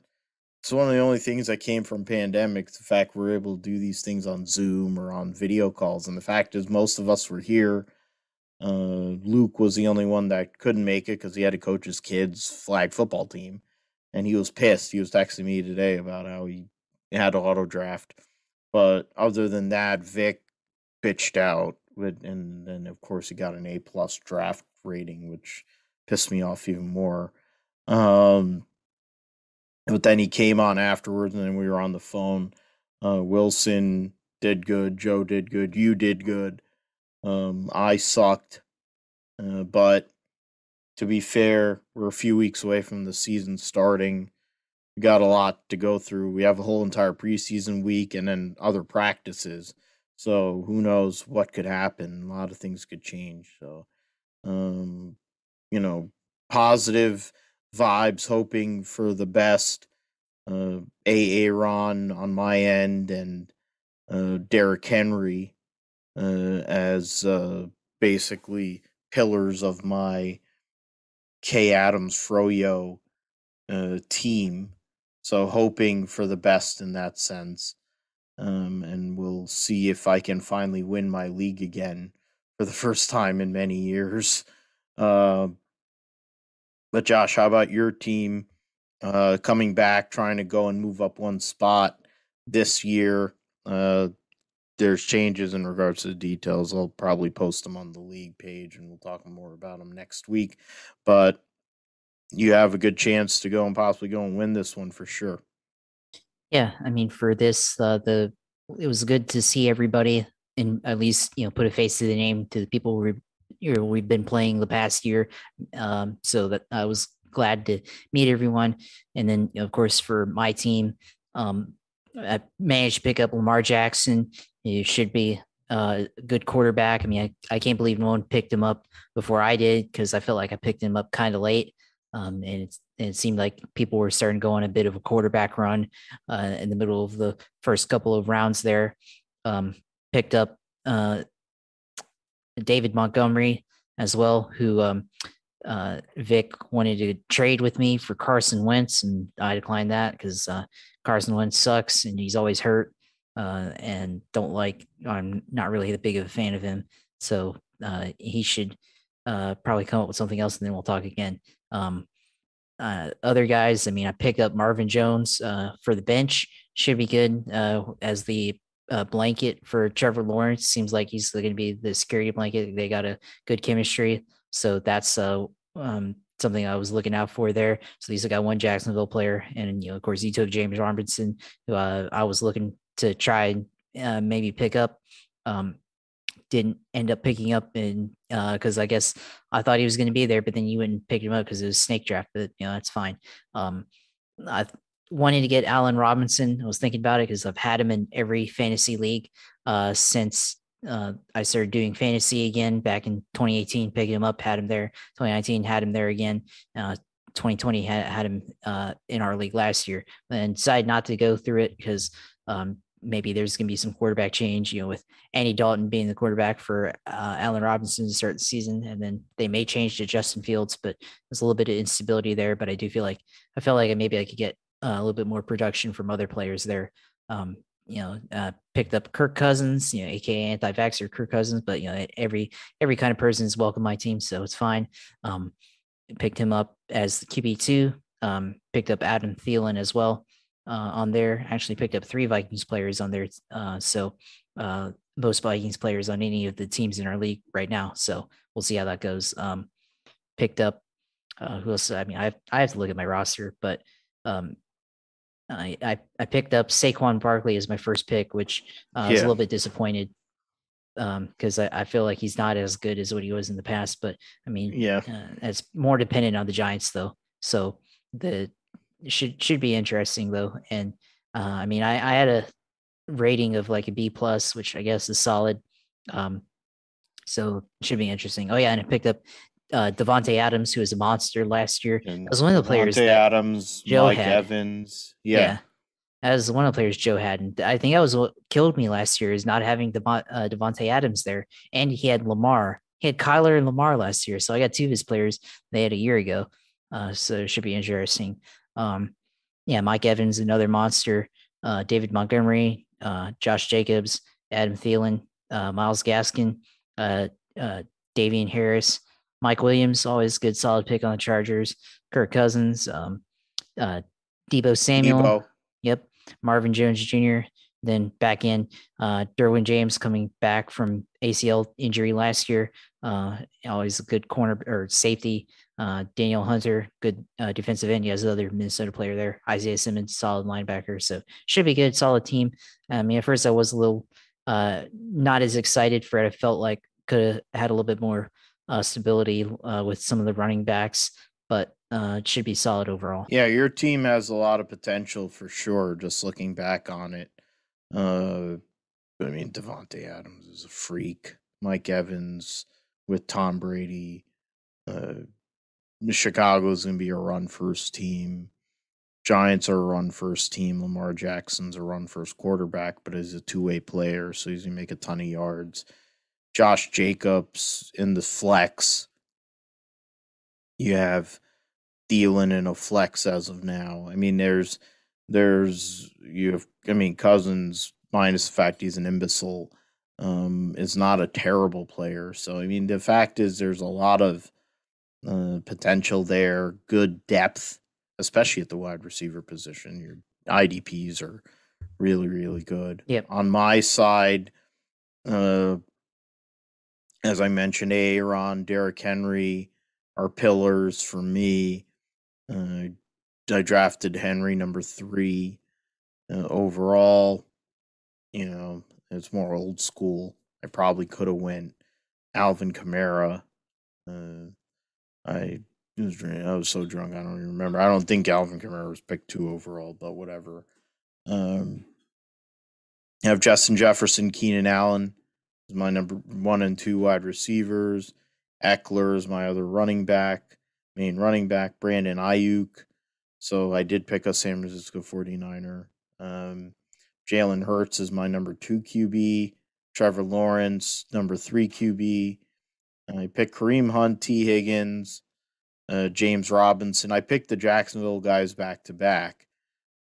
It's one of the only things that came from pandemic. The fact we're able to do these things on Zoom or on video calls, and the fact is, most of us were here. Luke was the only one that couldn't make it because he had to coach his kids' flag football team, and he was pissed. He was texting me today about how he had to auto draft. But other than that, Vic bitched out, and then of course he got an A+ draft rating, which pissed me off even more. Um, but then he came on afterwards, and then we were on the phone. Wilson did good. Joe did good. You did good. I sucked. But to be fair, we're a few weeks away from the season starting. We got a lot to go through. We have a whole entire preseason week and then other practices. So who knows what could happen? A lot of things could change. So, um, you know, positive vibes, hoping for the best. Aaron on my end and Derrick Henry as basically pillars of my K Adams Froyo team. So hoping for the best in that sense. And we'll see if I can finally win my league again for the first time in many years. Uh, but Josh, how about your team coming back, trying to go and move up one spot this year? there's changes in regards to the details, I'll probably post them on the league page, and we'll talk more about them next week. But you have a good chance to go and possibly go and win this one for sure. Yeah, I mean, for this, it was good to see everybody and at least put a face to the name to the people we've been playing the past year. So that I was glad to meet everyone, and then of course for my team, I managed to pick up Lamar Jackson. He should be a good quarterback. I mean, I can't believe no one picked him up before I did because I felt like I picked him up kind of late. And it seemed like people were starting to go on a bit of a quarterback run in the middle of the first couple of rounds there. Picked up David Montgomery as well, who Vic wanted to trade with me for Carson Wentz, and I declined that because Carson Wentz sucks and he's always hurt, and I'm not really that big of a fan of him. So he should probably come up with something else, and then we'll talk again. Other guys, I mean, I picked up Marvin Jones for the bench. Should be good as the blanket for Trevor Lawrence. Seems like he's going to be the security blanket. They got a good chemistry. So that's something I was looking out for there. So he's got one Jacksonville player. And, of course, he took James Robinson, who I was looking to try and maybe pick up. Didn't end up picking up because I guess I thought he was going to be there, but then you wouldn't pick him up because it was snake draft. But that's fine. I wanted to get Allen Robinson. I was thinking about it because I've had him in every fantasy league since I started doing fantasy again back in 2018. Picking him up, had him there. 2019 had him there again. 2020 had him in our league last year, and decided not to go through it because maybe there's going to be some quarterback change, with Andy Dalton being the quarterback for Allen Robinson to start the season. And then they may change to Justin Fields, but there's a little bit of instability there. But I felt like maybe I could get a little bit more production from other players there. Picked up Kirk Cousins, AKA anti-vaxxer Kirk Cousins, but every kind of person is welcome on my team, so it's fine. Picked him up as the QB2. Picked up Adam Thielen as well. On there, actually picked up 3 Vikings players on there. So most Vikings players on any of the teams in our league right now. So we'll see how that goes. Picked up who else? I mean, I have to look at my roster, but I picked up Saquon Barkley as my first pick, which I was a little bit disappointed because I feel like he's not as good as what he was in the past. But I mean, it's more dependent on the Giants though. So the should be interesting though. And I mean, I had a rating of like a B plus, which I guess is solid. So it should be interesting. Oh yeah, and I picked up Devontae Adams, who was a monster last year. That was one of the players that Adams, Joe Mike had. Evans. Yeah. That was one of the players Joe had. And I think that was what killed me last year, is not having Devontae Adams there. And he had Lamar. He had Kyler and Lamar last year. So I got 2 of his players they had a year ago. So it should be interesting. Mike Evans, another monster. David Montgomery, Josh Jacobs, Adam Thielen, Miles Gaskin, Davian Harris, Mike Williams, always good, solid pick on the Chargers. Kirk Cousins, Debo Samuel. Yep. Marvin Jones Jr. Then back in Derwin James, coming back from ACL injury last year. Always a good corner or safety. Daniel Hunter, good defensive end. He has another Minnesota player there. Isaiah Simmons, solid linebacker. So should be good, solid team. I mean, at first I was a little not as excited for it. I felt like could have had a little bit more stability with some of the running backs, but it should be solid overall. Yeah, your team has a lot of potential for sure, just looking back on it. I mean, Devontae Adams is a freak. Mike Evans with Tom Brady. Chicago's going to be a run-first team. Giants are a run-first team. Lamar Jackson's a run-first quarterback, but he's a two-way player, so he's going to make a ton of yards. Josh Jacobs in the flex. You have Thielen in a flex as of now. I mean, Cousins, minus the fact he's an imbecile, is not a terrible player. So, I mean, the fact is there's a lot of potential there, good depth, especially at the wide receiver position. Your IDPs are really, really good. Yep. On my side, Uh, as I mentioned, Aaron, Derrick Henry are pillars for me. Uh, I drafted Henry number 3 overall. You know, it's more old school. I probably could have went Alvin Kamara. Uh, I was so drunk I don't even remember. I don't think Alvin Kamara was picked 2 overall, but whatever. Um, I have Justin Jefferson, Keenan Allen is my number 1 and 2 wide receivers. Eckler is my other main running back. Brandon Ayuk. So I did pick a San Francisco 49er. Jalen Hurts is my number 2 QB. Trevor Lawrence, number 3 QB. I picked Kareem Hunt, T. Higgins, James Robinson. I picked the Jacksonville guys back to back.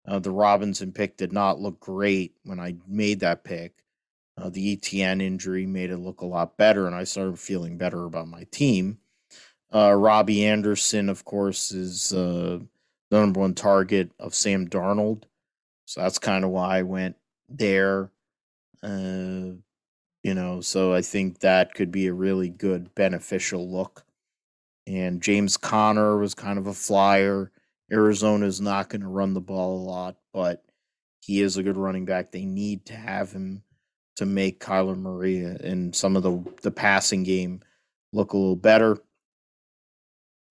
The Robinson pick did not look great when I made that pick. The ETN injury made it look a lot better, and I started feeling better about my team. Robbie Anderson, of course, is the number 1 target of Sam Darnold. So that's kind of why I went there. So I think that could be a really good beneficial look. And James Conner was kind of a flyer. Arizona's not going to run the ball a lot, but he is a good running back. They need to have him to make Kyler Murray and some of the passing game look a little better.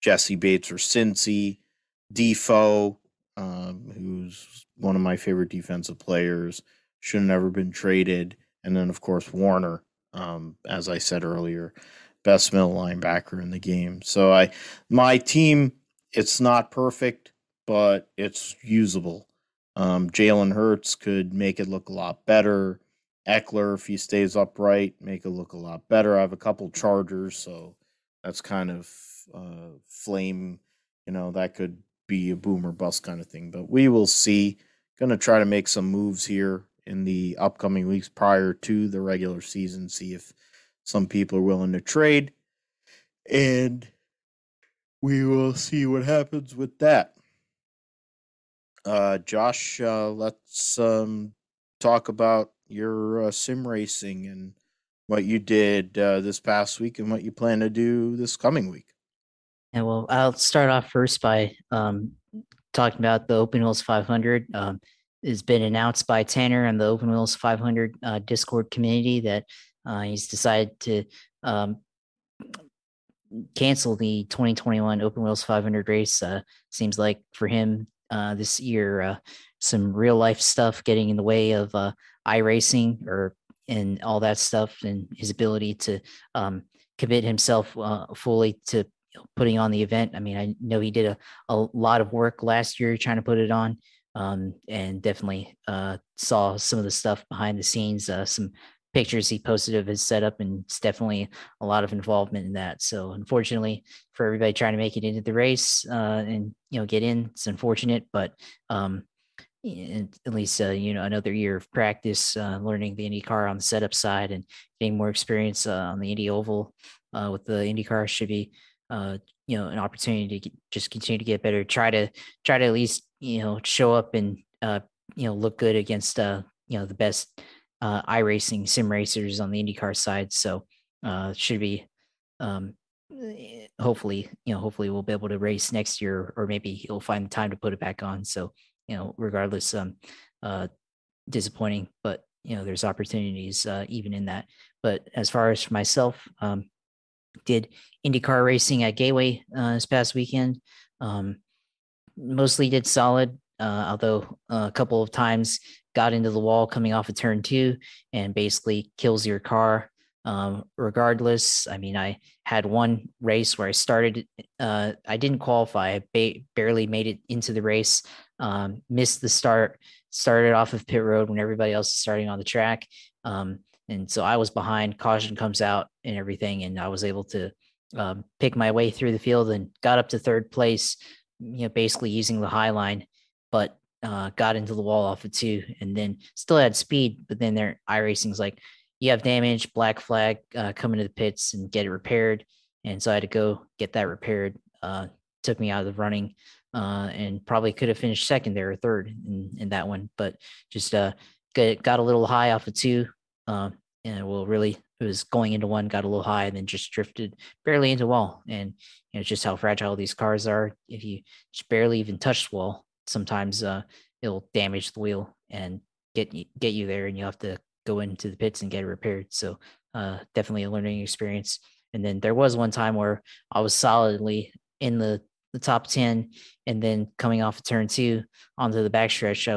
Jesse Bates or Cincy, Defoe, who's one of my favorite defensive players, should have never been traded. And then, of course, Warner, as I said earlier, best middle linebacker in the game. So my team, it's not perfect, but it's usable. Jalen Hurts could make it look a lot better. Eckler, if he stays upright, make it look a lot better. I have a couple Chargers, so that's kind of flame. That could be a boom or bust kind of thing. But we will see. Going to try to make some moves here in the upcoming weeks prior to the regular season. See if some people are willing to trade, and we will see what happens with that. Josh, let's talk about your sim racing and what you did this past week and what you plan to do this coming week. And well, I'll start off first by talking about the Open Wheels 500. It's been announced by Tanner and the Open Wheels 500 Discord community that he's decided to cancel the 2021 Open Wheels 500 race. Seems like for him this year, some real life stuff getting in the way of iRacing and all that stuff, and his ability to commit himself fully to putting on the event. I mean, I know he did a lot of work last year trying to put it on, and definitely saw some of the stuff behind the scenes, some pictures he posted of his setup, and it's definitely a lot of involvement in that. So unfortunately for everybody trying to make it into the race and get in, it's unfortunate, but at least another year of practice, learning the IndyCar on the setup side and getting more experience on the Indy Oval with the IndyCar should be an opportunity to just continue to get better. Try to at least show up and look good against the best iRacing sim racers on the IndyCar side. So should be hopefully we'll be able to race next year, or maybe he'll find the time to put it back on. So regardless, disappointing, but there's opportunities even in that. But as far as for myself, did IndyCar racing at Gateway this past weekend. Mostly did solid, although a couple of times got into the wall coming off of turn 2 and basically kills your car. Regardless, I mean, I had one race where I started, I didn't qualify, I barely made it into the race, missed the start, started off of pit road when everybody else is starting on the track. And so I was behind, caution comes out and everything, and I was able to pick my way through the field and got up to third place, basically using the high line, but got into the wall off of 2 and then still had speed. But then their iRacing's like, you have damage, black flag, come into the pits and get it repaired. And so I had to go get that repaired. Took me out of the running and probably could have finished second there or third in that one, but just got a little high off of 2. and well, really, it was going into one, got a little high, and then just drifted barely into wall. And just how fragile these cars are. If you just barely even touch the wall, sometimes it'll damage the wheel and get you there, and you have to go into the pits and get it repaired. So definitely a learning experience. And then there was one time where I was solidly in the top 10, and then coming off of turn 2 onto the backstretch, I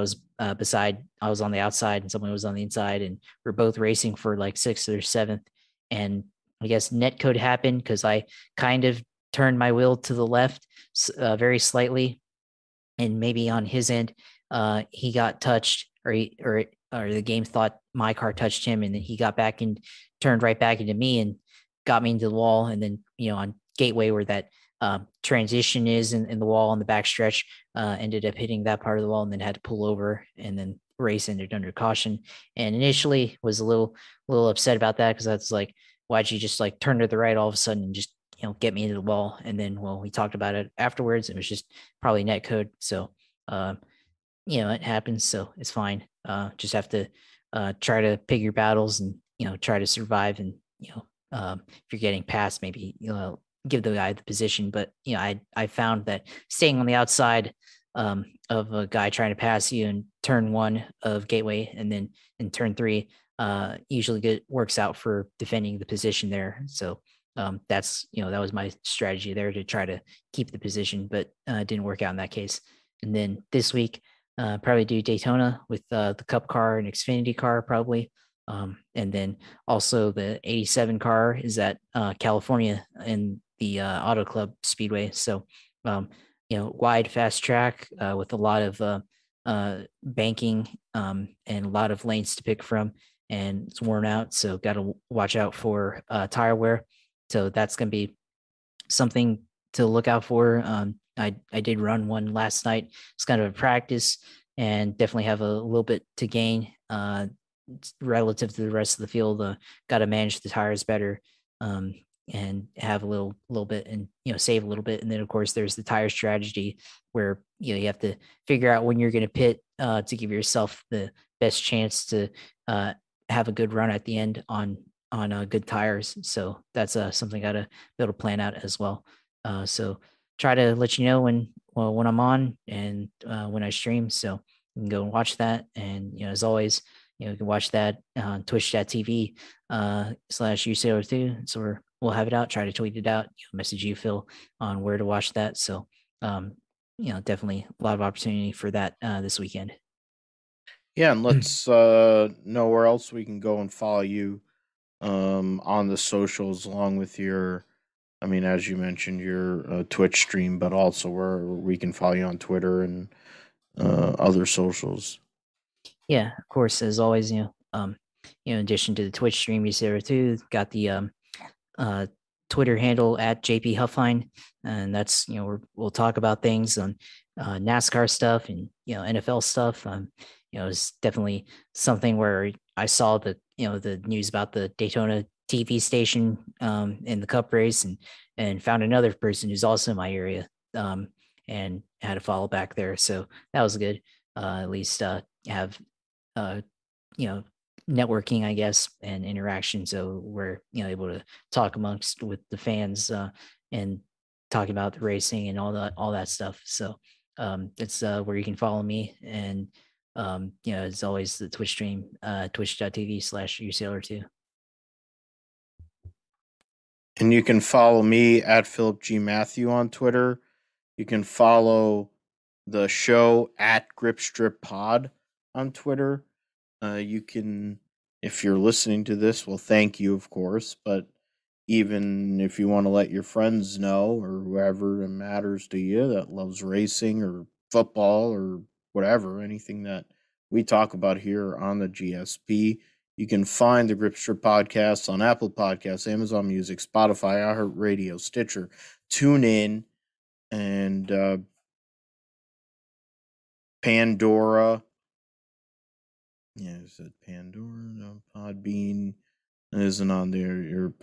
was on the outside and someone was on the inside, and we're both racing for like 6th or 7th. And I guess net code happened because I kind of turned my wheel to the left very slightly, and maybe on his end, he got touched, or the game thought my car touched him, and then he got back and turned right back into me and got me into the wall. And then on Gateway, where that transition is in the wall on the backstretch, ended up hitting that part of the wall, and then had to pull over, and then race ended under caution. And initially was a little upset about that, because that's like, why'd you just like turn to the right all of a sudden and just get me into the wall? And then, well, we talked about it afterwards. It was just probably net code. So it happens, so it's fine. Just have to try to pick your battles, and try to survive. And if you're getting past, maybe give the guy the position. But I found that staying on the outside of a guy trying to pass you in turn 1 of Gateway, and then in turn 3, usually works out for defending the position there. So that's that was my strategy there, to try to keep the position, but it didn't work out in that case. And then this week, probably do Daytona with the Cup car and Xfinity car probably. And then also the 87 car is at California in the Auto Club Speedway. So, wide, fast track with a lot of banking and a lot of lanes to pick from, and it's worn out. So got to watch out for tire wear. So that's going to be something to look out for. I did run one last night. It's kind of a practice, and definitely have a little bit to gain relative to the rest of the field. Got to manage the tires better, and have a little bit, and save a little bit. And then of course there's the tire strategy, where you have to figure out when you're going to pit to give yourself the best chance to have a good run at the end on good tires. So that's something I got to be able to plan out as well. So try to let you know when I'm on, and when I stream, so you can go and watch that. And as always, you can watch that on twitch.tv /UCO2. So we'll have it out, try to tweet it out, message you, Phil, on where to watch that. So definitely a lot of opportunity for that this weekend. Yeah, and let's know where else we can go and follow you on the socials, along with your, I mean, as you mentioned, your Twitch stream, but also where we can follow you on Twitter and other socials. Yeah, of course, as always, in addition to the Twitch stream, you see there too, got the Twitter handle at JP Huffline, and that's we'll talk about things on NASCAR stuff and NFL stuff. It's definitely something where I saw the news about the Daytona TV station in the Cup race, and found another person who's also in my area, and had to follow back there. So that was good. At least have networking, I guess, and interaction. So we're able to talk amongst with the fans and talking about the racing and all that stuff. So it's where you can follow me. And as always, the Twitch stream, twitch.tv /UCLR2. And you can follow me at Philip G. Matthew on Twitter. You can follow the show at Gripstrip Pod on Twitter. You can, if you're listening to this, well, thank you, of course. But even if you want to let your friends know, or whoever it matters to you that loves racing or football or whatever, anything that we talk about here on the GSP, you can find the Gripstrip Podcast on Apple Podcasts, Amazon Music, Spotify, iHeartRadio, Stitcher, TuneIn, and Pandora. Yeah, is it Pandora? No, Podbean isn't on there. Your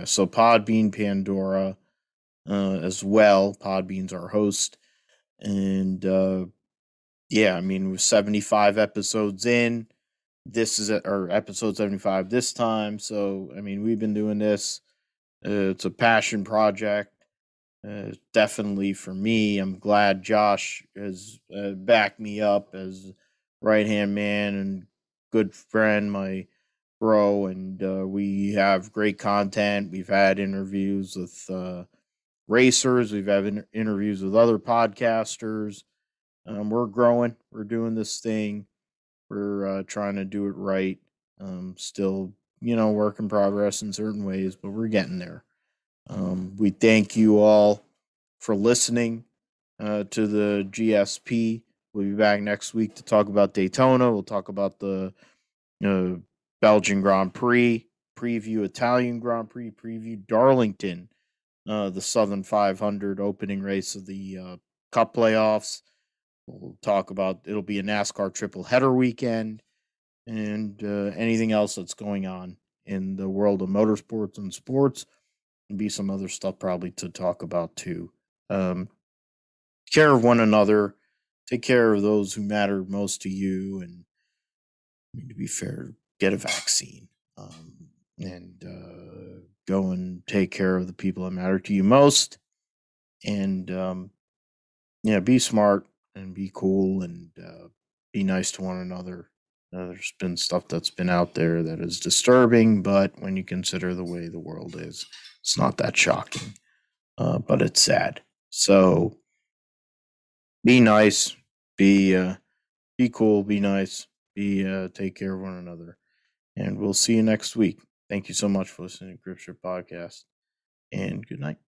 so Podbean, Pandora, as well. Podbean's our host, and I mean, we're 75 episodes in. this is our episode 75 this time. So, I mean, we've been doing this. It's a passion project. Definitely for me. I'm glad Josh has backed me up as right hand man and good friend, my bro. And we have great content. We've had interviews with racers, we've had interviews with other podcasters. We're growing, we're doing this thing, we're trying to do it right. Still, work in progress in certain ways, but we're getting there. We thank you all for listening to the GSP. We'll be back next week to talk about Daytona. We'll talk about the uh, Belgian Grand Prix, preview Italian Grand Prix, preview Darlington, the Southern 500 opening race of the Cup playoffs. We'll talk about it'll be a NASCAR triple header weekend and anything else that's going on in the world of motorsports and sports, and be some other stuff probably to talk about too. Um, Care of one another, take care of those who matter most to you, and I mean, to be fair, get a vaccine and go and take care of the people that matter to you most. And yeah, be smart and be cool and be nice to one another. There's been stuff that's been out there that is disturbing, but when you consider the way the world is, it's not that shocking. But it's sad. So be nice, be cool, be nice, be take care of one another, and we'll see you next week. Thank you so much for listening to Grip Ship Podcast, and good night.